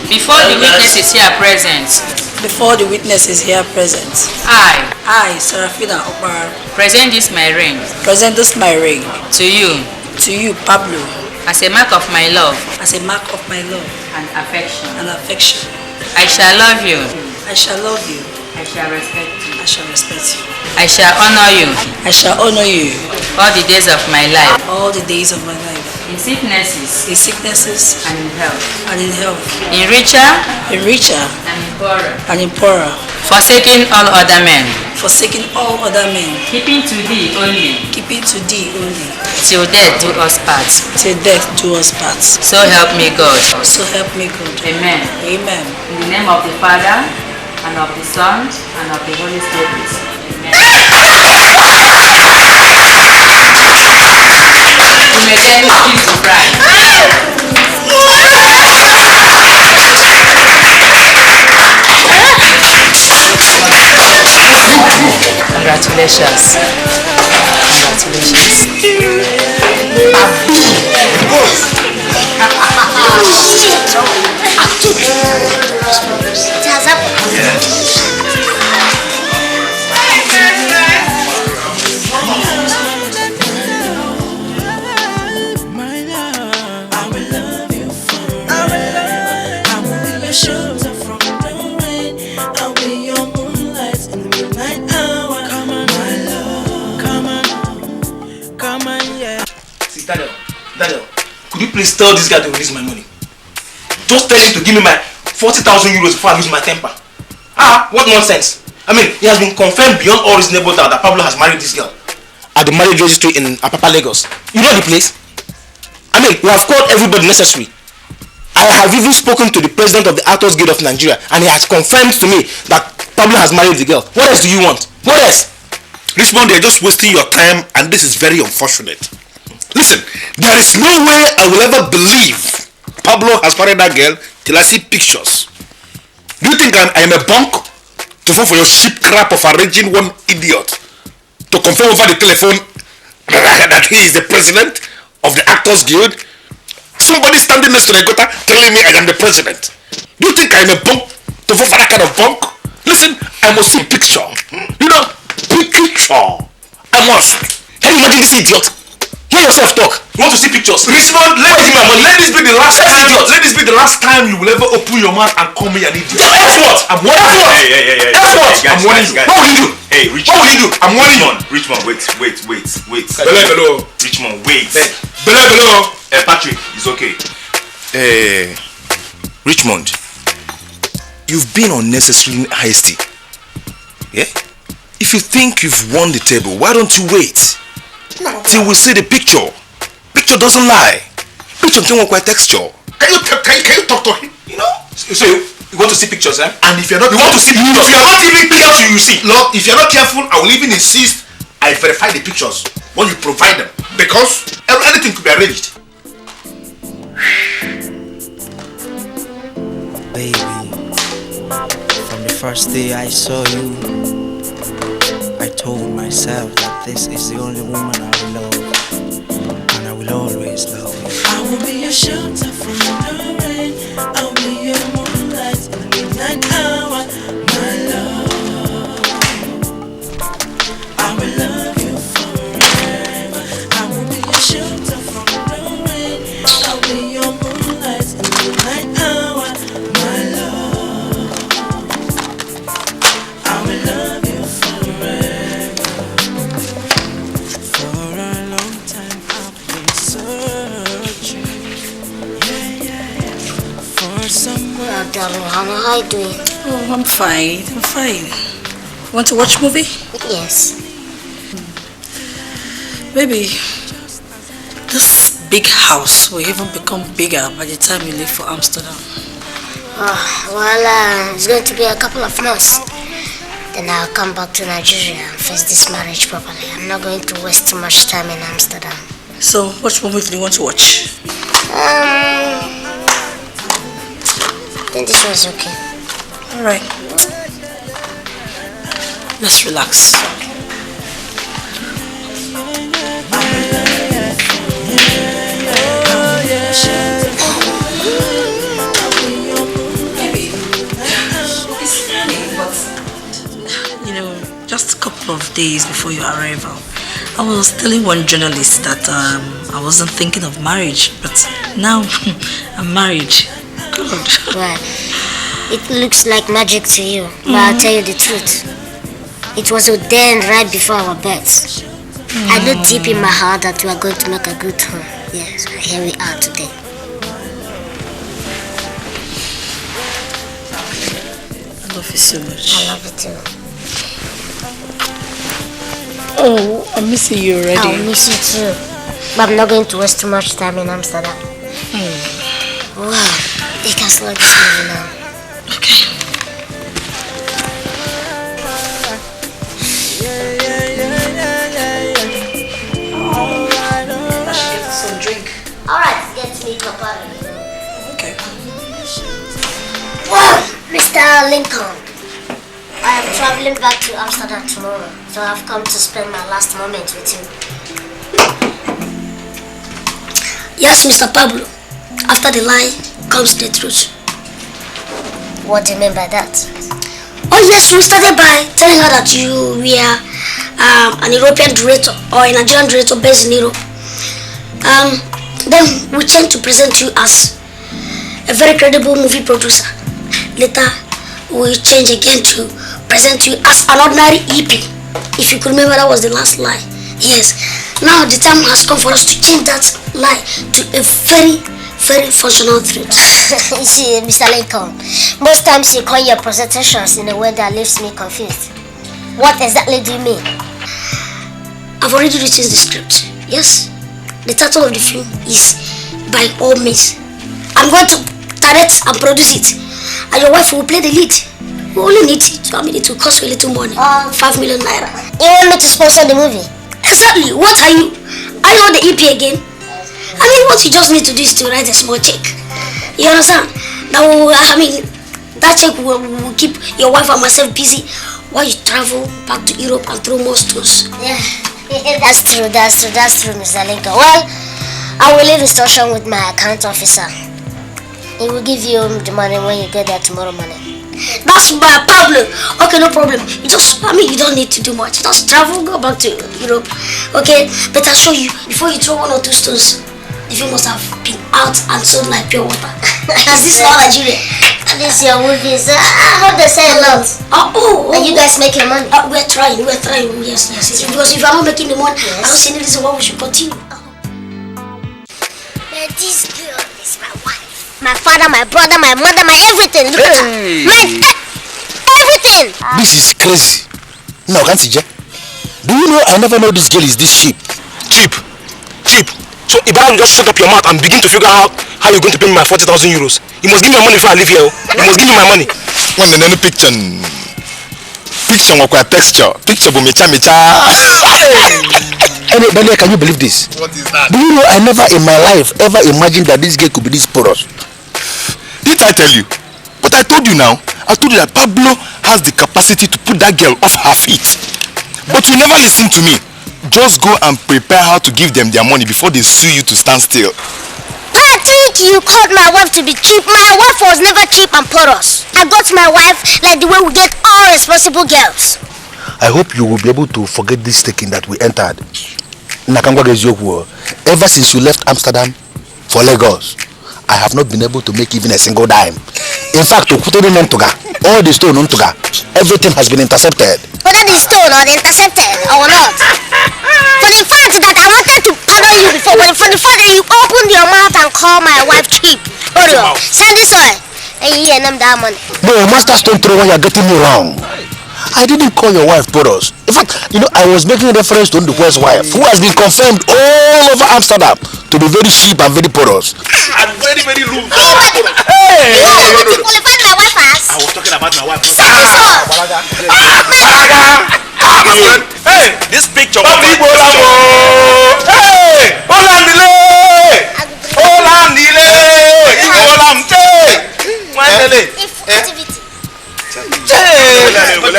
Before the witness is here present. Before the witness is here present. I, Seraphina Okpara. Present this my ring. Present this my ring. To you. To you, Pablo. As a mark of my love. As a mark of my love. And affection. And affection. I shall love you. I shall love you. I shall respect you. I shall respect you. I shall honor you. I shall honor you. All the days of my life. All the days of my life. In sicknesses. In sicknesses. And in health. And in health. In richer. In richer. And in poorer. And in poorer. Forsaking all other men. Forsaking all other men. Keeping to thee only. Keeping to thee only. Till death do us part. Till death do us part. So help me God. So help me God. Amen. Amen. In the name of the Father, and of the Son, and of the Holy Spirit. Amen. You may then begin to cry. Congratulations. It has happened. Daniel, could you please tell this guy to release my money? Just tell him to give me my 40,000 euros before I lose my temper. What nonsense. I mean, it has been confirmed beyond all reasonable doubt that Pablo has married this girl at the marriage registry in Apapa, Lagos. You know the place? I mean, we have called everybody necessary. I have even spoken to the president of the Actors Guild of Nigeria, and he has confirmed to me that Pablo has married the girl. What else do you want? What else? Richmond, you're just wasting your time, and this is very unfortunate. Listen, there is no way I will ever believe Pablo has married that girl till I see pictures. Do you think I am a bunk to fall for your cheap crap of arranging one idiot to confirm over the telephone that he is the president of the Actors Guild? Somebody standing next to the gutter telling me I am the president. Do you think I am a bunk to fall for that kind of bunk? Listen, I must see picture. You know, picture. I must. Can you imagine this idiot? Hear yourself talk. You want to see pictures? Richmond, let this be the last time. Let this be the last time you will ever open your mouth and call me an idiot. That's what? I'm warning you. Hey. That's what? I'm warning you. What will you do? Hey, Richmond. What will you do? I'm warning you. Richmond, wait. Below. Richmond, wait. Below. Patrick, it's okay. Richmond, you've been unnecessarily hasty. Yeah? If you think you've won the table, why don't you wait till we see the picture? Picture doesn't lie. Picture can work with texture. Can you talk to him? You know? So you want to see pictures, eh? And if you're not, you want to see pictures. If you're not even careful, you see. Look, if you're not careful, I will even insist I verify the pictures when you provide them, because anything could be arranged. Baby, from the first day I saw you, I told myself that this is the only woman I will love, and I will always love you. I will be your shelter from the rain. I'll be your moonlight in the midnight hour, my love. I will love you forever. I will be your shelter from the rain. I'll be your moonlight in the midnight hour, my love. I will love you forever. For a long time I've been searching, for someone. Darling, how are you doing? Oh, I'm fine. Want to watch movie? Yes. Baby, this big house will even become bigger by the time you leave for Amsterdam. It's going to be a couple of months. Then I'll come back to Nigeria and face this marriage properly. I'm not going to waste too much time in Amsterdam. So, which movie do you want to watch? I think this one's okay. Alright. Let's relax. just a couple of days before your arrival, I was telling one journalist that I wasn't thinking of marriage, but now I'm married. Good. Well, it looks like magic to you, but I'll tell you the truth. It was ordained right before our births. I know deep in my heart that we are going to make a good home. Yes, and here we are today. I love you so much. I love you too. Oh, I'm missing you already. I'll miss you too. But I'm not going to waste too much time in Amsterdam. Wow, you can slow this movie now. Okay. I should get some drink. Alright, get me a Pablo. Okay. Wow, Mr. Lincoln. I am traveling back to Amsterdam tomorrow, so I've come to spend my last moment with you. Yes, Mr. Pablo. After the lie comes the truth. What do you mean by that? Oh yes, we started by telling her that you were an European director or a Nigerian director based in Europe. Then we changed to present you as a very credible movie producer. Later, we changed again to present you as an ordinary EP. If you could remember, that was the last lie. Yes. Now the time has come for us to change that lie to a very, very functional truth. You see, Mr. Lincoln, most times you call your presentations in a way that leaves me confused. What exactly do you mean? I've already written the script. Yes. The title of the film is By All Means. I'm going to direct and produce it, and your wife will play the lead. We only need it. I mean, it will cost you a little money. 5 million naira. You want me to sponsor the movie? Exactly. What are you? Are you on the EP again? I mean, what you just need to do is to write a small check. You understand? Now, that check will keep your wife and myself busy while you travel back to Europe and throw more stones. Yeah, that's true, Mr. Lincoln. Well, I will leave instruction with my account officer. He will give you the money when you get there tomorrow morning. That's my Pablo. Okay, no problem. You don't need to do much. Just travel, go back to Europe. Okay? But I show you, before you throw 1 or 2 stones, the film must have been out and sold like pure water. As this all Nigeria. This your movies. I hope they sell a lot. And you guys making money? We're trying. Yes. Because if you're not making the money, I don't see any reason why we should continue. Man, this girl is my wife. My father, my brother, my mother, my everything. Look at her. Man, everything. This is crazy. No, can't you? Do you know I never know this girl is this cheap? Cheap. So if I just shut up your mouth and begin to figure out how you're going to pay me my 40,000 euros, you must give me my money before I leave here. You must give me my money. One in any picture. Picture or texture. Picture for mecha. Daniel, can you believe this? What is that? Do you know I never in my life ever imagined that this girl could be this porous? Didn't I tell you? But I told you now. I told you that Pablo has the capacity to put that girl off her feet. But you never listen to me. Just go and prepare how to give them their money before they sue you to stand still. I think you called my wife to be cheap. My wife was never cheap and porous. I got my wife like the way we get all responsible girls. I hope you will be able to forget this taking that we entered. Ever since you left Amsterdam for Lagos, I have not been able to make even a single dime. In fact, all the stone, everything has been intercepted. Whether the stone or the intercepted or not. For the fact that I wanted to pardon you before, but for the fact that you opened your mouth and called my wife cheap. Send this oil and you hear them that money. No, master stone throw when you're getting me wrong. I didn't call your wife porous. In fact, I was making reference to Njoku's wife, who has been confirmed all over Amsterdam to be very cheap and very porous. And very, very rude. Hey! You qualified my wife as? I was talking about my wife. Hey, this picture. Hey,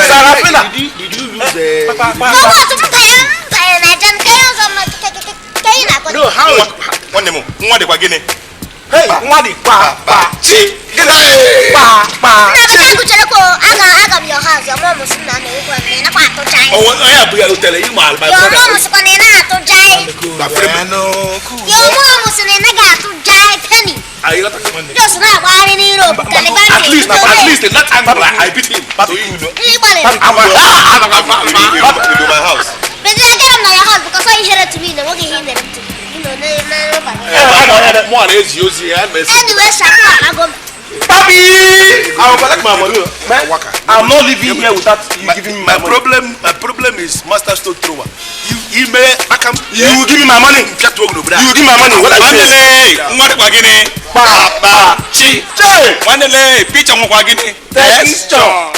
Sarafina. Did you lose the... No, how? One more. Hey, money, pa. See? Get pa. Your house, your mom was not Oh, I have to tell you, my brother. Your mom was going to die. Your mom was in a die penny. Just not wearing Europe. At least, not I beat him. But you know. I'm to my house. But I get my house because I hear it to me. What he hindered to you know, anyway, Papi! I'm not living here without you giving me my money. My problem is master stone thrower. You will give me my money. You will give me my money. What I say? Papa. Chi. Wanele. Picha mwagine. Texture.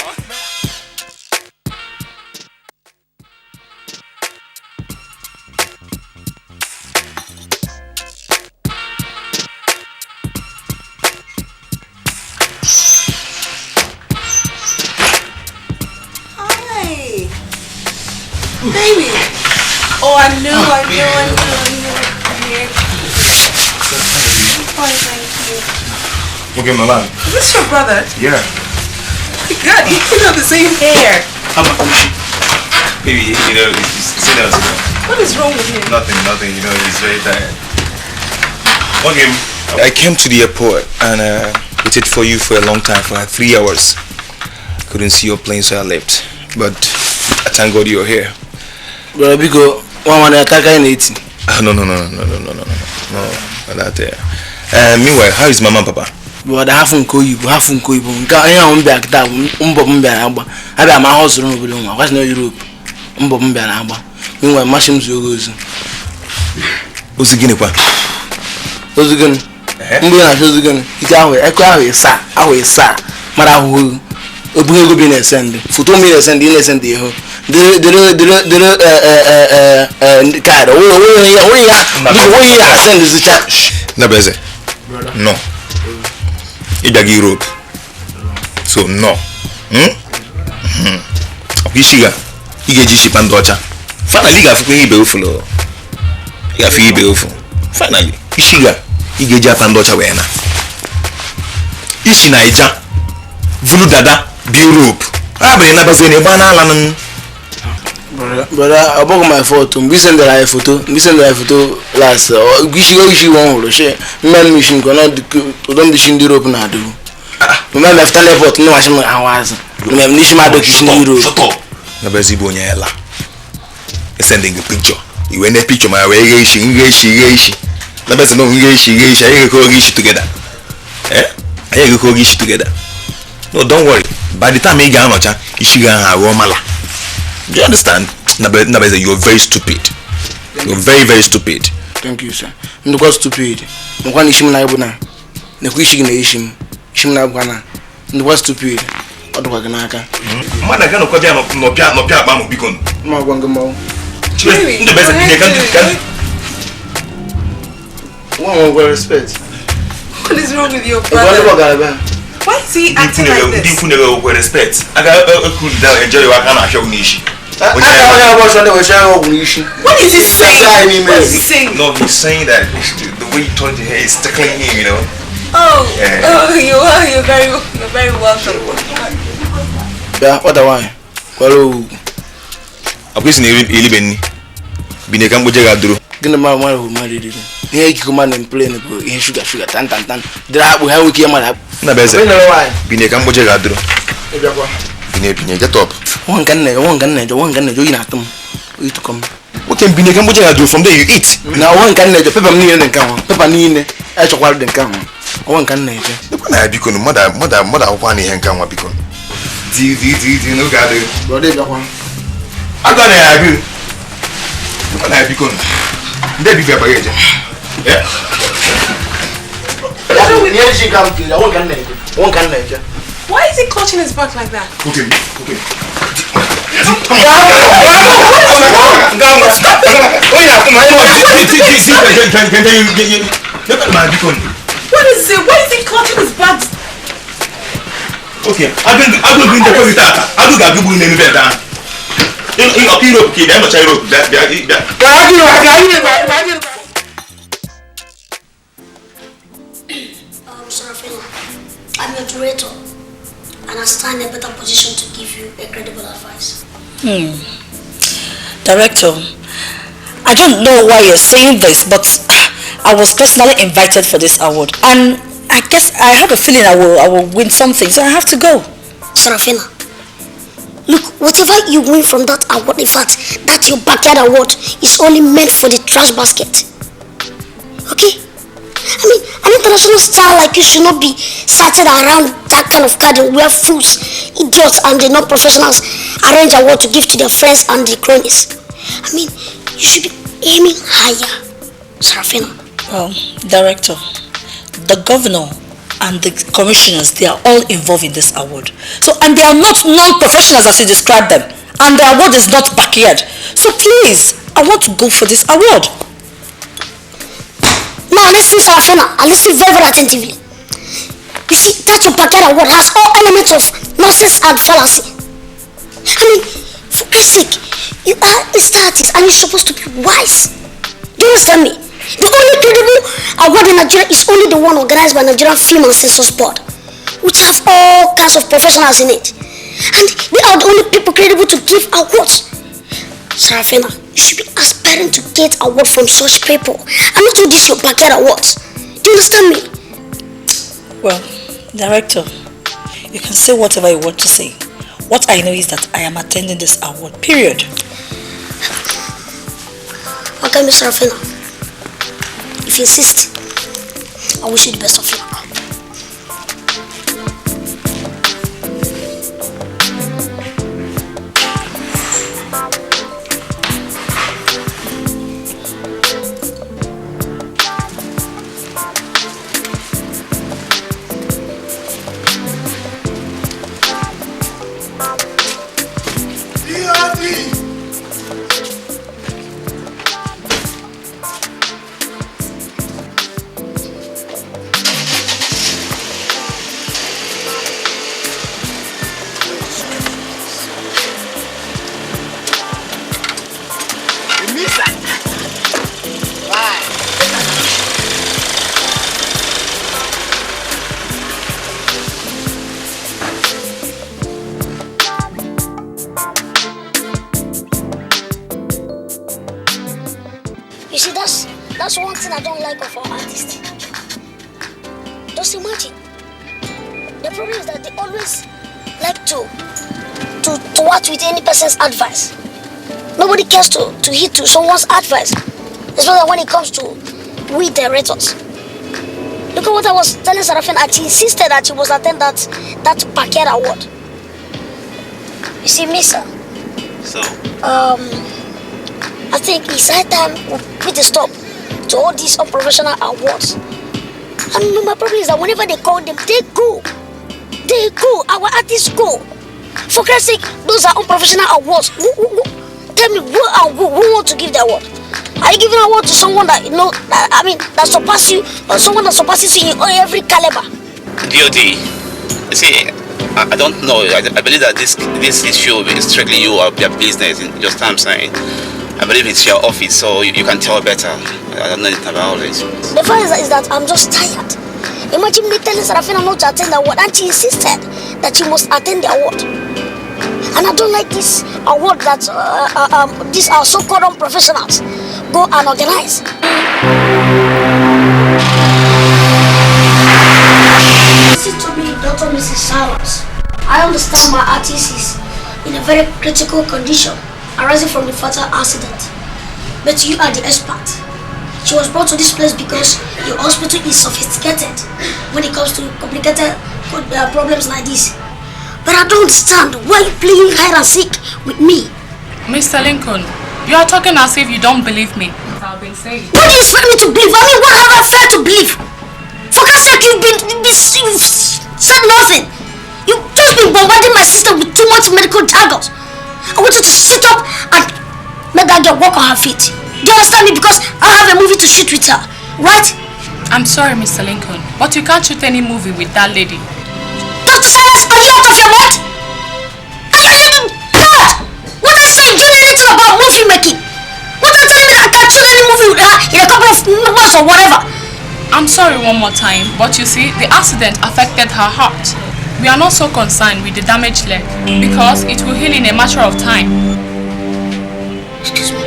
Baby! Oh, I knew. Fine, thank you. Okay, Nolan. Is this your brother? Yeah. Oh my God, you have the same hair. Baby, you know, sit down. What is wrong with him? Nothing, you know, he's very tired. Okay, I came to the airport and waited for you for a long time, for like 3 hours. Couldn't see your plane, so I left. But I thank God you're here. Bro, because one attack in 18. No, not there. Meanwhile, how is Mama and Papa? But I haven't called you. I am back that I got my house room. I was no Europe. Meanwhile, mushrooms will go. Who's again? Who's again? Who's again? It's our sir. Our sir. Marahu. Obugo be na send. Photo me send innocent dey ho. Card. We send this chat. Na beze. No. Idagi Europe. So no. Okishiga. Igeji shipandocha. Finally ga fuko ibe ofulo. Ya fi ibe ofu. Finally. Ishiga. Igeji apandocha we na. Ishi na ija. Vulu dada. Europe. Na bazene bana ala brother, about my photo. We send the photo last. Gishi won share. Man mission gonna don't mission Europe na do. Man left airport no machine awas. Man mission ma do mission Europe. Shut up. Na bazibo nyela. Sending a picture. You went a picture my way ishi. Na bazi no ishi. I go ishi together. I go ishi together. No, don't worry. By the time you get on, do you understand? You're very stupid. You're very, very stupid. Thank you, sir. I'm not stupid. I'm going to shim na ibuna. Na kuishi na ishim. Shim na bwana. I'm not stupid. What do I gonna aka? Mana gano kwa dia no pia ba mo bikon. Ma gwanga mo. Really? The best can. One more respect. What is wrong with your brother? Why is he acting like this? Didn't never with respect. I got cool down enjoy your kind of show nishi. What is he saying? What is he saying? No, he's saying that the way you talk to her is tickling him, you know. Oh, yeah. You're very welcome. Yeah, what the why? Well, I'm guessing you live in Binekam Bujagadru. Gonna my who married it. Here you come and play in sugar, tan. There we have we came up. Na beze. Binekam Bujagadru. Bine, get up. One gun, you not to come. What can Binekam Bujagadru from there you eat? Now one can the pepper near the come. Pepper near as a wild and come. One can nature. The one I become mother, one in Kama become. No gather. I got it, I agree. When I become. They be very yeah. Why is he clutching his back like that? Okay. What is it? Why is he clutching his back? Okay, I will bring the with that. I will get people in the bed. In Europe, kid, I'm a child that. are in a better position to give you a credible advice. Director, I don't know why you're saying this, but I was personally invited for this award, and I guess I have a feeling I will win something, so I have to go. Sarafina, look, whatever you win from that award, in fact, that your backyard award is only meant for the trash basket. Okay? I mean, an international star like you should not be sitting around that kind of garden where fools, idiots, and the non-professionals arrange award to give to their friends and the cronies. I mean, you should be aiming higher, Sarafina. Well, Director, the governor and the commissioners, they are all involved in this award. So, and they are not non-professionals as you described them. And the award is not backyard. So please, I want to go for this award. Now listen, Sarafina, and listen very, very attentively. You see, that your backyard award has all elements of nonsense and fallacy. I mean, for Christ's sake, you are a star artist and you're supposed to be wise. Do you understand me? The only credible award in Nigeria is only the one organized by Nigerian Film and Censors Board, which have all kinds of professionals in it. And they are the only people credible to give awards. Sarafina, you should be aspiring to get award from such people and not to this your backyard awards. Do you understand me? Well, Director, you can say whatever you want to say. What I know is that I am attending this award, period. Okay, Miss Sarafina. If you insist, I wish you the best of luck. You see, that's one thing I don't like of our artists. Just imagine. The problem is that they always like to work with any person's advice. Nobody cares to heed to someone's advice, especially when it comes to we directors. Look at what I was telling Sarafina, and she insisted that she must attend that backyard award. You see, Misa. So? I think it's high time we put a stop to all these unprofessional awards. And my problem is that whenever they call them, they go. They go. Our artists go. For Christ's sake, those are unprofessional awards. Tell me, who want to give the award? Are you giving an award to someone that that surpasses you, or someone that surpasses you in every caliber? DOD, you see, I don't know. I believe that this issue is strictly you or your business. Just what I'm saying. I believe it's your office, so you can tell better. I don't know anything about it. The fact is that I'm just tired. Imagine me telling Sarafina not to attend the award, and she insisted that she must attend the award. And I don't like this award that these are so-called unprofessionals go and organize. Listen to me, Dr. Mrs. Saros. I understand my artist is in a very critical condition arising from the fatal accident. But you are the expert. She was brought to this place because your hospital is sophisticated when it comes to complicated problems like this. But I don't understand why you playing hide and seek with me. Mr. Lincoln, you are talking as if you don't believe me. I've been saying. What do you expect me to believe? I mean, what have I failed to believe? For God's sake, you've said nothing. You've just been bombarding my sister with too much medical jargons. I want you to sit up and make that girl walk on her feet. Do you understand me? Because I have a movie to shoot with her, right? I'm sorry, Mr. Lincoln, but you can't shoot any movie with that lady. Dr. Cyrus, are you out of your mind? God! What are you saying? Do you know anything about movie making? What are you telling me that I can't shoot any movie with her in a couple of months or whatever? I'm sorry one more time, but you see, the accident affected her heart. We are not so concerned with the damaged leg because it will heal in a matter of time. Excuse me.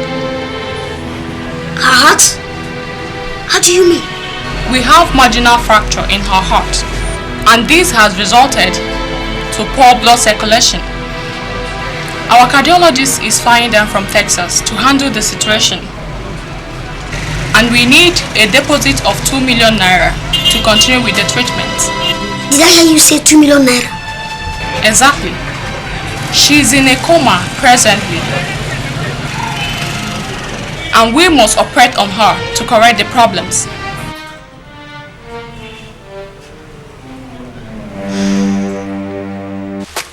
Her heart? How do you mean? We have marginal fracture in her heart, and this has resulted to poor blood circulation. Our cardiologist is flying down from Texas to handle the situation, and we need a deposit of 2 million naira to continue with the treatment. Did I hear you say 2 million naira? Exactly. She's in a coma presently, and we must operate on her to correct the problems.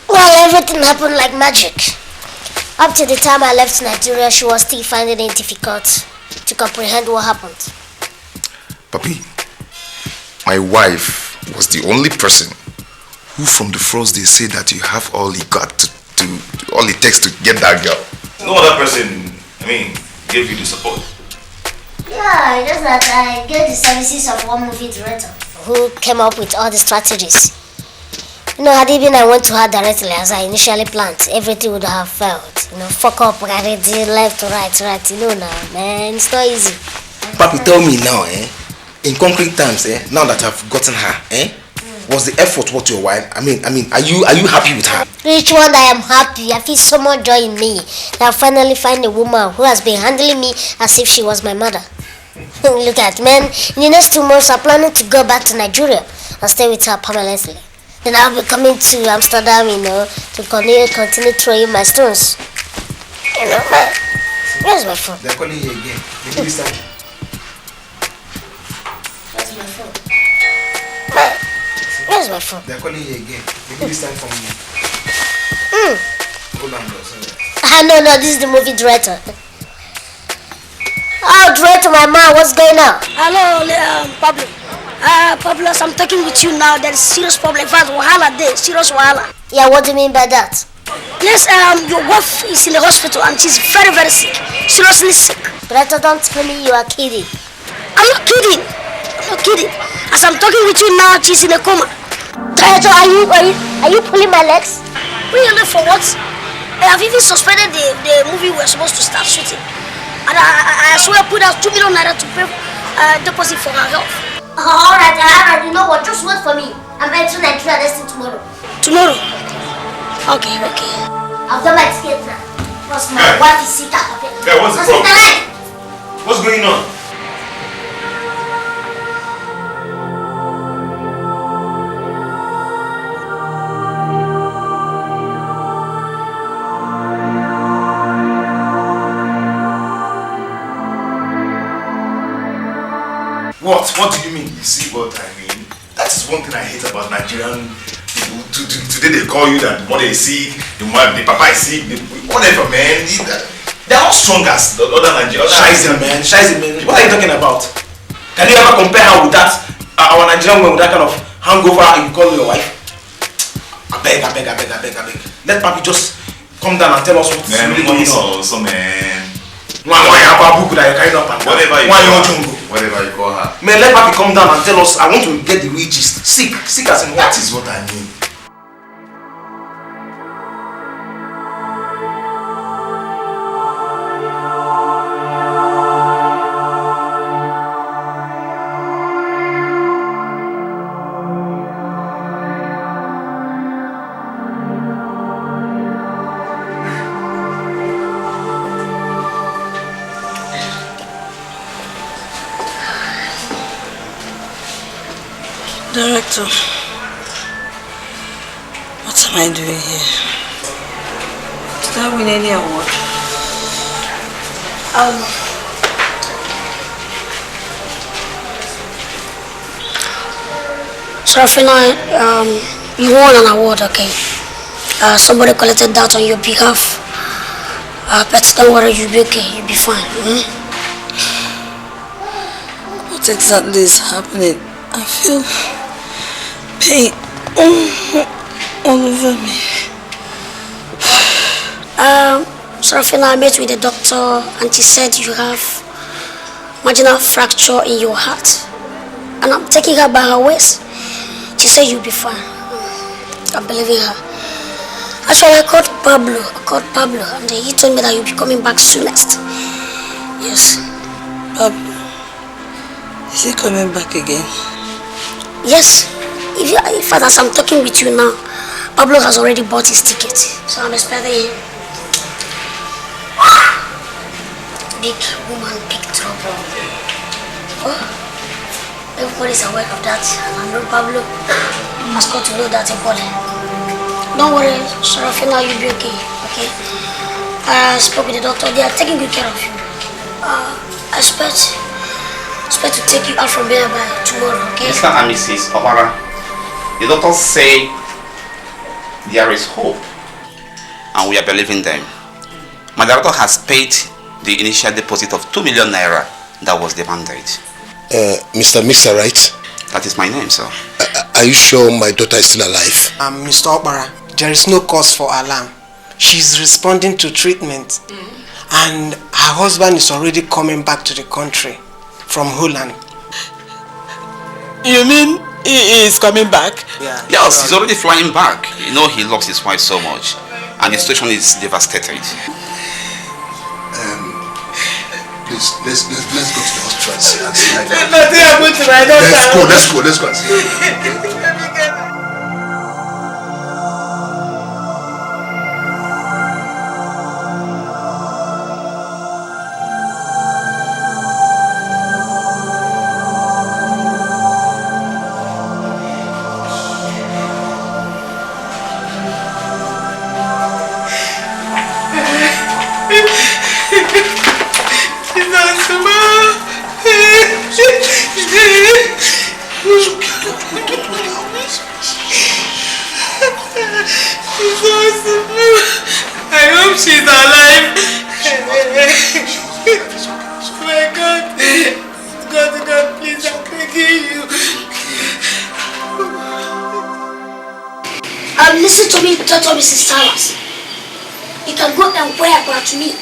Well, everything happened like magic. Up to the time I left Nigeria, she was still finding it difficult to comprehend what happened. Papi, my wife was the only person who from the first day said that you have all you got to all it takes to get that girl. No other person, gave you the support. Yeah, just that I get the services of one movie director who came up with all the strategies. You know, had it been I went to her directly as I initially planned, everything would have failed. You know, fuck up, already, left to right, you know now, man, it's not easy. Papi, tell me now, in concrete terms, now that I've gotten her, was the effort worth your while? Are you happy with her? Which one I am happy? I feel so much joy in me that I finally find a woman who has been handling me as if she was my mother. Look at, man, in the next 2 months I'm planning to go back to Nigeria and stay with her permanently. Then I'll be coming to Amsterdam, you know, to continue throwing my stones. You know, man. Where's my phone? They're calling you again. Maybe this time. Where's my phone? Man. Where's my phone? They're calling you again. Maybe this time from me. Hold on, bro. Sorry. No, this is the movie director. Oh, director, my man, what's going on? Hello, Pablo. Pablo, as I'm talking with you now, there's serious problem. In fact, wahala there, serious wahala. Yeah, what do you mean by that? Yes, your wife is in the hospital and she's very, very sick. Seriously sick. Director, don't tell me you are kidding. I'm not kidding. As I'm talking with you now, she's in a coma. Director, are you pulling my legs? Pulling your leg for what? I have even suspended the movie we're supposed to start shooting. And I swear I put out 2 million naira to pay deposit for her health. Alright, you know what, just wait for me. I'm entering Nigeria next thing tomorrow. Tomorrow? Okay. I've done my ticket now. Plus my wife is sick. Yeah, what's the problem? What's going on? What do you mean? You see what I mean? That is one thing I hate about Nigerian people. Today they call you that the mother is sick, the papa is sick, whatever, man. They are not strong as the other Nigerians. Shizen, man. What are you talking about? Can you ever compare her with that, our Nigerian woman with that kind of hangover you call your wife? I beg. Let Papi just come down and tell us what's really going on. Also, man. Whatever you call her. Man, let Papi come down and tell us. I want to get the real gist. Sick as in what? That is what I mean. Director, what am I doing here? Did I win any award? Sarafina, you won an award, okay? Somebody collected that on your behalf. But don't worry, you'll be okay, you'll be fine. What exactly is happening? I feel pain all over me. Seraphina, I met with the doctor and she said you have marginal fracture in your heart. And I'm taking her by her waist. She said you'll be fine. I'm believing her. Actually, I called Pablo, and he told me that you'll be coming back soonest. Yes. Pablo, is he coming back again? Yes. In fact, as I'm talking with you now, Pablo has already bought his ticket, so I'm expecting him. Big woman, big trouble. Oh, everybody's aware of that, and I know Pablo has got to know that equally. Don't worry, Sarafina, you'll be okay, okay? I spoke with the doctor, they are taking good care of you. I expect to take you out from here by tomorrow, okay? Mr. and Mrs. Obara, the doctors say there is hope, and we are believing them. My director has paid the initial deposit of 2 million naira that was demanded. Mr. Mixer, right? That is my name, sir. Are you sure my daughter is still alive? Mr. Obara, there is no cause for alarm. She's responding to treatment, and her husband is already coming back to the country from Holland. You mean he is coming back? Yeah. Yes, he's already flying back. You know, he loves his wife so much, and the situation is devastated. Please, let's go to the hospital and see. Nothing happened to my daughter. Let's go and see. I hope she's alive. My God. God, please, I'm begging you. Listen to me, Dr. Mrs. Salas. You can go and wear about me.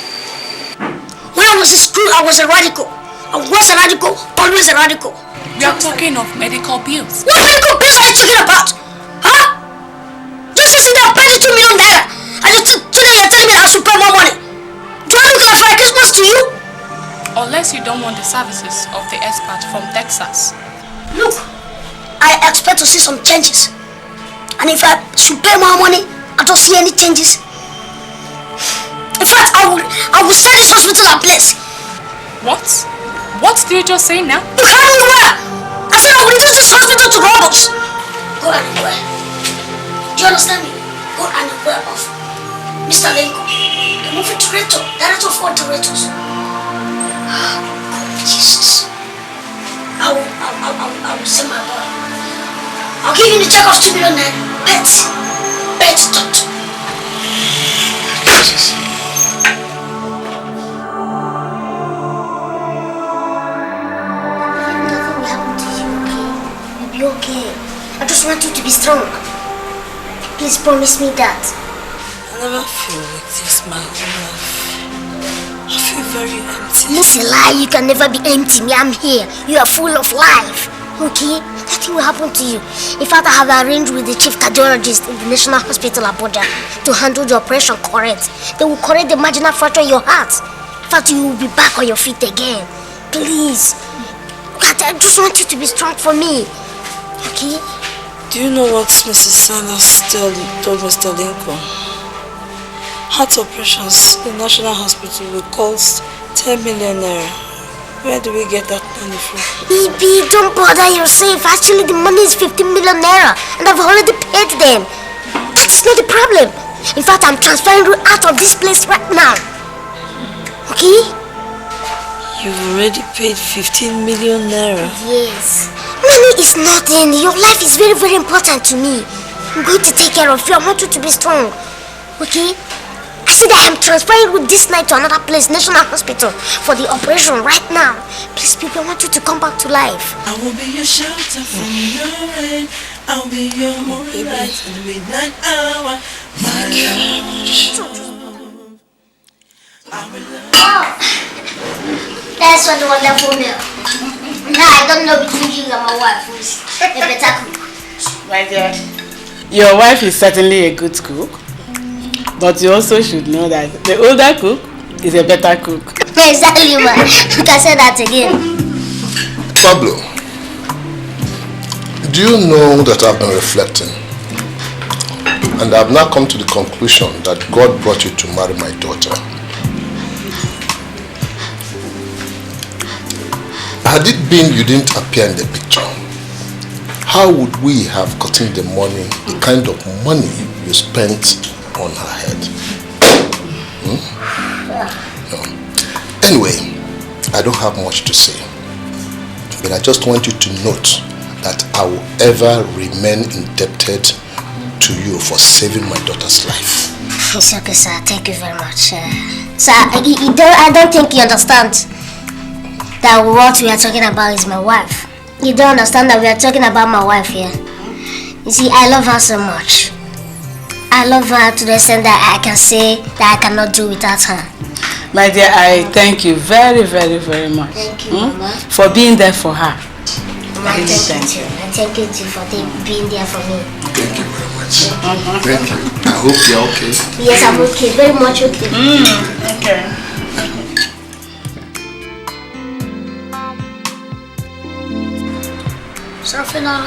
When I was in school, I was a radical. I was a radical, always a radical. We are talking of medical bills. What medical bills are you talking about? Huh? Just you see that 22 million naira. And today you're telling me that I should pay more money. Do I look like for a Christmas to you? Unless you don't want the services of the expert from Texas. Look, I expect to see some changes. And if I should pay more money, I don't see any changes. In fact, I will sell this hospital ablaze. What? What did you just say now? You heard me well. I said I will reduce this hospital to robots. Go and inquire. Do you understand me? Go and inquire of Mr. Lincoln, the movie director of all directors. Oh, Jesus. I will send my boy. I'll give you the check of 2 million naira. Bet doctor. Jesus. Okay. I just want you to be strong. Please promise me that. I never feel like this my whole life. I feel very empty. It's a lie. You can never be empty. Me, I'm here. You are full of life. Okay? Nothing will happen to you. In fact, I have arranged with the chief cardiologist in the National Hospital Abuja to handle the operation correct. They will correct the marginal fracture in your heart. In fact, you will be back on your feet again. Please. I just want you to be strong for me. Okay? Do you know what Mrs. Sanders told Mr. Lincoln? Heart operations in the National Hospital will cost 10 million naira. Where do we get that money from? Baby, don't bother yourself. Actually, the money is 15 million naira and I've already paid them. That's not the problem. In fact, I'm transferring you out of this place right now. Okay? You've already paid 15 million naira. Yes. Money is nothing. Your life is very, very important to me. I'm going to take care of you. I want you to be strong. Okay? I said I am transferring with this night to another place, National Hospital, for the operation right now. Please, people, I want you to come back to life. I will be your shelter from your rain. I'll be your moonlight in the midnight hour. My love. I will love. That's what wonderful meal. Now I don't know between you and my wife who's a better cook. My dear, Your wife is certainly a good cook, but you also should know that the older cook is a better cook. Exactly, ma. You can say that again. Pablo, do you know that I've been reflecting? And I've now come to the conclusion that God brought you to marry my daughter. Had it been you didn't appear in the picture, how would we have gotten the money, the kind of money you spent on her head? No. Anyway, I don't have much to say, but I just want you to note that I will ever remain indebted to you for saving my daughter's life. It's okay, sir. Thank you very much. Sir, I don't think you understand that what we are talking about is my wife. You don't understand that we are talking about my wife here. You see, I love her so much. I love her to the extent that I can say that I cannot do without her. My dear, I thank you very, very, very much. Thank you, Mama. For being there for her. Mama, thank you. And thank you too for being there for me. Thank you very much. Thank you. I hope you're okay. Yes, I'm okay. Very much okay. Okay. Sarafina,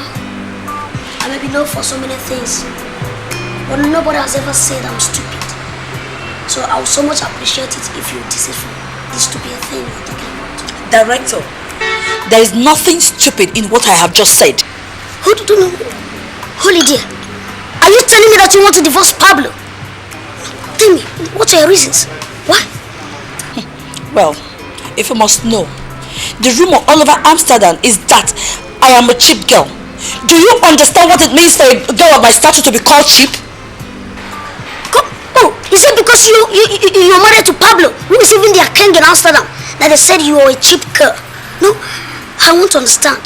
I may be known for so many things, but nobody has ever said I'm stupid. So I would so much appreciate it if you decipher this stupid thing you're talking about. Director, there is nothing stupid in what I have just said. Who do you know? Holy dear, are you telling me that you want to divorce Pablo? Tell me, what are your reasons? Why? Well, if you must know, the rumor all over Amsterdam is that I am a cheap girl. Do you understand what it means for a girl of my stature to be called cheap? Oh, is it because you're married to Pablo, who is even their king in Amsterdam, that they said you are a cheap girl? No, I want to understand.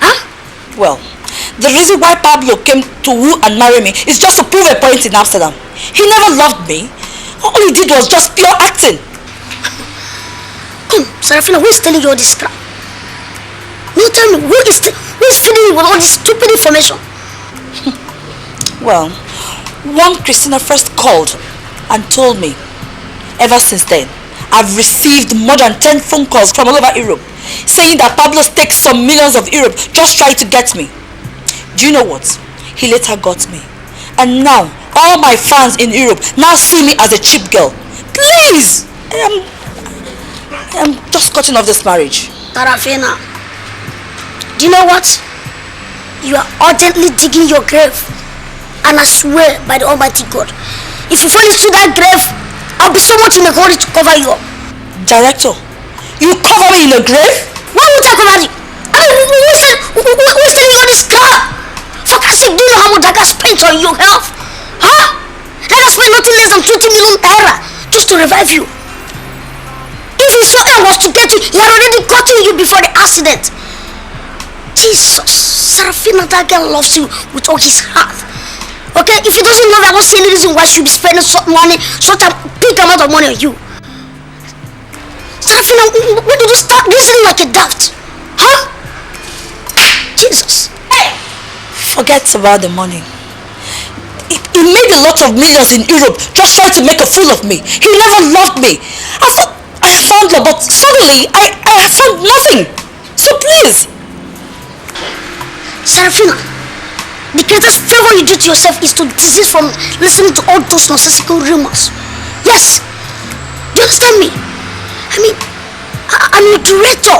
Huh? Well, the reason why Pablo came to woo and marry me is just to prove a point in Amsterdam. He never loved me. All he did was just pure acting. Come, Seraphina, who is telling you all this crap? No, tell me, who is feeding you with all this stupid information? Well, one Christina first called and told me. Ever since then, I've received more than 10 phone calls from all over Europe saying that Pablo takes some millions of Europe just trying to get me. Do you know what? He later got me. And now, all my fans in Europe now see me as a cheap girl. Please! I'm just cutting off this marriage. Sarafina, do you know what? You are urgently digging your grave. And I swear by the Almighty God, if you fall into that grave, I'll be so much in a hurry to cover you up. Director, you cover me in a grave? Why would I cover you? I mean, who's telling you all this crap? For God's sake, do you know how much I got spent on your health? Huh? Let us spend nothing less than 20 million naira just to revive you. If his so air was to get you, he had already gotten you before the accident. Jesus, Seraphina, that girl loves you with all his heart. Okay, if he doesn't love you, I don't see any reason why she should be spending such a big amount of money on you. Seraphina, when did you start reasoning like a daft? Huh? Jesus. Hey! Forget about the money. He made a lot of millions in Europe just trying to make a fool of me. He never loved me. I thought I had found love, but suddenly I have found nothing. So please. Seraphina, the greatest favor you do to yourself is to desist from listening to all those nonsensical rumors. Yes. Do you understand me? I mean, I'm your director,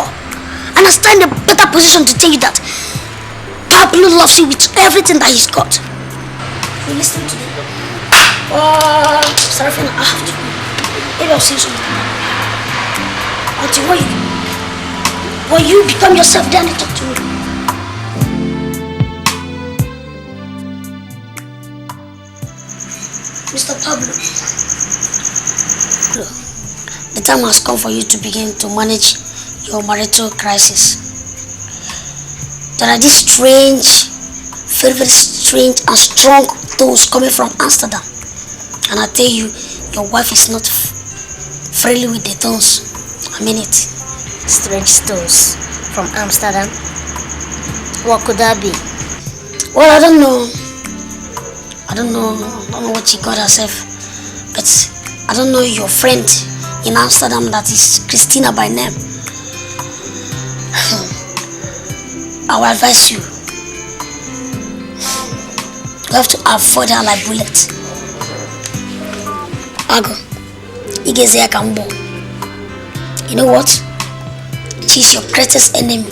and I stand in a better position to tell you that Pablo loves you with everything that he's got. You listen to me? Seraphina, I have to go. Maybe I'll see you soon. Until when you become yourself, then you talk to me. Mr. Pablo, the time has come for you to begin to manage your marital crisis. There are these strange, very, very strange and strong tones coming from Amsterdam. And I tell you, your wife is not friendly with the tones. I mean it. Strange tones from Amsterdam? What could that be? Well, I don't know. don't know what she got herself. But I don't know your friend in Amsterdam that is Christina by name. I will advise you. You have to avoid her like bullets. Ago, Ikedieze Akambo. You know what? She's your greatest enemy.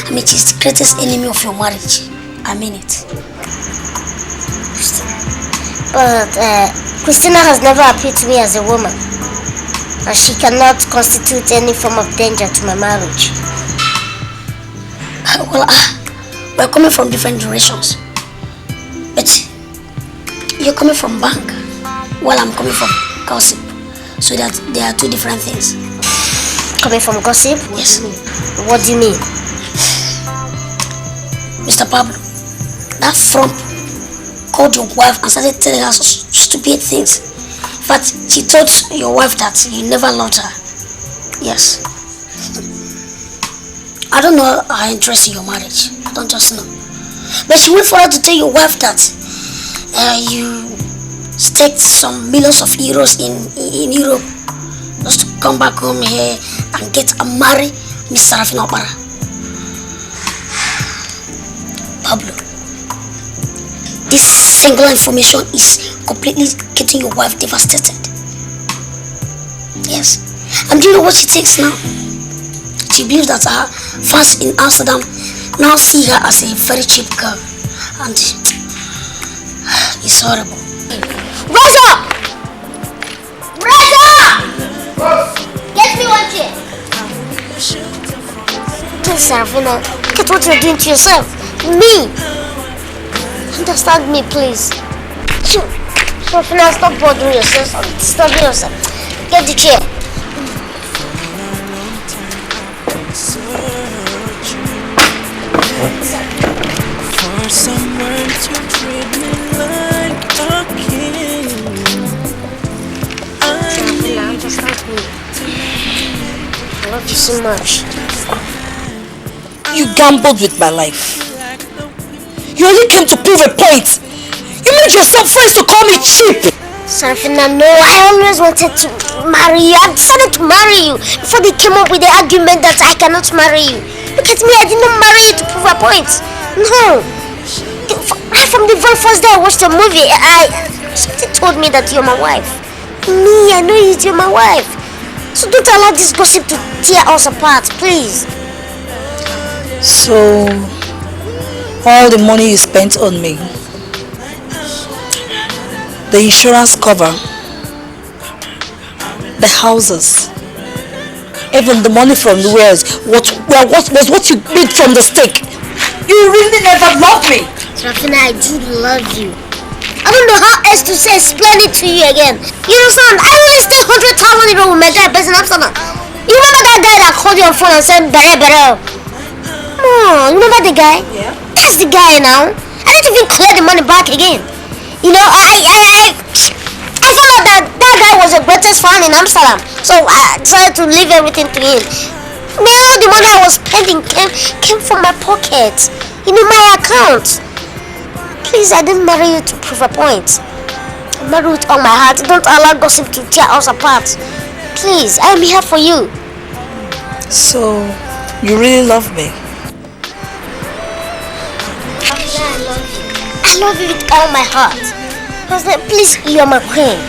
I mean, she's the greatest enemy of your marriage. I mean it. But Christina has never appeared to me as a woman, and she cannot constitute any form of danger to my marriage. Well, we're coming from different directions. But you're coming from bank, while I'm coming from gossip. So that there are two different things. Coming from gossip? Yes. What do you mean? Mr. Pablo, that frump called your wife and started telling her stupid things. In fact, she told your wife that you never loved her. Yes. I don't know her interest in your marriage. I don't just know. But she went for her to tell your wife that you staked some millions of euros in Europe just to come back home here and get and marry Miss Sarafina. Pablo, this single information is completely getting your wife devastated. Yes. And do you know what she takes now? She believes that her fans in Amsterdam now see her as a very cheap girl. And it's horrible. Rise up! Rise up! Get me one chair. Please, Sarafina, look at what you're doing to yourself. Me! Understand me, please. Sarafina, stop bothering yourself. Stop disturbing yourself. Get the chair. For someone to treat me like a king, I love you so much. You gambled with my life. You only came to prove a point. You made yourself friends to call me cheap. Sarafina, no, I always wanted to marry you. I decided to marry you before they came up with the argument that I cannot marry you. Look at me, I did not marry you to prove a point. No. From the very first day I watched the movie, something told me that you're my wife. Me, I know you're my wife. So don't allow this gossip to tear us apart, please. So, all the money you spent on me, the insurance cover, the houses, even the money from the wares, what was what you made from the steak. You really never loved me. Sarafina, I do love you. I don't know how else to say explain it to you again. You understand? I really stay 100,000 euro with my guy based in Amsterdam. You remember that guy that called you on phone and said, Bere? Come on, you remember the guy? Yeah. That's the guy now. I didn't even clear the money back again. You know, I found out that guy was the greatest fan in Amsterdam. So I decided to leave everything to him. Man, all the money I was spending came from my pocket. You know, my account. Please, I didn't marry you to prove a point. I married with all my heart. Don't allow gossip to tear us apart. Please, I am here for you. So, you really love me? I love you. I love you with all my heart. Please, you are my queen.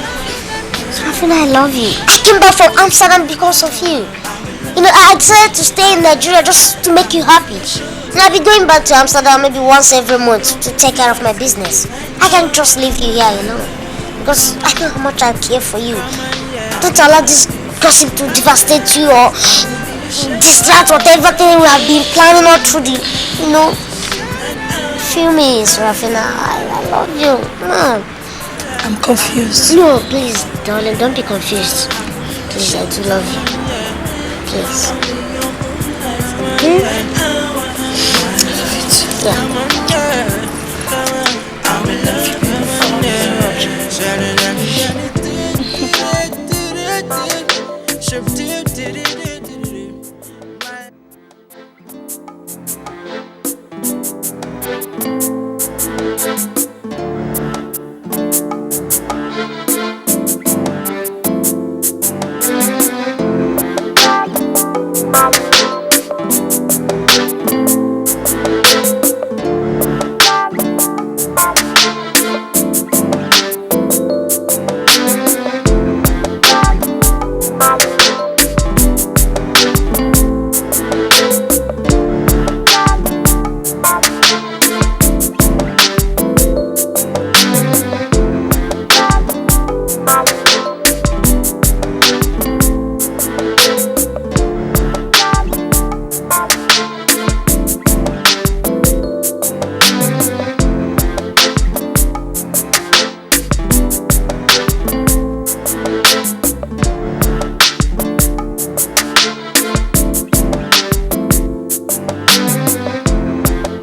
Sarafina, I love you. I came back from Amsterdam because of you. You know, I decided to stay in Nigeria just to make you happy. And I'll be going back to Amsterdam maybe once every month to take care of my business. I can't just leave you here, you know, because I know how much I care for you. Don't allow this gossip to devastate you or distract whatever thing we have been planning all through the, you know. Feel me, Seraphina. I love you. Come on. I'm confused. No, please, darling, don't be confused. Please, I do love you. Please. Okay? Yeah.